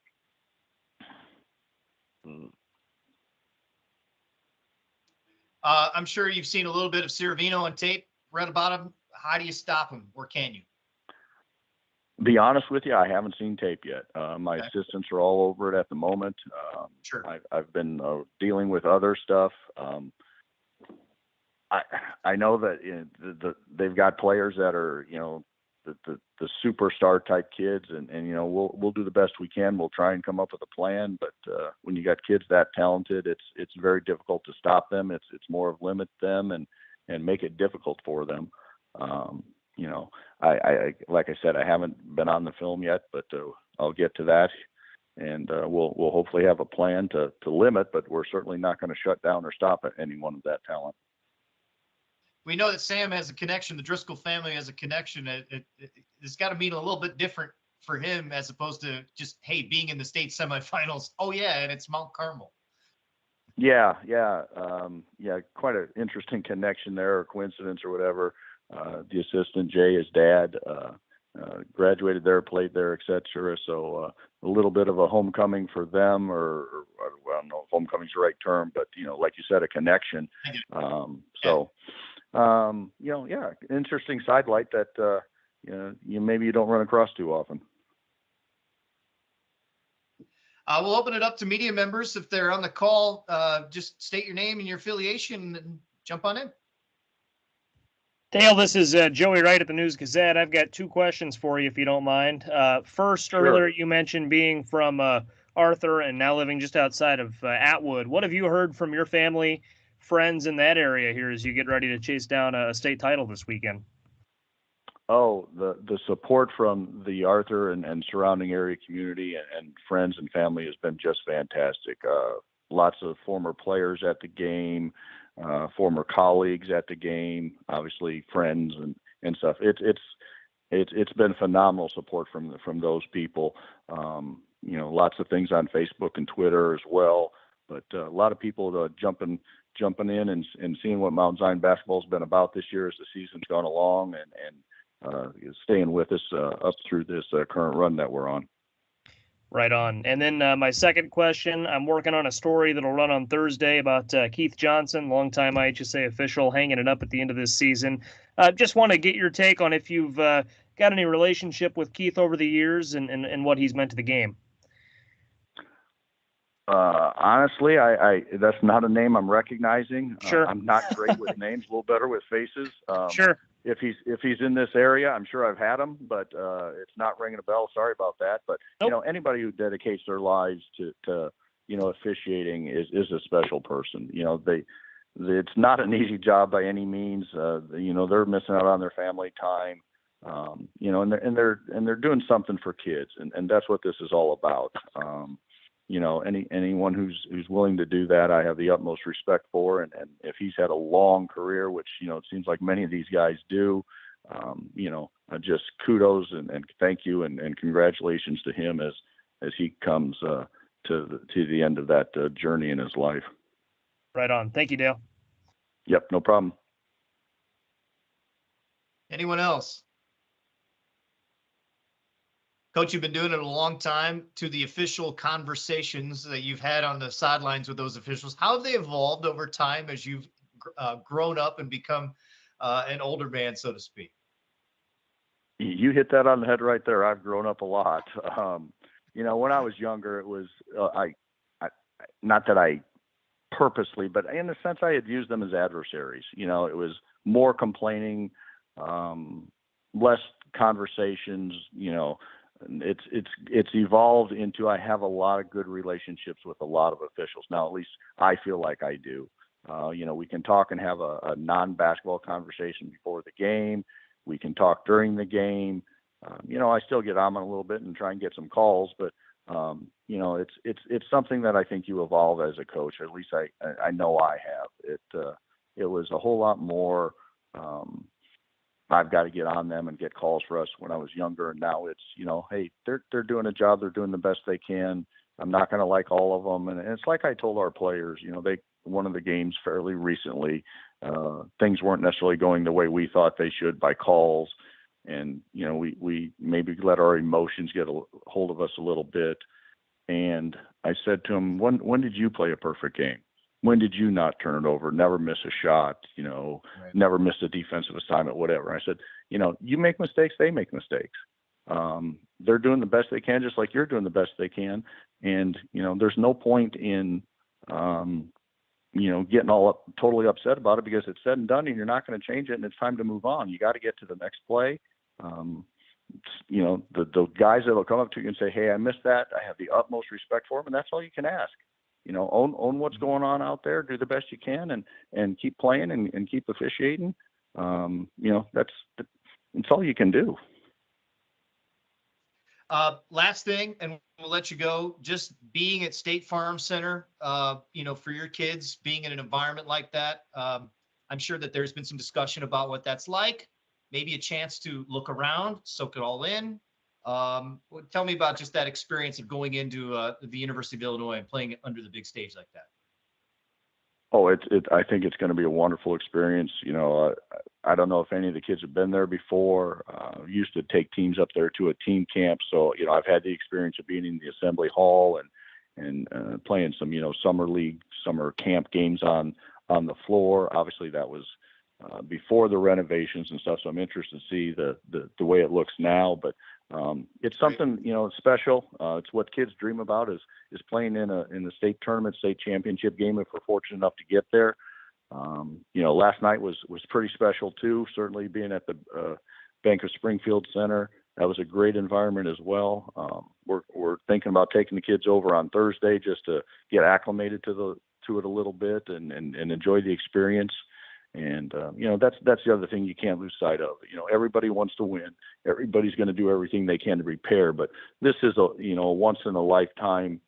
I'm sure you've seen a little bit of Ciravino on tape, read about him. How do you stop him, or can you? Be honest with you, I haven't seen tape yet. My assistants are all over it at the moment. Sure. I've been dealing with other stuff. I know that they've got players that are the superstar type kids, and we'll do the best we can. We'll try and come up with a plan. But when you got kids that talented, it's very difficult to stop them. It's more of limit them and make it difficult for them. I like I said, I haven't been on the film yet, but I'll get to that, and we'll hopefully have a plan to limit, but we're certainly not going to shut down or stop anyone of that talent. We know that Sam has a connection. The Driscoll family has a connection. It's got to mean a little bit different for him as opposed to just, hey, being in the state semifinals. Oh yeah, and it's Mount Carmel. Yeah. Quite an interesting connection there, or coincidence, or whatever. The assistant Jay, his dad, graduated there, played there, etc. So a little bit of a homecoming for them, or I don't know if homecoming's the right term, but like you said, a connection. Interesting sidelight that maybe you don't run across too often. We'll open it up to media members. If they're on the call, just state your name and your affiliation and jump on in. Dale, this is Joey Wright at the News Gazette. I've got two questions for you, if you don't mind. First, Sure. Earlier you mentioned being from Arthur and now living just outside of Atwood. What have you heard from your family, friends in that area here as you get ready to chase down a state title this weekend? Oh, the support from the Arthur and surrounding area community and friends and family has been just fantastic. Lots of former players at the game, former colleagues at the game, obviously friends and stuff. It's been phenomenal support from those people. Lots of things on Facebook and Twitter as well, but a lot of people jumping in and seeing what Mount Zion basketball has been about this year as the season's gone along and staying with us up through this current run that we're on. Right on. And then my second question, I'm working on a story that'll run on Thursday about Keith Johnson, longtime IHSA official, hanging it up at the end of this season. Just want to get your take on if you've got any relationship with Keith over the years and what he's meant to the game. Honestly, I that's not a name I'm recognizing. Sure. I'm not great with names, a little better with faces. Sure. If he's in this area, I'm sure I've had him, but it's not ringing a bell. Sorry about that. But Nope. Anybody who dedicates their lives to officiating is a special person. It's not an easy job by any means. They're missing out on their family time. And they're doing something for kids, and that's what this is all about. Anyone who's willing to do that, I have the utmost respect for. And if he's had a long career, which, it seems like many of these guys do, just kudos and thank you and congratulations to him as he comes to the end of that journey in his life. Right on. Thank you, Dale. Yep, no problem. Anyone else? Coach, you've been doing it a long time. To the official conversations that you've had on the sidelines with those officials, how have they evolved over time as you've grown up and become an older man, so to speak? You hit that on the head right there. I've grown up a lot. When I was younger, it was I not that I purposely, but in a sense, I had used them as adversaries. It was more complaining, less conversations. It's evolved into I have a lot of good relationships with a lot of officials now. At least I feel like I do. We can talk and have a non-basketball conversation before the game. We can talk during the game. I still get on a little bit and try and get some calls, but it's something that I think you evolve as a coach. Or at least I know I have. It was a whole lot more. I've got to get on them and get calls for us when I was younger. And now it's, hey, they're doing a job. They're doing the best they can. I'm not going to like all of them. And it's like I told our players, they one of the games fairly recently, things weren't necessarily going the way we thought they should by calls. And, we maybe let our emotions get a hold of us a little bit. And I said to him, when did you play a perfect game? When did you not turn it over, never miss a shot, Right. never miss a defensive assignment, whatever? I said, you make mistakes, they make mistakes. They're doing the best they can, just like you're doing the best they can. And, there's no point in, getting all totally upset about it because it's said and done and you're not going to change it and it's time to move on. You got to get to the next play. The guys that'll come up to you and say, hey, I missed that. I have the utmost respect for them. And that's all you can ask. Own what's going on out there, do the best you can and keep playing and keep officiating. That's all you can do. Last thing, and we'll let you go, just being at State Farm Center, for your kids, being in an environment like that, I'm sure that there's been some discussion about what that's like, maybe a chance to look around, soak it all in. Tell me about just that experience of going into the University of Illinois and playing under the big stage like that. Oh, I think it's going to be a wonderful experience. I don't know if any of the kids have been there before. Used to take teams up there to a team camp. So, I've had the experience of being in the assembly hall and playing some, summer league, summer camp games on the floor. Obviously that was before the renovations and stuff. So I'm interested to see the way it looks now, but it's something, special. It's what kids dream about is playing in the state tournament, state championship game if we're fortunate enough to get there. Last night was pretty special too, certainly being at the Bank of Springfield Center. That was a great environment as well. We're thinking about taking the kids over on Thursday just to get acclimated to it a little bit and enjoy the experience. And that's the other thing you can't lose sight of. Everybody wants to win. Everybody's going to do everything they can to prepare. But this is a once in a lifetime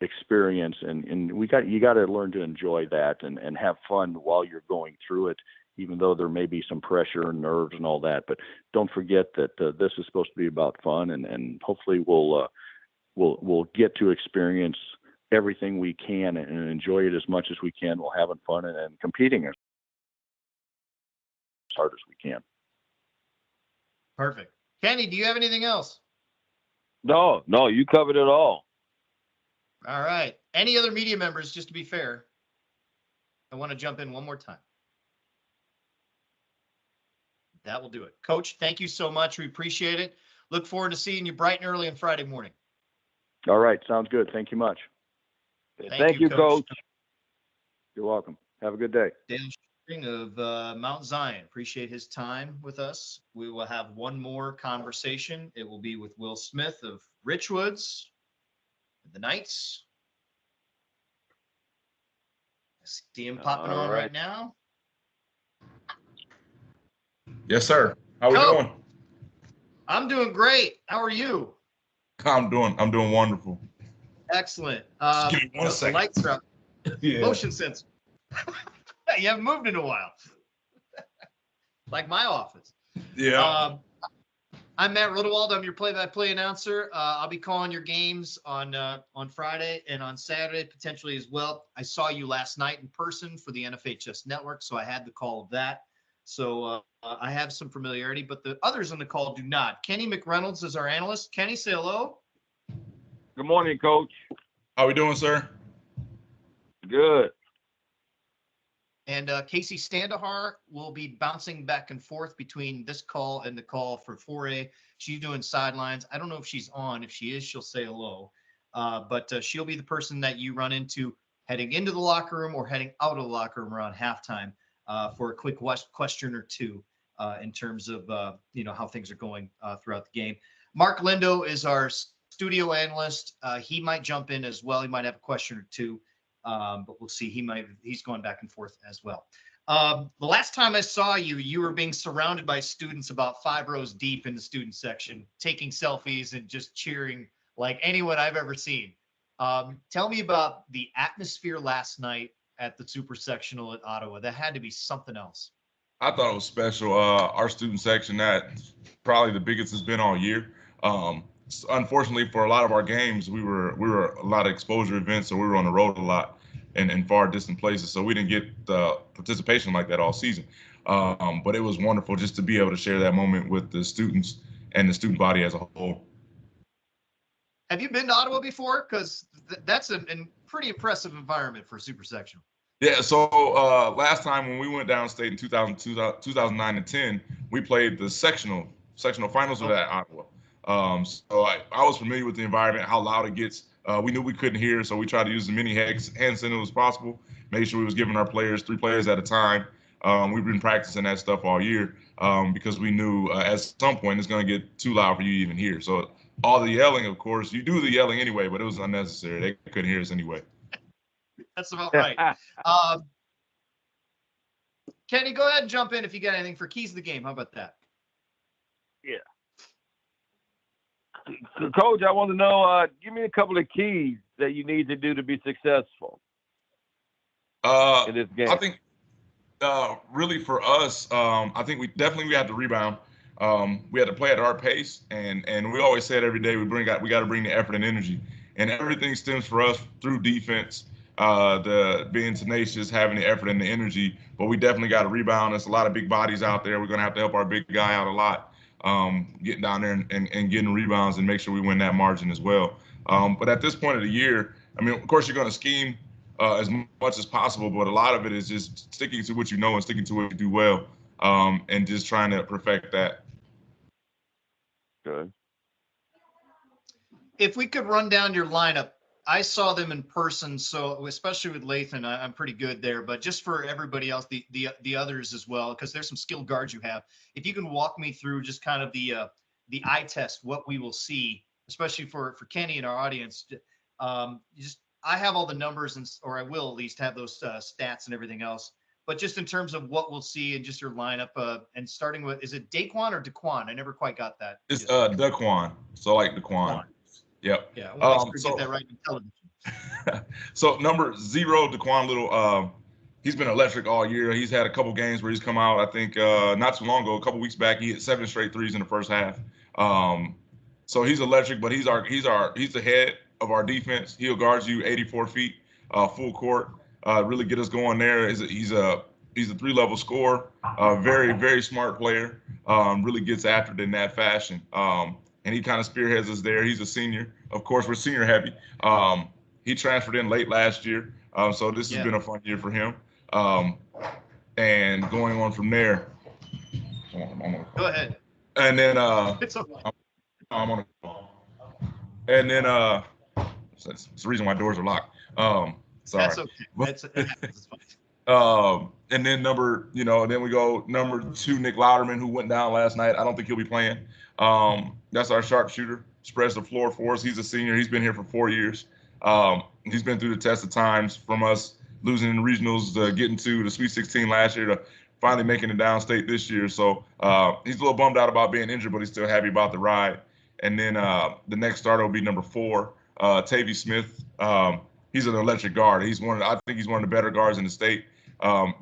experience, and you got to learn to enjoy that and have fun while you're going through it, even though there may be some pressure and nerves and all that. But don't forget that this is supposed to be about fun, and hopefully we'll get to experience everything we can and enjoy it as much as we can while having fun and competing as hard as we can. Perfect. Kenny, do you have anything else? No, you covered it all. All right. Any other media members, just to be fair? I want to jump in one more time. That will do it. Coach, thank you so much. We appreciate it. Look forward to seeing you bright and early on Friday morning. All right. Sounds good. Thank you much. Thank you, Coach. You're welcome. Have a good day. Dale String of Mount Zion. Appreciate his time with us. We will have one more conversation. It will be with Will Smith of Richwoods, the Knights. I see him popping on right now. Yes, sir. How we doing? I'm doing great. How are you? I'm doing wonderful. Excellent. Give me 1 second. The lights are up. Yeah. Motion sensor. You haven't moved in a while. Like my office. Yeah. I'm Matt Rodewald. I'm your play-by-play announcer. I'll be calling your games on Friday and on Saturday potentially as well. I saw you last night in person for the NFHS Network, so I had the call of that. So I have some familiarity, but the others on the call do not. Kenny McReynolds is our analyst. Kenny, say hello. Good morning, Coach. How we doing, sir? Good. And Casey Standahar will be bouncing back and forth between this call and the call for 4A. She's doing sidelines. I don't know if she's on. If she is, she'll say hello. But she'll be the person that you run into heading into the locker room or heading out of the locker room around halftime for a quick question or two in terms of how things are going throughout the game. Mark Lindo is our studio analyst. He might jump in as well. He might have a question or two. But we'll see. He's going back and forth as well. The last time I saw you, you were being surrounded by students about 5 rows deep in the student section, taking selfies and just cheering like anyone I've ever seen. Tell me about the atmosphere last night at the super sectional at Ottawa. That had to be something else. I thought it was special. Our student section, that probably the biggest it's been all year. Unfortunately, for a lot of our games, we were a lot of exposure events, so we were on the road a lot and in far distant places, so we didn't get the participation like that all season. But it was wonderful just to be able to share that moment with the students and the student body as a whole. Have you been to Ottawa before? Because that's a pretty impressive environment for super sectional. Yeah, so last time when we went downstate in 2009 and 10, we played the sectional finals of that Ottawa. So I was familiar with the environment, how loud it gets. We knew we couldn't hear, so we tried to use as many hand signals as possible, made sure we was giving our players 3 players at a time. We've been practicing that stuff all year because we knew at some point it's going to get too loud for you to even hear. So all the yelling, of course, you do the yelling anyway, but it was unnecessary. They couldn't hear us anyway. That's about right. Kenny, go ahead and jump in if you got anything for keys to the game. How about that? Yeah. Coach, I want to know, give me a couple of keys that you need to do to be successful in this game. I think really for us, I think we had to rebound. We had to play at our pace, and we always say it every day. We got to bring the effort and energy, and everything stems for us through defense. The being tenacious, having the effort and the energy, but we definitely got to rebound. There's a lot of big bodies out there. We're going to have to help our big guy out a lot. Getting down there and getting rebounds and make sure we win that margin as well. But at this point of the year, I mean, of course, you're going to scheme as much as possible, but a lot of it is just sticking to what you know and sticking to what you do well, and just trying to perfect that. Good. If we could run down your lineup, I saw them in person, so especially with Lathan, I'm pretty good there. But just for everybody else, the others as well, because there's some skilled guards you have. If you can walk me through just kind of the the eye test, what we will see, especially for Kenny and our audience. I have all the numbers, or I will at least have those stats and everything else. But just in terms of what we'll see and just your lineup, and starting with, is it Daquan or Daquan? I never quite got that. It's Daquan. So like Daquan. Yep. Yeah, I want to get that right in television. So number 0, Daquan Little. He's been electric all year. He's had a couple games where he's come out. I think not too long ago, a couple weeks back, he hit 7 straight threes in the first half. So he's electric, but he's the head of our defense. He'll guard you 84 feet, full court. Really get us going there. He's a 3-level scorer, very, very smart player. Really gets after it in that fashion. And he kind of spearheads us there. He's a senior. Of course, we're senior heavy. He transferred in late last year. So this has been a fun year for him. And going on from there. Go ahead. And then it's okay. I'm on a and then that's the reason why doors are locked. Sorry. That's okay. That's fine. And then then we go number 2, Nick Louderman, who went down last night. I don't think he'll be playing. That's our sharpshooter, spreads the floor for us. He's a senior. He's been here for 4 years. He's been through the test of times, from us losing in the regionals to getting to the Sweet 16 last year to finally making it downstate this year. So he's a little bummed out about being injured, but he's still happy about the ride. And then the next starter will be number 4, Tavy Smith. He's an electric guard. I think he's one of the better guards in the state.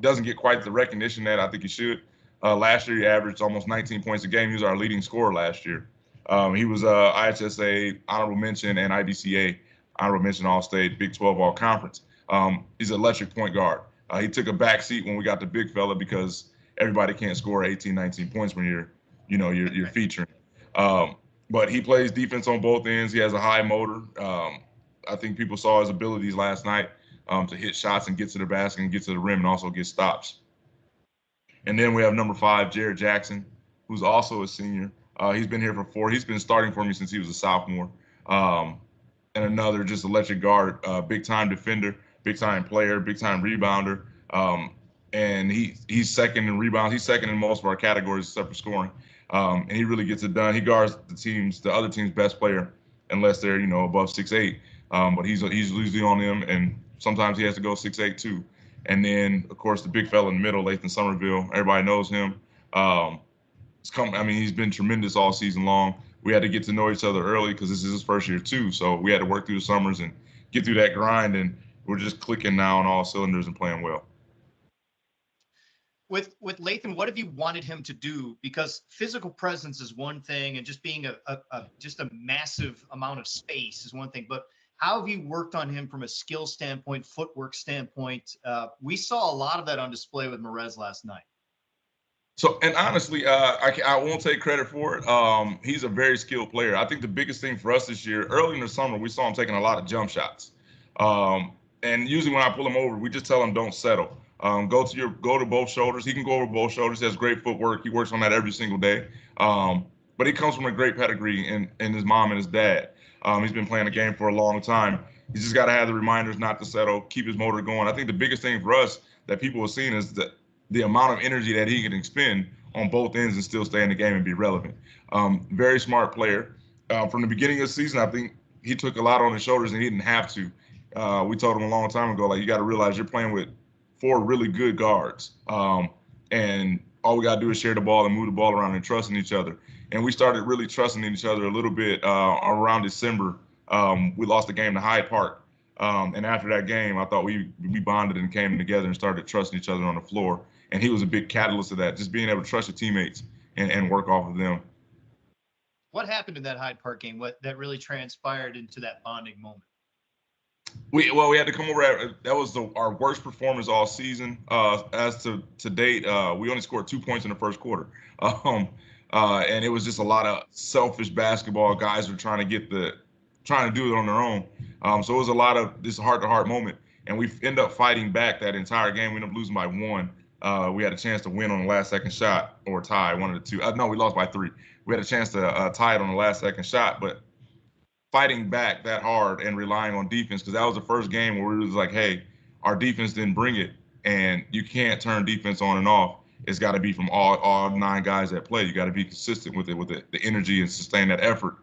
Doesn't get quite the recognition that I think he should. Last year, he averaged almost 19 points a game. He was our leading scorer last year. He was IHSA honorable mention and IBCA honorable mention All-State, Big 12 All-Conference. He's an electric point guard. He took a back seat when we got the big fella because everybody can't score 18, 19 points when you're featuring. But he plays defense on both ends. He has a high motor. I think people saw his abilities last night to hit shots and get to the basket and get to the rim and also get stops. And then we have number 5, Jared Jackson, who's also a senior. He's been here for 4. He's been starting for me since he was a sophomore. And another just electric guard, big-time defender, big-time player, big-time rebounder. And he's second in rebounds. He's second in most of our categories except for scoring. And he really gets it done. He guards the other team's best player, unless they're above 6'8". But he's usually on them, and sometimes he has to go 6'8" too. And then of course the big fella in the middle, Lathan Somerville. Everybody knows him. He's been tremendous all season long. We had to get to know each other early because this is his first year too. So we had to work through the summers and get through that grind, and we're just clicking now on all cylinders and playing well. With Lathan, what have you wanted him to do? Because physical presence is one thing, and just being just a massive amount of space is one thing. But how have you worked on him from a skill standpoint, footwork standpoint? We saw a lot of that on display with Merez last night. So, and honestly, I won't take credit for it. He's a very skilled player. I think the biggest thing for us this year, early in the summer, we saw him taking a lot of jump shots. And usually when I pull him over, we just tell him don't settle. Go to both shoulders. He can go over both shoulders. He has great footwork. He works on that every single day. But he comes from a great pedigree in his mom and his dad. He's been playing the game for a long time. He's just got to have the reminders not to settle, keep his motor going. I think the biggest thing for us that people have seen is the amount of energy that he can expend on both ends and still stay in the game and be relevant. Very smart player. From the beginning of the season, I think he took a lot on his shoulders and he didn't have to. We told him a long time ago, you got to realize you're playing with 4 really good guards. And all we got to do is share the ball and move the ball around and trust in each other. And we started really trusting each other a little bit around December. We lost the game to Hyde Park. And after that game, I thought we bonded and came together and started trusting each other on the floor. And he was a big catalyst of that, just being able to trust your teammates and work off of them. What happened in that Hyde Park game? What that really transpired into that bonding moment? We had to come over. That was our worst performance all season. As to date, we only scored 2 points in the first quarter. And it was just a lot of selfish basketball. Guys were trying to do it on their own. So it was a lot of this heart-to-heart moment. And we end up fighting back that entire game. We ended up losing by 1. We had a chance to win on the last-second shot or tie, one of the two. No, we lost by 3. We had a chance to tie it on the last-second shot, but fighting back that hard and relying on defense, because that was the first game where we was like, hey, our defense didn't bring it, and you can't turn defense on and off. it's got to be from all 9 guys that play. You got to be consistent with the energy and sustain that effort,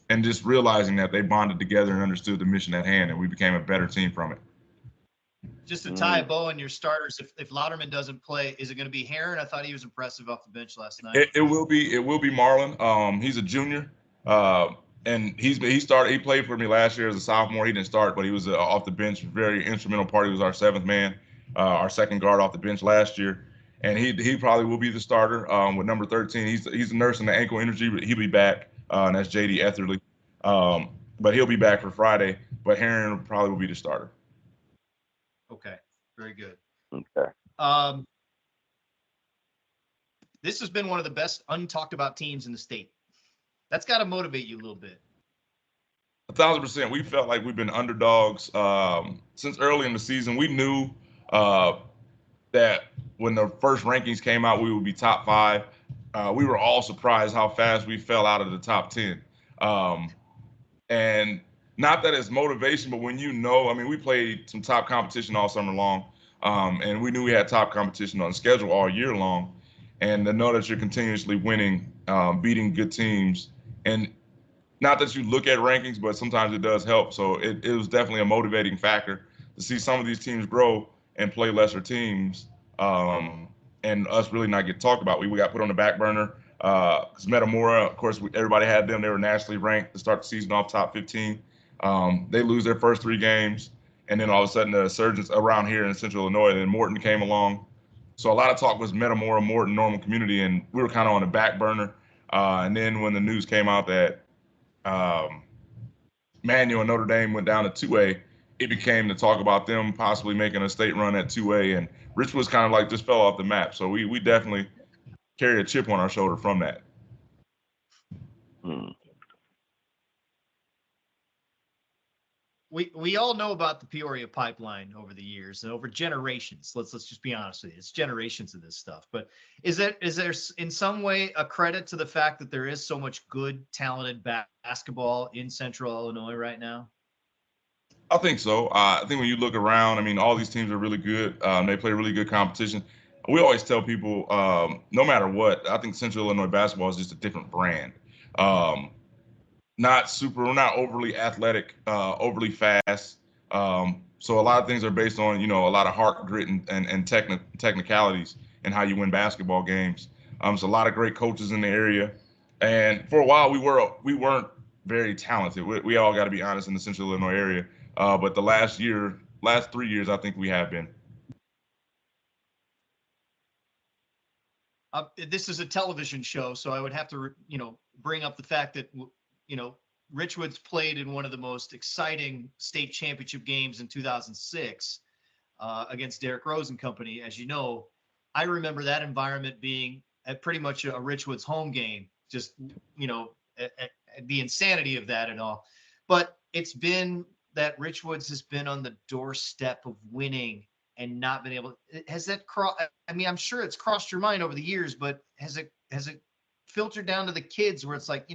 and just realizing that they bonded together and understood the mission at hand, and we became a better team from it. Just to tie a bow on your starters, if Lauderman doesn't play, is it going to be Heron? I thought he was impressive off the bench last night. It will be Marlon. He's a junior, and he played for me last year as a sophomore. He didn't start, but he was off the bench, very instrumental part. He was our 7th man, our second guard off the bench last year, and he probably will be the starter with number 13. He's nursing the ankle injury, but he'll be back. And that's JD Etherly, but he'll be back for Friday. But Heron probably will be the starter. Okay, very good. Okay. This has been one of the best untalked about teams in the state. That's got to motivate you a little bit. 1,000%. We felt like we've been underdogs since early in the season. We knew that when the first rankings came out, we would be top 5. We were all surprised how fast we fell out of the top 10. And not that it's motivation, but when we played some top competition all summer long, and we knew we had top competition on schedule all year long. And to know that you're continuously winning, beating good teams, and not that you look at rankings, but sometimes it does help. So it was definitely a motivating factor to see some of these teams grow and play lesser teams, and us really not get talked about. We got put on the back burner. Because Metamora, of course, everybody had them. They were nationally ranked to start the season off top 15. They lose their first 3 games, and then all of a sudden the surgence around here in Central Illinois, and then Morton came along. So a lot of talk was Metamora, Morton, Normal Community, and we were kind of on the back burner. And then when the news came out that Manual and Notre Dame went down to 2A, it became to talk about them possibly making a state run at 2A, and Richwoods kind of like just fell off the map. So we definitely carry a chip on our shoulder from that. We all know about the Peoria pipeline over the years and over generations. Let's just be honest with you. It's generations of this stuff. But is there in some way a credit to the fact that there is so much good, talented basketball in Central Illinois right now? I think so. I think when you look around, all these teams are really good. They play really good competition. We always tell people, no matter what, I think Central Illinois basketball is just a different brand. We're not overly athletic, overly fast. So a lot of things are based on, a lot of heart, grit, and technicalities and how you win basketball games. So a lot of great coaches in the area. And for a while, we weren't very talented. We all got to be honest in the Central Illinois area. But the last 3 years, I think we have been. This is a television show, so I would have to, bring up the fact that, Richwoods played in one of the most exciting state championship games in 2006 against Derrick Rose and company. As you know, I remember that environment being pretty much a Richwoods home game, just, the insanity of that and all. But it's been that Richwoods has been on the doorstep of winning and not been able. Has that I'm sure it's crossed your mind over the years, but has it filtered down to the kids where it's like,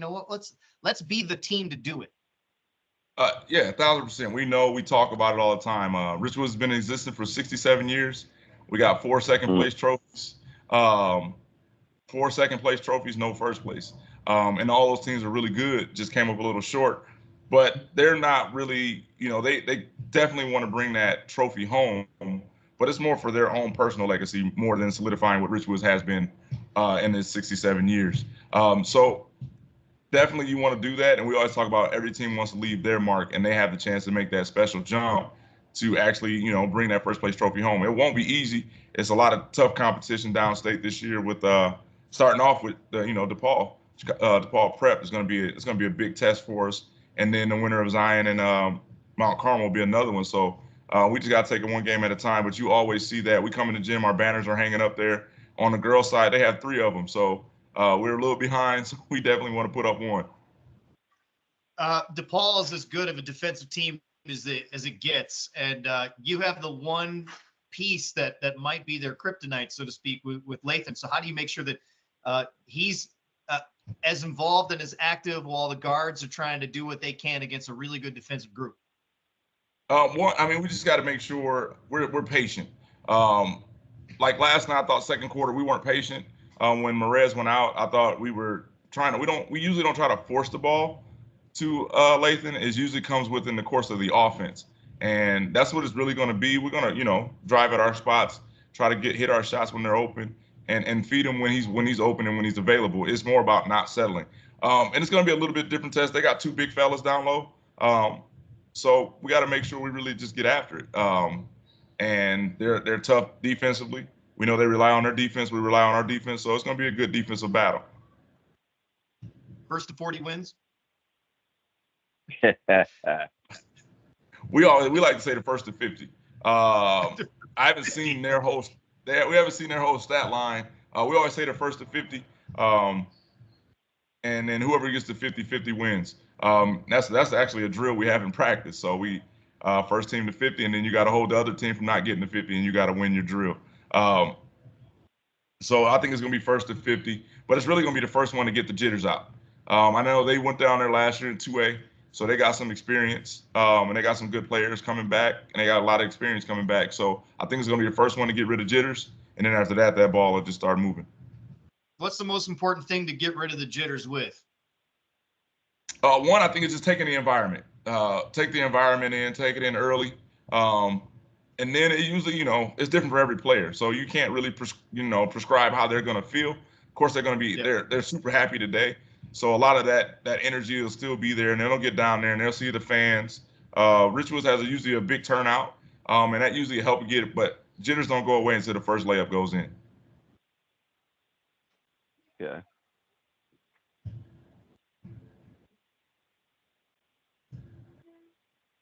let's be the team to do it? Yeah, 1,000%. We talk about it all the time. Richwoods has been in existence for 67 years. We got 4 second-place trophies. 4 second-place trophies, no first place. And all those teams are really good, just came up a little short. But they're not really, they definitely want to bring that trophy home, but it's more for their own personal legacy more than solidifying what Richwoods has been in its 67 years. So definitely you want to do that. And we always talk about every team wants to leave their mark, and they have the chance to make that special jump to actually, bring that first place trophy home. It won't be easy. It's a lot of tough competition downstate this year with starting off with DePaul. DePaul Prep is going to be a big test for us. And then the winner of Zion and Mount Carmel will be another one. So we just got to take it one game at a time. But you always see that. We come in the gym, our banners are hanging up there. On the girls' side, they have 3 of them. So we're a little behind. So we definitely want to put up one. DePaul is as good of a defensive team as it gets. And you have the one piece that might be their kryptonite, so to speak, with Lathan. So how do you make sure that he's as involved and as active while the guards are trying to do what they can against a really good defensive group? We just got to make sure we're patient. like last night, I thought second quarter we weren't patient. When Merez went out, I thought we were trying to. We usually don't try to force the ball to Lathan. It usually comes within the course of the offense, and that's what it's really going to be. We're going to drive at our spots, try to hit our shots when they're open, and feed him when he's open and when he's available. It's more about not settling. And it's going to be a little bit different test. They got two big fellas down low, so we got to make sure we really just get after it. And they're tough defensively. We know they rely on their defense. We rely on our defense. So it's going to be a good defensive battle. First to 40 wins. We like to say the first to 50. I haven't seen their whole. We haven't seen their whole stat line. We always say the first to 50, and then whoever gets to 50 wins. That's actually a drill we have in practice. So we first team to 50, and then you got to hold the other team from not getting to 50, and you got to win your drill. So I think it's going to be first to 50, but it's really going to be the first one to get the jitters out. I know they went down there last year in 2A, so they got some experience, and they got some good players coming back, and they got a lot of experience coming back. So I think it's going to be the first one to get rid of jitters, and then after that ball will just start moving. What's the most important thing to get rid of the jitters with? One, I think it's just taking the environment. Take the environment in, take it in early. And then it usually, it's different for every player. So you can't really, prescribe how they're going to feel. Of course, they're going to be, they're super happy today. So a lot of that energy will still be there, and they'll get down there and they'll see the fans. Richwoods has usually a big turnout, and that usually helps get it. But jitters don't go away until the first layup goes in. Yeah.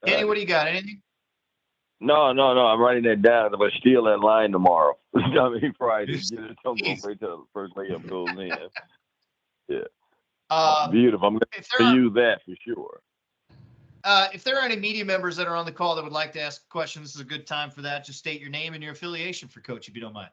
Kenny, what do you got? Anything? No. I'm writing that down. I'm gonna steal that line tomorrow. I mean, Friday. Don't go wait till the first layup goes in. Yeah. Beautiful. I'm gonna use that for sure. If there are any media members that are on the call that would like to ask a question, this is a good time for that. Just state your name and your affiliation for Coach, if you don't mind.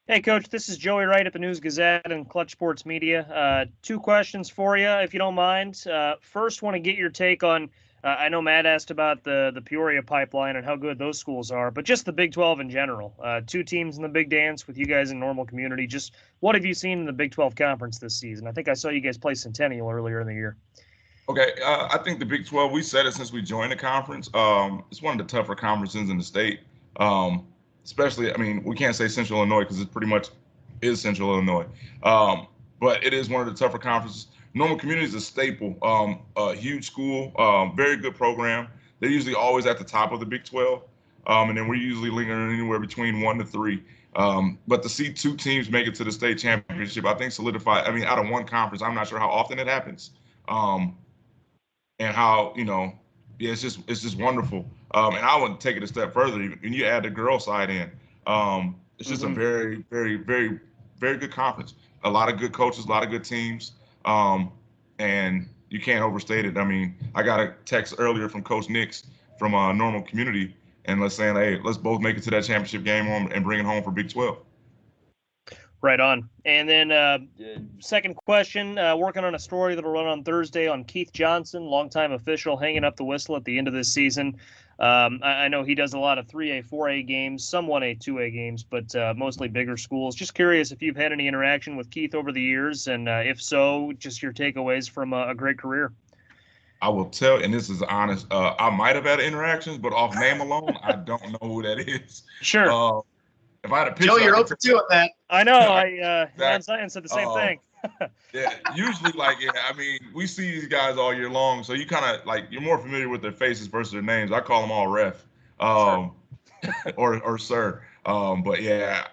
Hey, Coach, this is Joey Wright at the News Gazette and Clutch Sports Media. Two questions for you, if you don't mind. First, want to get your take on, I know Matt asked about the Peoria pipeline and how good those schools are, but just the Big 12 in general. Two teams in the Big Dance with you guys in normal community. Just what have you seen in the Big 12 conference this season? I think I saw you guys play Centennial earlier in the year. Okay, I think the Big 12, we said it since we joined the conference. It's one of the tougher conferences in the state. Especially, I mean, we can't say Central Illinois because it pretty much is Central Illinois. But it is one of the tougher conferences. Normal Community is a staple, a huge school, very good program. They're usually always at the top of the Big 12. And then we're usually lingering anywhere between 1 to 3. But to see two teams make it to the state championship, I think solidified, out of one conference, I'm not sure how often it happens. And how, it's just wonderful. And I would take it a step further. When you add the girl side in, it's just a very, very, very, very good conference. A lot of good coaches, a lot of good teams, and you can't overstate it. I got a text earlier from Coach Nix from Normal Community, and saying, hey, let's both make it to that championship game home and bring it home for Big 12. Right on. And then second question, working on a story that'll run on Thursday on Keith Johnson, longtime official, hanging up the whistle at the end of this season. I know he does a lot of 3A, 4A games, some 1A, 2A games, but mostly bigger schools. Just curious if you've had any interaction with Keith over the years, and if so, just your takeaways from a great career. I will tell, and this is honest, I might have had interactions, but off name alone, I don't know who that is. Sure. If I had a picture, Joe, you're open to it, man. I know. I said the same thing. Yeah, usually, we see these guys all year long, so you kind of you're more familiar with their faces versus their names. I call them all ref, or sir. But yeah,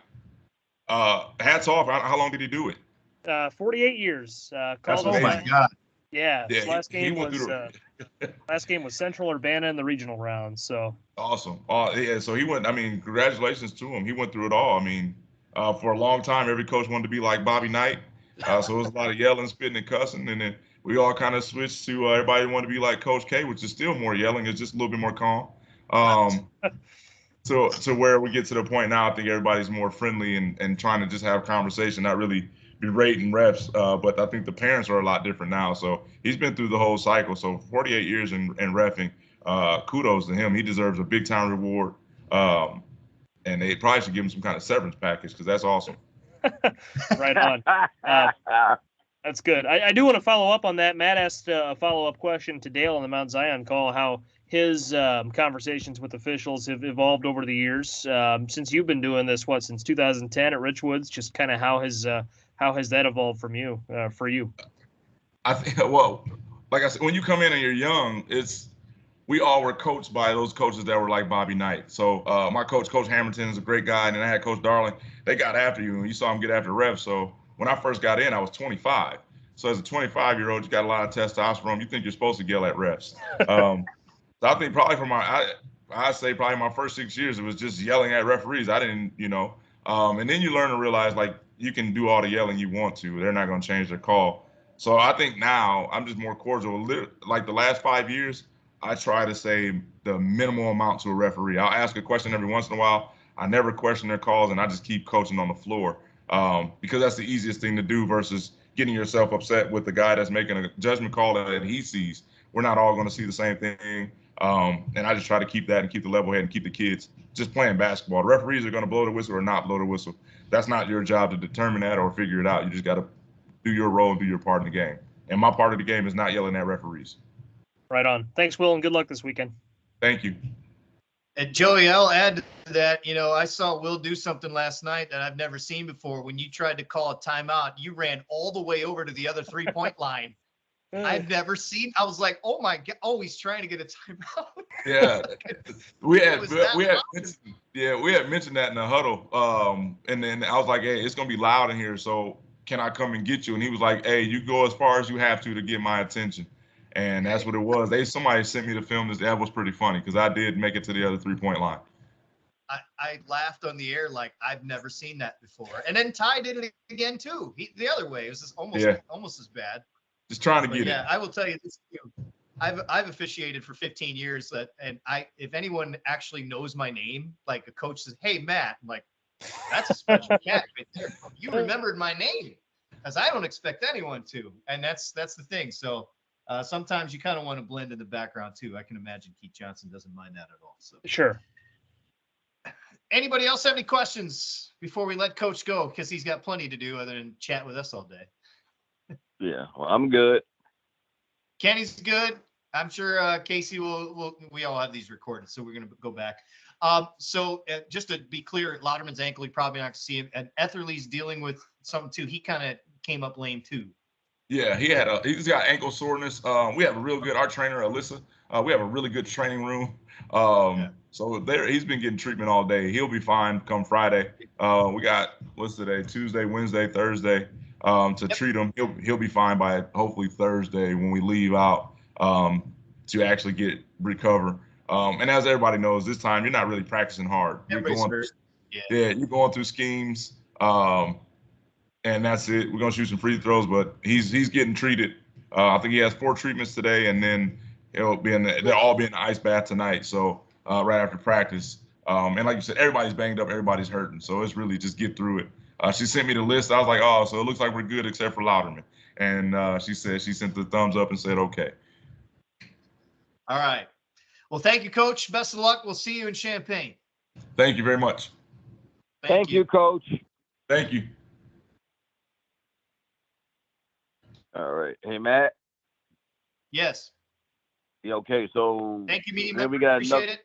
hats off. How long did he do it? 48 years. Oh my God. Yeah, last game was Central Urbana in the regional round. So awesome. Yeah, so he went. Congratulations to him. He went through it all. For a long time, every coach wanted to be like Bobby Knight. So it was a lot of yelling, spitting, and cussing. And then we all kind of switched to everybody wanted to be like Coach K, which is still more yelling. It's just a little bit more calm. To where we get to the point now, I think everybody's more friendly and trying to just have conversation, not really berating refs. But I think the parents are a lot different now. So he's been through the whole cycle. So 48 years in reffing. kudos to him. He deserves a big time reward. And they probably should give him some kind of severance package because that's awesome. Right on. That's good. I do want to follow up on that. Matt asked a follow-up question to Dale on the Mount Zion call, how his conversations with officials have evolved over the years. Since you've been doing this, since 2010 at Richwoods, just kind of how has that evolved for you? I think, well, like I said, when you come in and you're young, we all were coached by those coaches that were like Bobby Knight. So my coach, Coach Hamilton, is a great guy, and then I had Coach Darling. They got after you, and you saw him get after refs. So when I first got in, I was 25. So as a 25-year-old, you got a lot of testosterone. You think you're supposed to yell at refs. So I think probably I'd say probably my first 6 years, it was just yelling at referees. I didn't, and then you learn to realize, like, you can do all the yelling you want to. They're not going to change their call. So I think now I'm just more cordial. Like the last 5 years, I try to say the minimal amount to a referee. I'll ask a question every once in a while. I never question their calls, and I just keep coaching on the floor because that's the easiest thing to do versus getting yourself upset with the guy that's making a judgment call that he sees. We're not all going to see the same thing. And I just try to keep that and keep the level head and keep the kids just playing basketball. The referees are going to blow the whistle or not blow the whistle. That's not your job to determine that or figure it out. You just got to do your role and do your part in the game. And my part of the game is not yelling at referees. Right on. Thanks, Will, and good luck this weekend. Thank you. And Joey, I'll add to that, I saw Will do something last night that I've never seen before. When you tried to call a timeout, you ran all the way over to the other 3-point line. I've never seen. I was like, oh my God! Oh, he's trying to get a timeout. Yeah, we had mentioned that in the huddle. And then I was like, hey, it's gonna be loud in here, so can I come and get you? And he was like, hey, you go as far as you have to get my attention. And that's what it was. Somebody sent me to film this. That was pretty funny because I did make it to the other 3-point line. I laughed on the air like I've never seen that before. And then Ty did it again too. The other way. It was just almost as bad. Just trying to get it. Yeah, I will tell you this. I've officiated for 15 years, and if anyone actually knows my name, like a coach says, "Hey, Matt," I'm like, "That's a special cat right there. You remembered my name," because I don't expect anyone to, and that's the thing. So sometimes you kind of want to blend in the background too. I can imagine Keith Johnson doesn't mind that at all. So sure. Anybody else have any questions before we let Coach go? Because he's got plenty to do other than chat with us all day. Yeah, well, I'm good. Kenny's good. I'm sure Casey will. We all have these recorded, so we're going to go back. So just to be clear, Lauderman's ankle, he probably not going to see him. And Etherly's dealing with something too. He kind of came up lame too. Yeah, he's got ankle soreness. We have our trainer, Alyssa, we have a really good training room. So he's been getting treatment all day. He'll be fine come Friday. We got, what's today? Tuesday, Wednesday, Thursday. To treat him. He'll be fine by hopefully Thursday when we leave out to actually recover. And as everybody knows, this time you're not really practicing hard. You're going through schemes, and that's it. We're gonna shoot some free throws, but he's getting treated. I think he has 4 treatments today, and then they'll all be in the ice bath tonight. So right after practice, and like you said, everybody's banged up, everybody's hurting. So it's really just get through it. She sent me the list. I was like, oh, so it looks like we're good except for Lauderman. And she sent the thumbs up and said, okay. All right. Well, thank you, Coach. Best of luck. We'll see you in Champaign. Thank you very much. Thank you, Coach. Thank you. All right. Hey, Matt. Yes. Yeah, okay, so thank you, meeting. Then we got appreciate it.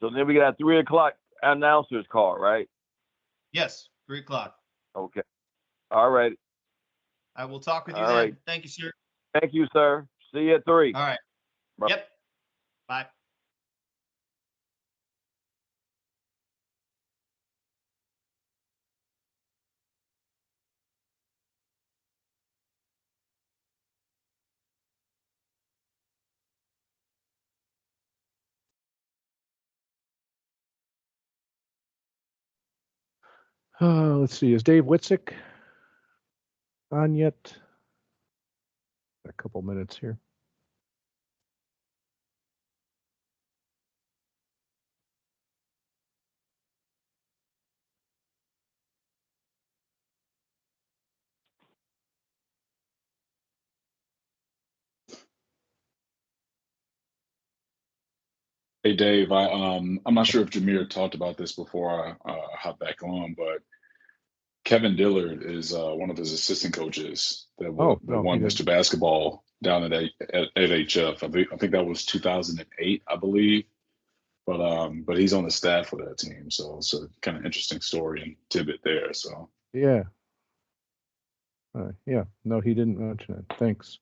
So then we got 3 o'clock announcer's call, right? Yes, 3 o'clock. Okay. All right. I will talk with you All then. right. Thank you, sir. Thank you, sir. See you at 3. All right. Bye. Yep. Bye. Let's see. Is Dave Witzik on yet? A couple minutes here. Hey Dave, I'm not sure if Jameer talked about this before I hop back on, but Kevin Dillard is one of his assistant coaches that Oh, that no, he won didn't. Mr. Basketball down at HF. I think that was 2008, I believe. But he's on the staff for that team, so it's a kind of interesting story and tidbit there. So Yeah. Yeah. No, he didn't mention it. Thanks.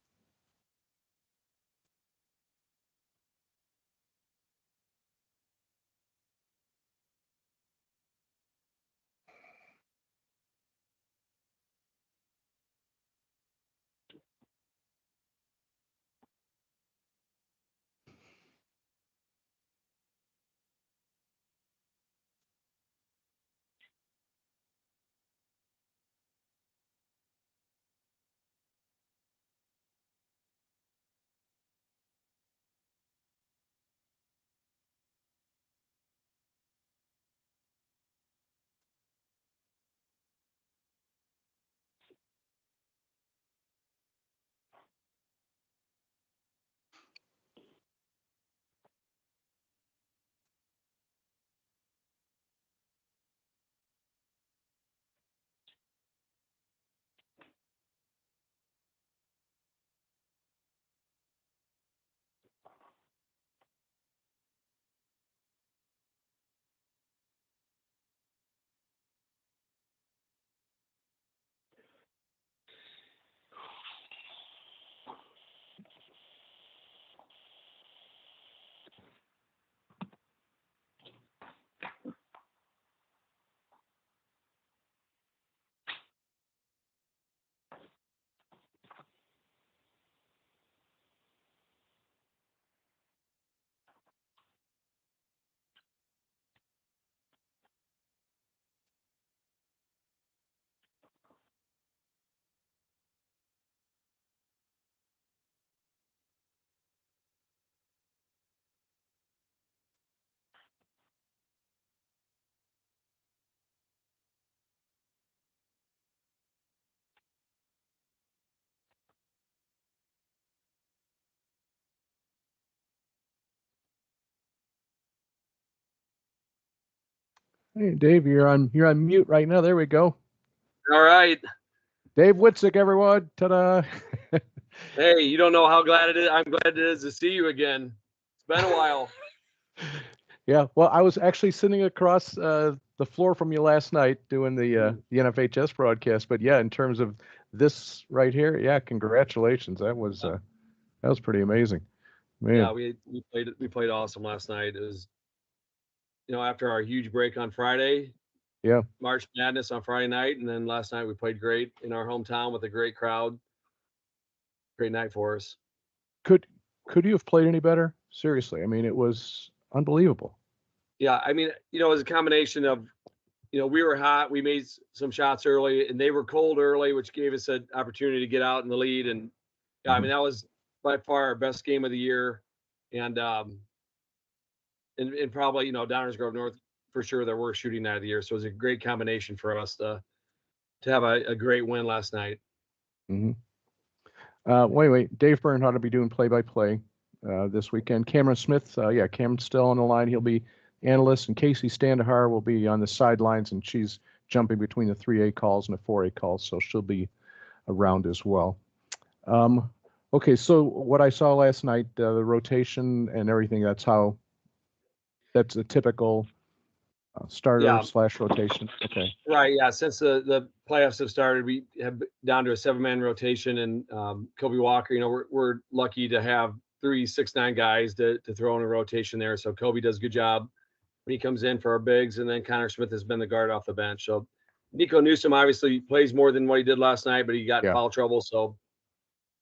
Hey, Dave, you're on mute right now. There we go. All right. Dave Witzik, everyone. Ta-da. Hey, you don't know how glad it is. I'm glad it is to see you again. It's been a while. Yeah, well, I was actually sitting across the floor from you last night doing the NFHS broadcast. But yeah, in terms of this right here, yeah, congratulations. That was pretty amazing, man. Yeah, we played awesome last night. It was, after our huge break on Friday. Yeah. March Madness on Friday night, and then last night we played great in our hometown with a great crowd. Great night for us. Could you have played any better? Seriously, I mean, it was unbelievable. Yeah, I mean, it was a combination of, we were hot, we made some shots early, and they were cold early, which gave us an opportunity to get out in the lead. And yeah, I mean, that was by far our best game of the year, and probably Downers Grove North for sure their worst shooting night of the year. So it was a great combination for us to have a great win last night. Mm-hmm. Wait, Dave Bernhardt will be doing play-by-play this weekend. Cameron Smith, Cameron's still on the line. He'll be analyst, and Casey Standahar will be on the sidelines, and she's jumping between the 3A calls and the 4A calls, so she'll be around as well. Okay, so what I saw last night, the rotation and everything, that's a typical starter / rotation. Okay. Right. Yeah. Since the playoffs have started, we have down to a 7-man rotation, and Kobe Walker. We're lucky to have 3 6'9" guys to throw in a rotation there. So Kobe does a good job when he comes in for our bigs, and then Connor Smith has been the guard off the bench. So Nico Newsom obviously plays more than what he did last night, but he got foul trouble. So,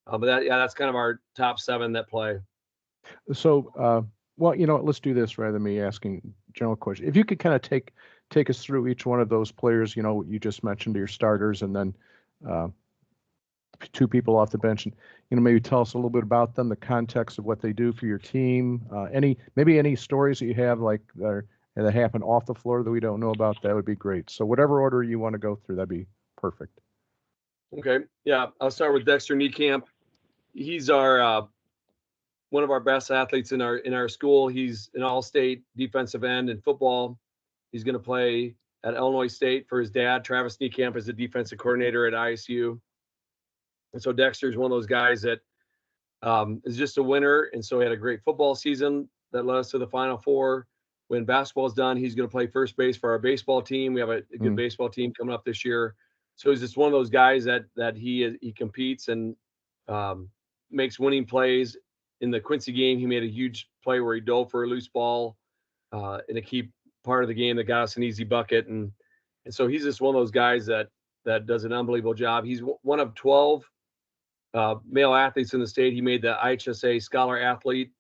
but that's kind of our top 7 that play. So, let's do this rather than me asking general questions. If you could kind of take us through each one of those players, you just mentioned your starters, and then 2 people off the bench, and maybe tell us a little bit about them, the context of what they do for your team. Any stories that you have like that happen off the floor that we don't know about, that would be great. So whatever order you want to go through, that'd be perfect. Okay. Yeah, I'll start with Dexter Niekamp. He's our one of our best athletes in our school. He's an all-state defensive end in football. He's going to play at Illinois State for his dad. Travis Niekamp is the defensive coordinator at ISU. And so Dexter is one of those guys that is just a winner. And so he had a great football season that led us to the Final Four. When basketball's done, he's going to play first base for our baseball team. We have a good baseball team coming up this year. So he's just one of those guys that he competes and makes winning plays. In the Quincy game, he made a huge play where he dove for a loose ball in a key part of the game that got us an easy bucket. And so he's just one of those guys that does an unbelievable job. He's one of 12 male athletes in the state. He made the IHSA Scholar Athlete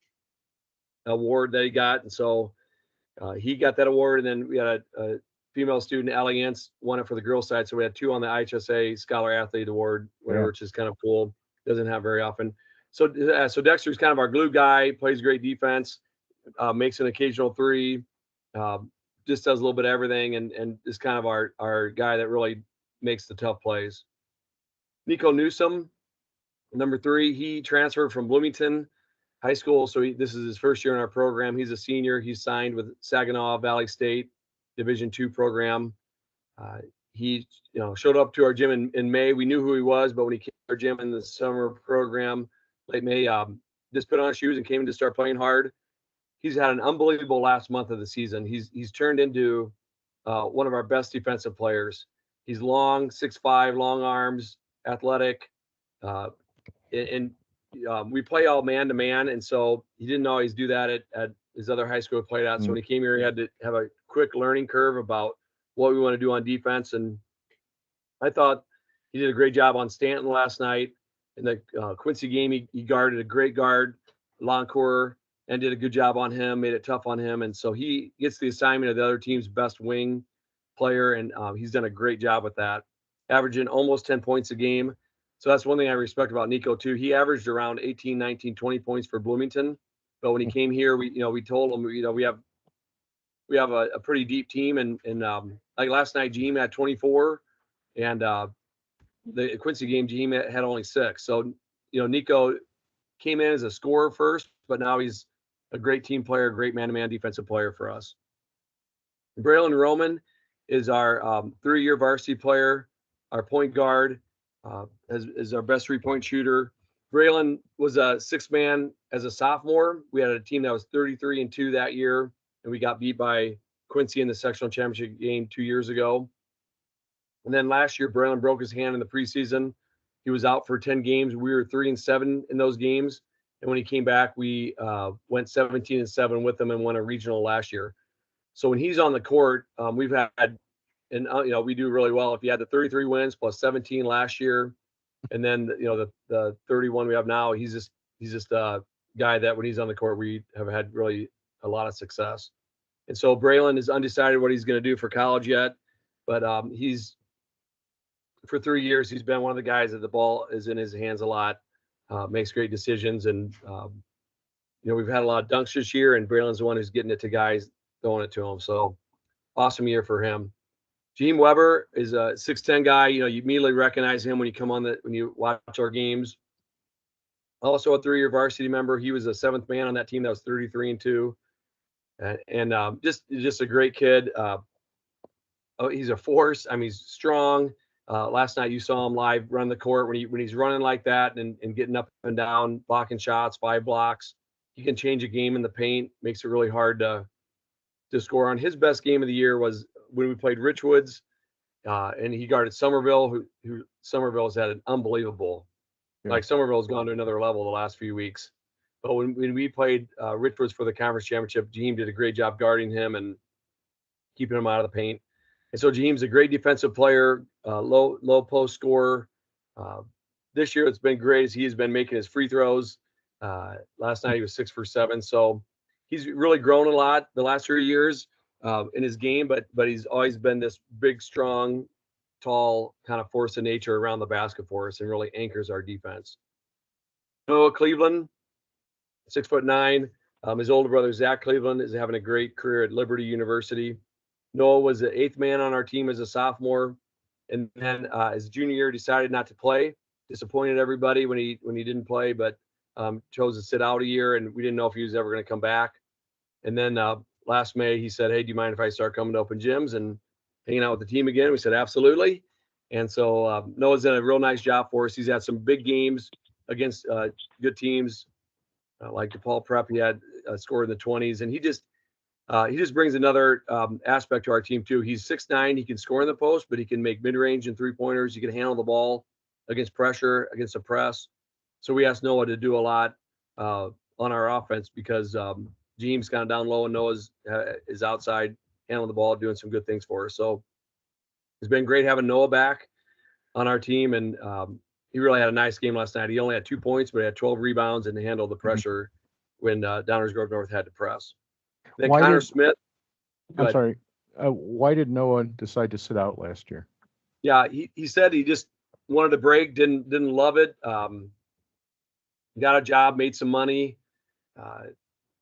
Award that he got. And so he got that award. And then we had a female student, Allie Yance, won it for the girls' side. So we had 2 on the IHSA Scholar Athlete Award, which is kind of cool. Doesn't have very often. So Dexter's kind of our glue guy, plays great defense, makes an occasional 3, just does a little bit of everything, and is kind of our guy that really makes the tough plays. Nico Newsom, number 3, he transferred from Bloomington High School. So this is his first year in our program. He's a senior. He's signed with Saginaw Valley State Division II program. He showed up to our gym in May. We knew who he was, but when he came to our gym in the summer program, late May, just put on his shoes and came in to start playing hard. He's had an unbelievable last month of the season. He's turned into one of our best defensive players. He's long, 6'5", long arms, athletic, and we play all man to man, and so he didn't always do that at his other high school he played at. So when he came here, he had to have a quick learning curve about what we want to do on defense. And I thought he did a great job on Stanton last night. In the Quincy game, he guarded a great guard, Loncourt, and did a good job on him, made it tough on him. And so he gets the assignment of the other team's best wing player, and he's done a great job with that, averaging almost 10 points a game. So that's one thing I respect about Nico, too. He averaged around 18, 19, 20 points for Bloomington. But when he came here, we told him, we have a pretty deep team. And like last night, Jaheim had 24, and the Quincy game, Jaheim had only 6. So, Nico came in as a scorer first, but now he's a great team player, great man-to-man defensive player for us. Braylon Roman is our 3-year varsity player, our point guard, is our best 3-point shooter. Braylon was a 6-man as a sophomore. We had a team that was 33-2 that year, and we got beat by Quincy in the sectional championship game 2 years ago. And then last year, Braylon broke his hand in the preseason. He was out for 10 games. We were 3-7 in those games. And when he came back, we went 17-7 with him and won a regional last year. So when he's on the court, we've had, and we do really well. If you had the 33 wins plus 17 last year, and then the 31 we have now, he's just a guy that when he's on the court, we have had really a lot of success. And so Braylon is undecided what he's going to do for college yet, but for 3 years, he's been one of the guys that the ball is in his hands a lot, makes great decisions. And, we've had a lot of dunks this year, and Braylon's the one who's getting it to guys, throwing it to him. So awesome year for him. Jaheim Weber is a 6'10" guy. You immediately recognize him when you watch our games. Also a 3-year varsity member. He was a 7th man on that team that was 33-2. And just a great kid. He's a force. I mean, he's strong. Last night you saw him live run the court when he's running like that and getting up and down, blocking shots, 5 blocks. He can change a game in the paint, makes it really hard to score on. His best game of the year was when we played Richwoods, and he guarded Somerville, who Somerville's had an unbelievable, like Somerville's gone to another level the last few weeks. But when we played Richwoods for the conference championship, Jaheim did a great job guarding him and keeping him out of the paint. And so Jaheim's a great defensive player, low post scorer. This year it's been great as he has been making his free throws. Last night he was 6 for 7. So he's really grown a lot the last 3 years in his game, but he's always been this big, strong, tall kind of force of nature around the basket for us and really anchors our defense. Noah Cleveland, 6'9". His older brother, Zach Cleveland, is having a great career at Liberty University. Noah was the 8th man on our team as a sophomore, and then his junior year decided not to play. Disappointed everybody when he didn't play, but chose to sit out a year, and we didn't know if he was ever going to come back. And then last May, he said, "Hey, do you mind if I start coming to open gyms and hanging out with the team again?" We said, "Absolutely." And so Noah's done a real nice job for us. He's had some big games against good teams like DePaul Prep. He had scored in the 20s, and he just brings another aspect to our team too. He's 6'9", he can score in the post, but he can make mid-range and three-pointers. He can handle the ball against pressure, against the press. So we asked Noah to do a lot on our offense because James kind of down low and Noah's is outside handling the ball, doing some good things for us. So it's been great having Noah back on our team, and he really had a nice game last night. He only had 2 points, but he had 12 rebounds and handled the pressure when Downers Grove North had to press. Then Connor Smith. I'm sorry. Why did Noah decide to sit out last year? Yeah, he said he just wanted a break. Didn't love it. Got a job, made some money.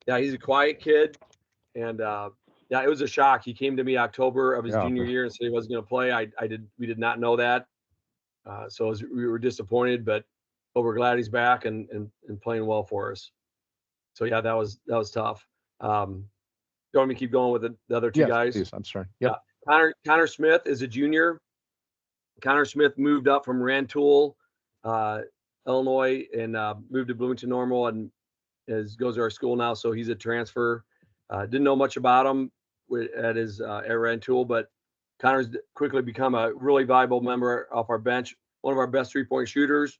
Yeah, he's a quiet kid, and yeah, it was a shock. He came to me October of his junior year and said he wasn't going to play. We did not know that, so we were disappointed, but we're glad he's back and playing well for us. So yeah, that was tough. Do you want me to keep going with the other two guys? Please. I'm sorry. Yep. Yeah. Connor Smith is a junior. Connor Smith moved up from Rantoul, Illinois, and moved to Bloomington Normal, and goes to our school now. So he's a transfer. Didn't know much about him at Rantoul, but Connor's quickly become a really valuable member off our bench. One of our best three-point shooters.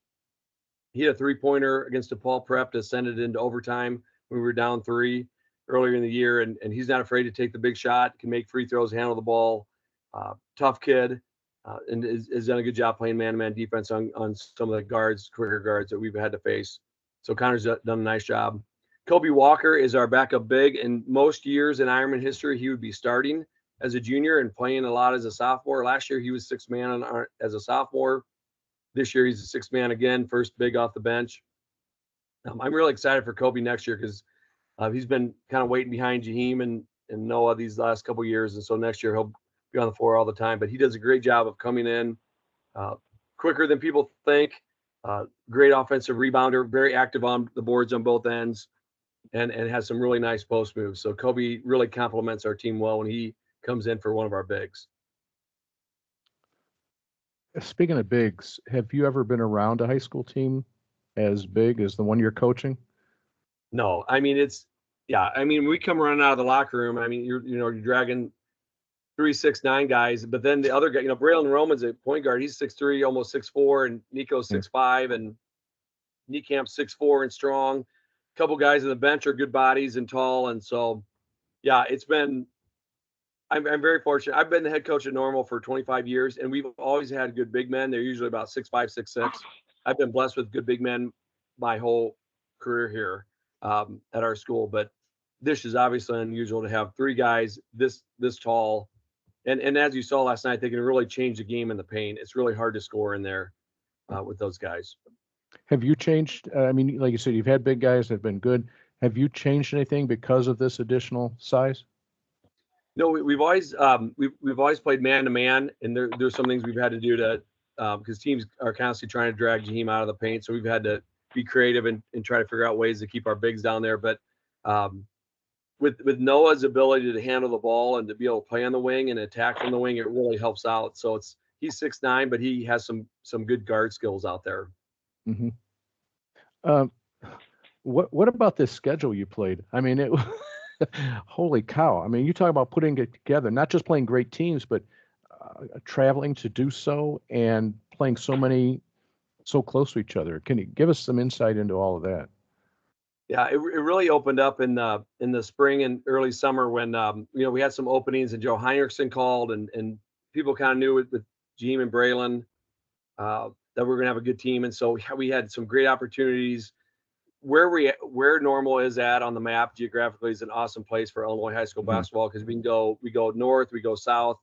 He had a three-pointer against DePaul Prep that sent it into overtime when we were down 3 earlier in the year, and he's not afraid to take the big shot, can make free throws, handle the ball. Tough kid, and has done a good job playing man-to-man defense on some of the quicker guards that we've had to face. So Connor's done a nice job. Kobe Walker is our backup big, and most years in Ironman history, he would be starting as a junior and playing a lot as a sophomore. Last year, he was sixth man as a sophomore. This year, he's a sixth man again, first big off the bench. I'm really excited for Kobe next year because he's been kind of waiting behind Jaheim and Noah these last couple of years, and so next year he'll be on the floor all the time. But he does a great job of coming in quicker than people think. Great offensive rebounder, very active on the boards on both ends, and has some really nice post moves. So Kobe really complements our team well when he comes in for one of our bigs. Speaking of bigs, have you ever been around a high school team as big as the one you're coaching? No, I mean, we come running out of the locker room. I mean, you're dragging 3, 6, 9 guys, but then the other guy, Braylon Roman's a point guard. He's 6'3", almost 6'4", and Nico's 6'5", and Niecamp's 6'4" and strong. A couple guys on the bench are good bodies and tall, and so yeah, I'm very fortunate. I've been the head coach at Normal for 25 years, and we've always had good big men. They're usually about 6'5", 6'6". I've been blessed with good big men my whole career here at our school, but this is obviously unusual to have 3 guys this tall. And as you saw last night, they can really change the game in the paint. It's really hard to score in there with those guys. Have you changed? I mean, like you said, you've had big guys that have been good. Have you changed anything because of this additional size? No, we've always played man to man, and there's some things we've had to do to because teams are constantly trying to drag Jaheim out of the paint, so we've had to be creative and try to figure out ways to keep our bigs down there. But with Noah's ability to handle the ball and to be able to play on the wing and attack from the wing, it really helps out. So he's 6'9", but he has some good guard skills out there. Mm-hmm. What about this schedule you played? I mean, holy cow! I mean, you talk about putting it together, not just playing great teams, but traveling to do so and playing so close to each other. Can you give us some insight into all of that? Yeah, it really opened up in the spring and early summer when we had some openings and Joe Heinrichsen called and people kind of knew with Jaheim and Braylon that we were going to have a good team, and so we had some great opportunities. Where Normal is at on the map geographically is an awesome place for Illinois high school basketball because we go north, we go south,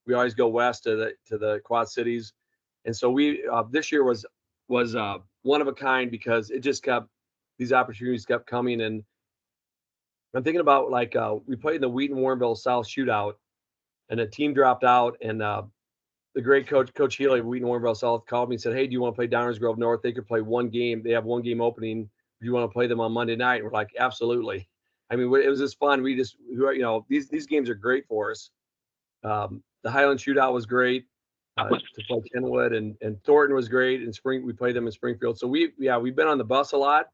we always go west to the Quad Cities, and so this year was one of a kind because it just these opportunities kept coming. And I'm thinking about we played in the Wheaton-Warrenville South shootout, and a team dropped out, and the great Coach Healy of Wheaton-Warrenville South called me and said, "Hey, do you want to play Downers Grove North? They could play one game. They have one game opening do you want to play them on Monday night? And we're like, absolutely. I mean, it was just fun. These games are great for us. The Highland Shootout was great to play Kenwood, and Thornton was great. In spring, we played them in Springfield. So we've been on the bus a lot.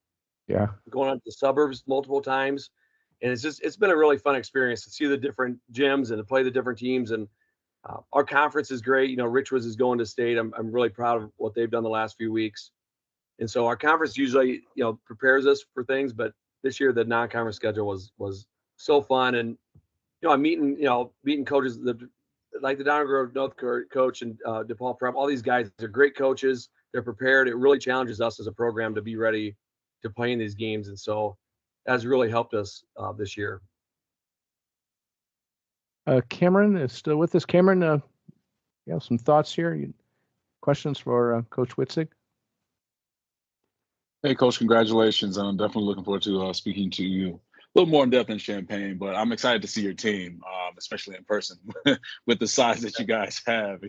Yeah. Going out to the suburbs multiple times. And it's been a really fun experience to see the different gyms and to play the different teams. And our conference is great. Richwoods is going to state. I'm really proud of what they've done the last few weeks. And so our conference usually, prepares us for things, but this year the non-conference schedule was so fun. And, I'm meeting coaches like the Downers Grove North coach and DePaul Prep. All these guys are great coaches. They're prepared. It really challenges us as a program to be ready to play in these games. And so that's really helped us this year. Cameron is still with us. Cameron, you have some thoughts here? Questions for Coach Witzig? Hey, Coach, congratulations. I'm definitely looking forward to speaking to you a little more in depth in Champaign, but I'm excited to see your team, especially in person with the size that you guys have.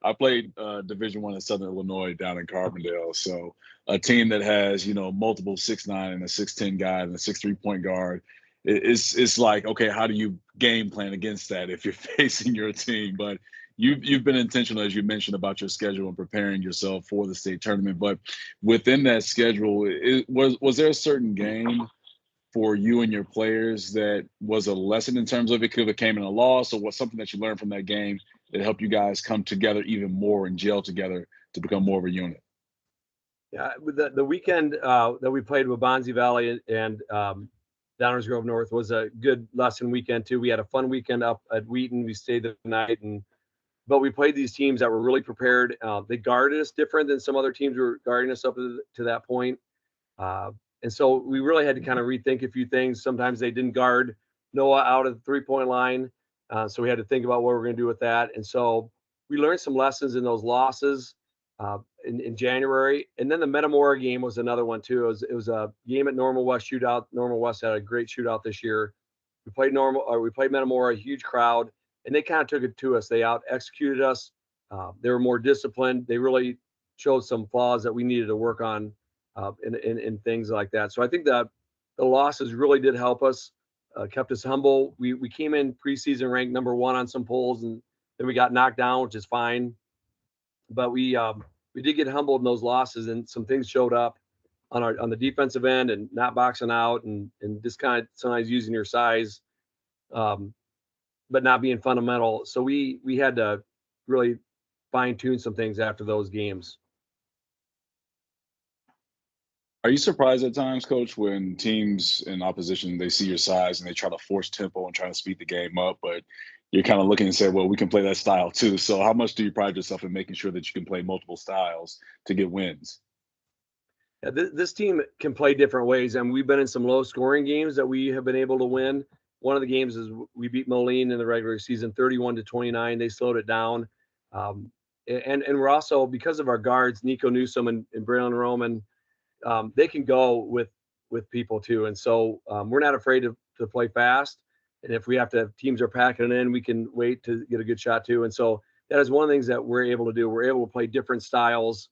I played Division I in Southern Illinois down in Carbondale. So a team that has, multiple 6'9" and a 6'10" guy and a 6'3" point guard. It's like, okay, how do you game plan against that if you're facing your team? But you've been intentional, as you mentioned, about your schedule and preparing yourself for the state tournament. But within that schedule, was there a certain game for you and your players that was a lesson in terms of it could have came in a loss, or was something that you learned from that game that helped you guys come together even more and gel together to become more of a unit? Yeah, the weekend that we played with Bonzi Valley and Downers Grove North was a good lesson weekend too. We had a fun weekend up at Wheaton. We stayed the night, but we played these teams that were really prepared. They guarded us different than some other teams were guarding us up to that point. And so we really had to kind of rethink a few things. Sometimes they didn't guard Noah out of the 3-point line. So we had to think about what we're going to do with that. And so we learned some lessons in those losses in January. And then the Metamora game was another one too. It was a game at Normal West shootout. Normal West had a great shootout this year. We played Metamora, a huge crowd, and they kind of took it to us. They out executed us. They were more disciplined. They really showed some flaws that we needed to work on in things like that. So I think that the losses really did help us, kept us humble. We came in preseason ranked number 1 on some polls, and then we got knocked down, which is fine. But we did get humbled in those losses, and some things showed up on the defensive end and not boxing out and just kind of sometimes using your size, but not being fundamental. So we had to really fine tune some things after those games. Are you surprised at times, Coach, when teams in opposition, they see your size and they try to force tempo and try to speed the game up, but you're kind of looking and say, well, we can play that style too. So how much do you pride yourself in making sure that you can play multiple styles to get wins? Yeah, this team can play different ways, and we've been in some low-scoring games that we have been able to win. One of the games is we beat Moline in the regular season, 31-29. They slowed it down, and we're also, because of our guards, Nico Newsom and Braylon Roman, they can go with people too, and so we're not afraid to play fast. And if we have to, teams are packing it in, we can wait to get a good shot too. And so that is one of the things that we're able to do. We're able to play different styles.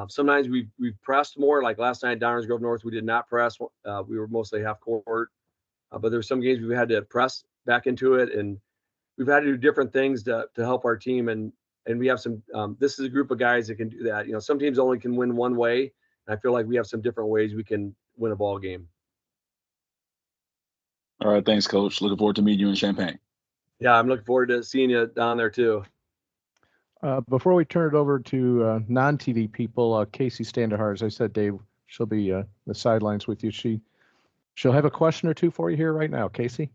Sometimes we've pressed more. Like last night, Downers Grove North, we did not press. We were mostly half court. But there were some games we had to press back into it, and we've had to do different things to help our team. And we have some. This is a group of guys that can do that. Some teams only can win one way. And I feel like we have some different ways we can win a ball game. All right, thanks, Coach. Looking forward to meeting you in Champaign. Yeah, I'm looking forward to seeing you down there too. Before we turn it over to non-TV people, Casey Standahar, as I said, Dave, she'll be the sidelines with you. She'll have a question or two for you here right now. Casey?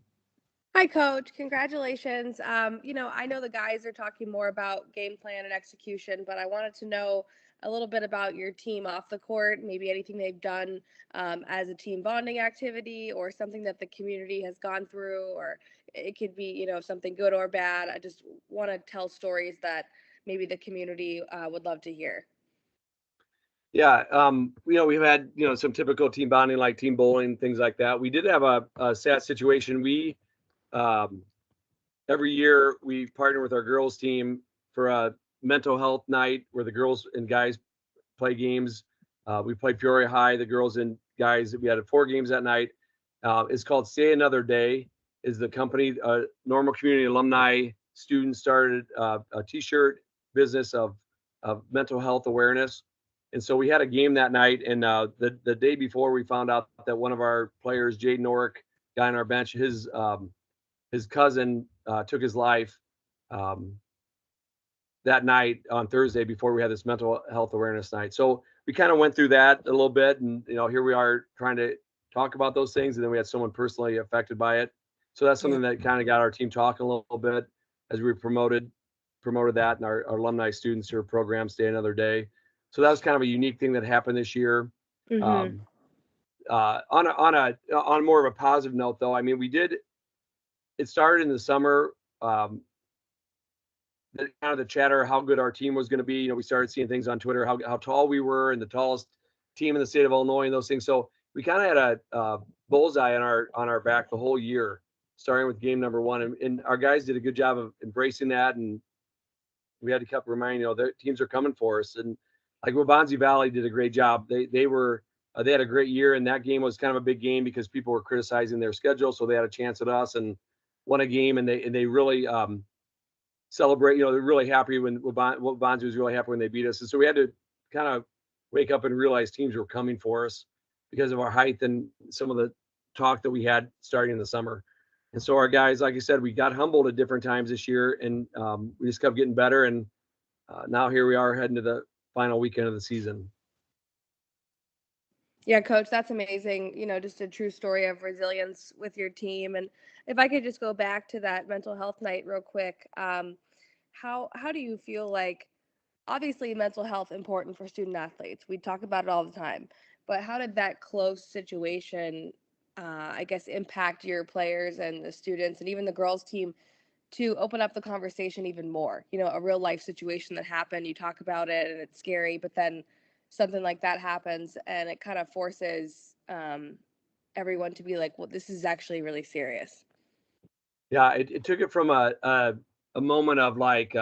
Hi, Coach. Congratulations. I know the guys are talking more about game plan and execution, but I wanted to know a little bit about your team off the court, maybe anything they've done as a team bonding activity or something that the community has gone through, or it could be, something good or bad. I just want to tell stories that maybe the community would love to hear. Yeah. We've had, some typical team bonding, like team bowling, things like that. We did have a sad situation. We, every year we partner with our girls team for a mental health night where the girls and guys play games. We played Peoria High. The girls and guys. We had 4 games that night. It's called Stay Another Day. Is the company Normal Community Alumni students started a T-shirt business of mental health awareness. And so we had a game that night, and the day before we found out that one of our players, Jaden Norick, guy on our bench, his cousin took his life that night on Thursday before we had this mental health awareness night. So we kind of went through that a little bit, and here we are trying to talk about those things, and then we had someone personally affected by it. So that's something that kind of got our team talking a little bit as we promoted that, and our alumni students or program Stay Another Day. So that was kind of a unique thing that happened this year. Mm-hmm. On more of a positive note, though, I mean, it started in the summer. Kind of the chatter how good our team was going to be. We started seeing things on Twitter how tall we were and the tallest team in the state of Illinois and those things. So we kind of had a bullseye on our back the whole year, starting with game number 1, and our guys did a good job of embracing that, and we had to keep reminding their teams are coming for us. And like Waubonsie Valley did a great job. They had a great year, and that game was kind of a big game because people were criticizing their schedule, so they had a chance at us and won a game, and they really celebrate. They're really happy when Waubonsie was really happy when they beat us, and so we had to kind of wake up and realize teams were coming for us because of our height and some of the talk that we had starting in the summer. And so our guys, like I said, we got humbled at different times this year, and we just kept getting better. And now here we are heading to the final weekend of the season. Yeah, Coach, that's amazing. Just a true story of resilience with your team. And if I could just go back to that mental health night real quick, how do you feel like, obviously mental health important for student athletes. We talk about it all the time, but how did that close situation, I guess, impact your players and the students and even the girls team to open up the conversation even more? A real life situation that happened, you talk about it and it's scary, but then something like that happens and it kind of forces everyone to be like, well, this is actually really serious. Yeah, it took it from a moment of like,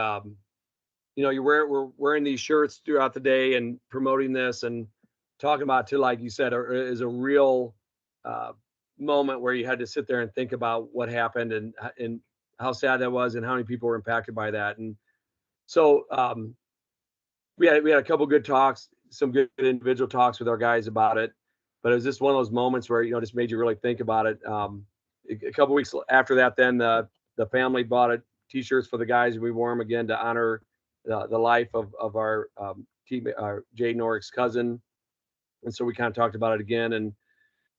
we're wearing these shirts throughout the day and promoting this and talking about, to, like you said, is a real moment where you had to sit there and think about what happened and how sad that was and how many people were impacted by that. And so we had a couple good talks, some good individual talks with our guys about it, but it was just one of those moments where just made you really think about it. A couple weeks after that, then the family bought T-shirts for the guys, and we wore them again to honor the life of our team, Jay Norick's cousin. And so we kind of talked about it again, and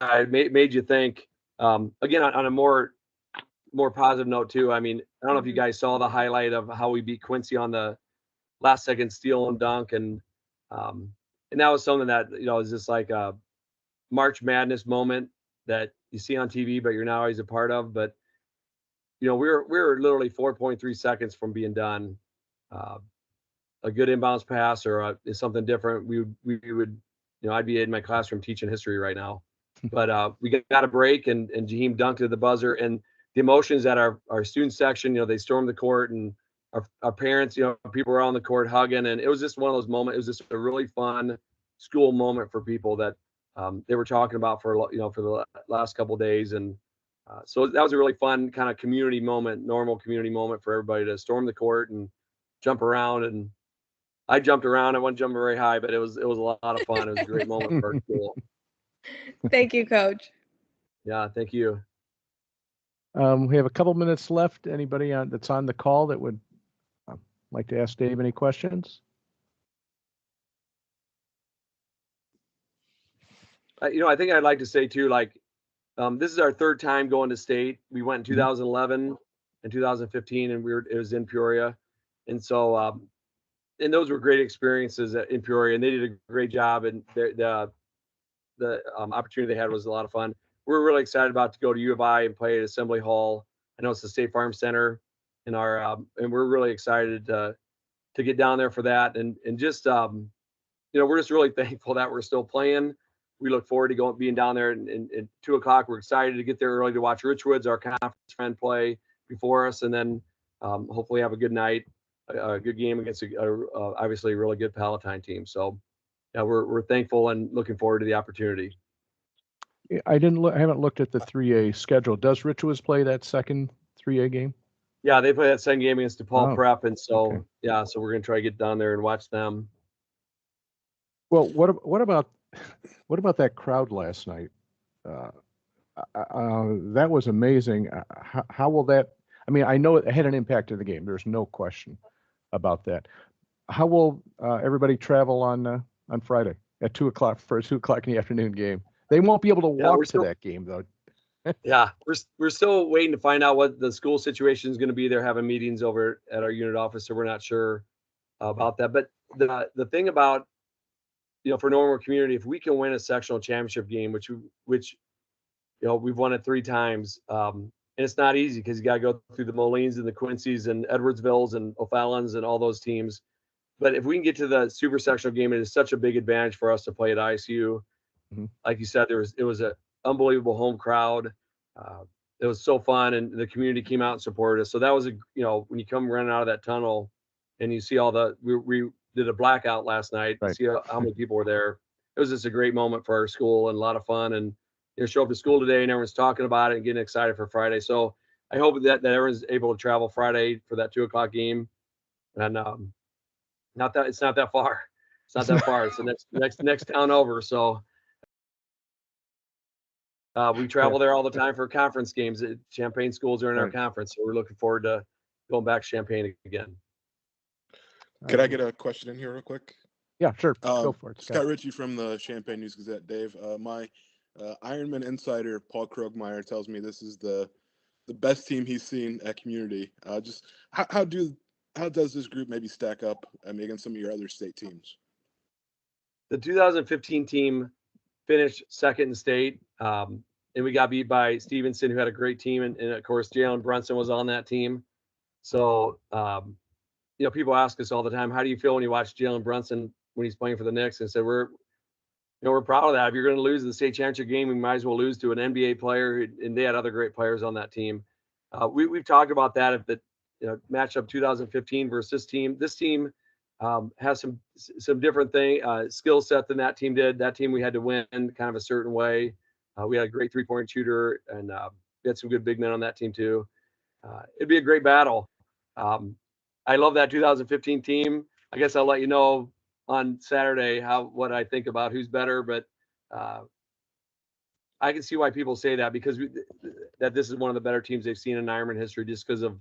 it made you think again on a more positive note too. I mean, I don't know if you guys saw the highlight of how we beat Quincy on the last second steal and dunk, and that was something that is just like a March Madness moment that you see on TV, but you're not always a part of. But we were literally 4.3 seconds from being done. A good inbounds pass or something different, we would, I'd be in my classroom teaching history right now. But we got a break, and Jaheim dunked at the buzzer, and the emotions at our student section, they stormed the court, and our parents, people were on the court hugging, and it was just one of those moments. It was just a really fun school moment for people that they were talking about for the last couple of days. And so that was a really fun kind of community moment, normal community moment for everybody to storm the court and jump around. And I jumped around. I wasn't jumping very high, but it was a lot of fun. It was a great moment for our school. Thank you, Coach. Yeah, thank you. We have a couple minutes left. Anybody that's on the call that would like to ask Dave any questions? I think I'd like to say too, like, this is our third time going to state. We went in 2011 and 2015, and it was in Peoria. And so, and those were great experiences in Peoria, and they did a great job. And the opportunity they had was a lot of fun. We're really excited about to go to U of I and play at Assembly Hall. I know it's the State Farm Center, and and we're really excited to get down there for that. And just we're just really thankful that we're still playing. We look forward to being down there at 2 o'clock. We're excited to get there early to watch Richwoods, our conference friend, play before us, and then hopefully have a good night, a good game against obviously a really good Palatine team. So yeah, we're thankful and looking forward to the opportunity. I haven't looked at the 3A schedule. Does Richwoods play that second 3A game? Yeah, they play that second game against DePaul Oh, Prep, and so okay. yeah, so we're gonna try to get down there and watch them. Well, what about that crowd last night? That was amazing. How will that? I mean, I know it had an impact to the game. There's no question about that. How will everybody travel on Friday at 2:00 for a 2:00 in the afternoon game? They won't be able to walk to that game though. Yeah, we're still waiting to find out what the school situation is going to be. They're having meetings over at our unit office, so we're not sure about that. But the thing about, for Normal Community, if we can win a sectional championship game, which we've won it 3 times, and it's not easy because you got to go through the Molines and the Quincy's and Edwardsvilles and O'Fallons and all those teams. But if we can get to the super sectional game, it is such a big advantage for us to play at ISU. Mm-hmm. Like you said, it was an unbelievable home crowd. It was so fun, and the community came out and supported us. So that was when you come running out of that tunnel and you see we did a blackout last night. Right. To see how many people were there. It was just a great moment for our school and a lot of fun. And show up to school today and everyone's talking about it and getting excited for Friday. So I hope that everyone's able to travel Friday for that 2:00 game. And it's not that far. It's not that far. It's the next town over. So we travel there all the time for conference games. Champaign schools are in our conference, so we're looking forward to going back to Champaign again. Could I get a question in here real quick? Yeah, sure. Go for it, Scott Ritchie from the Champaign News Gazette. Dave, my Ironman insider Paul Krogmeyer tells me this is the best team he's seen at Community. Just how does this group maybe stack up against some of your other state teams? The 2015 team finished second in state, and we got beat by Stevenson, who had a great team, and of course Jalen Brunson was on that team. So people ask us all the time, how do you feel when you watch Jalen Brunson when he's playing for the Knicks? And said we're proud of that. If you're going to lose the state championship game, we might as well lose to an NBA player, and they had other great players on that team. We've talked about that. If the matchup 2015 versus this team has some different skill set than that team did. That team we had to win kind of a certain way. We had a great 3-point shooter, and we had some good big men on that team too. It'd be a great battle. I love that 2015 team. I guess I'll let you know on Saturday what I think about who's better, but I can see why people say that, because that this is one of the better teams they've seen in Ironman history, just because of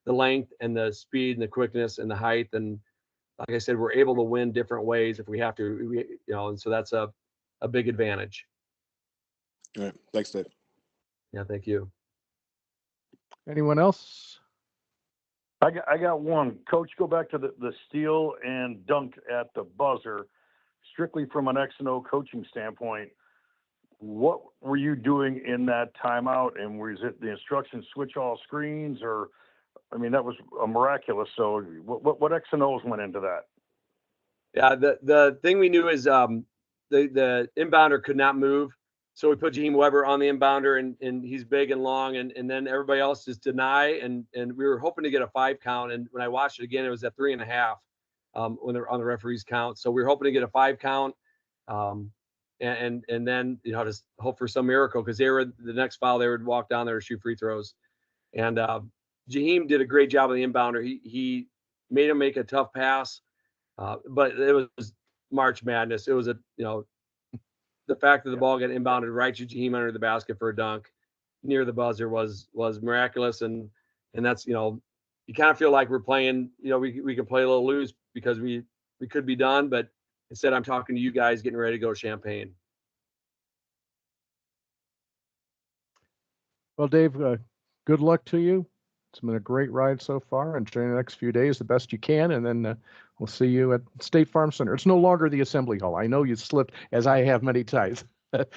the length and the speed and the quickness and the height. And like I said, we're able to win different ways if we have to, and so that's a big advantage. All right. Thanks, Dave. Yeah, thank you. Anyone else? I got one. Coach, go back to the steal and dunk at the buzzer. Strictly from an X&O coaching standpoint, what were you doing in that timeout? And was it the instruction switch all screens, or, that was miraculous. So what X&Os went into that? Yeah, the thing we knew is the inbounder could not move. So we put Jaheim Weber on the inbounder, and he's big and long, and then everybody else is deny, and we were hoping to get a 5 count. And when I watched it again, it was at 3.5 when they're on the referee's count. So we were hoping to get a 5 count, and then just hope for some miracle, because the next foul they would walk down there to shoot free throws. And Jaheim did a great job on the inbounder. He made him make a tough pass, but it was March Madness. It was the fact that the ball got inbounded right to Jaheim under the basket for a dunk near the buzzer was miraculous. And that's, you kind of feel like we're playing, we can play a little loose because we could be done, but instead I'm talking to you guys getting ready to go to Champaign. Well, Dave, good luck to you. It's been a great ride so far. Enjoy the next few days the best you can, and then we'll see you at State Farm Center. It's no longer the Assembly Hall. I know you slipped, as I have many times.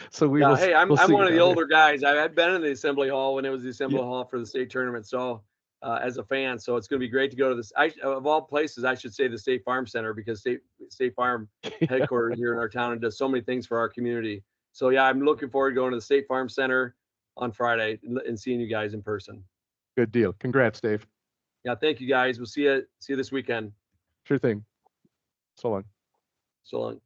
So we will. Hey, I'm we'll one of the older guys. I've been in the Assembly Hall when it was the Assembly Hall for the state tournament. So as a fan, so it's going to be great to go to this. Of all places, I should say the State Farm Center, because State Farm headquarters here in our town and does so many things for our community. So yeah, I'm looking forward to going to the State Farm Center on Friday and seeing you guys in person. Good deal. Congrats, Dave. Yeah, thank you guys. We'll see you this weekend. Sure thing. So long. So long.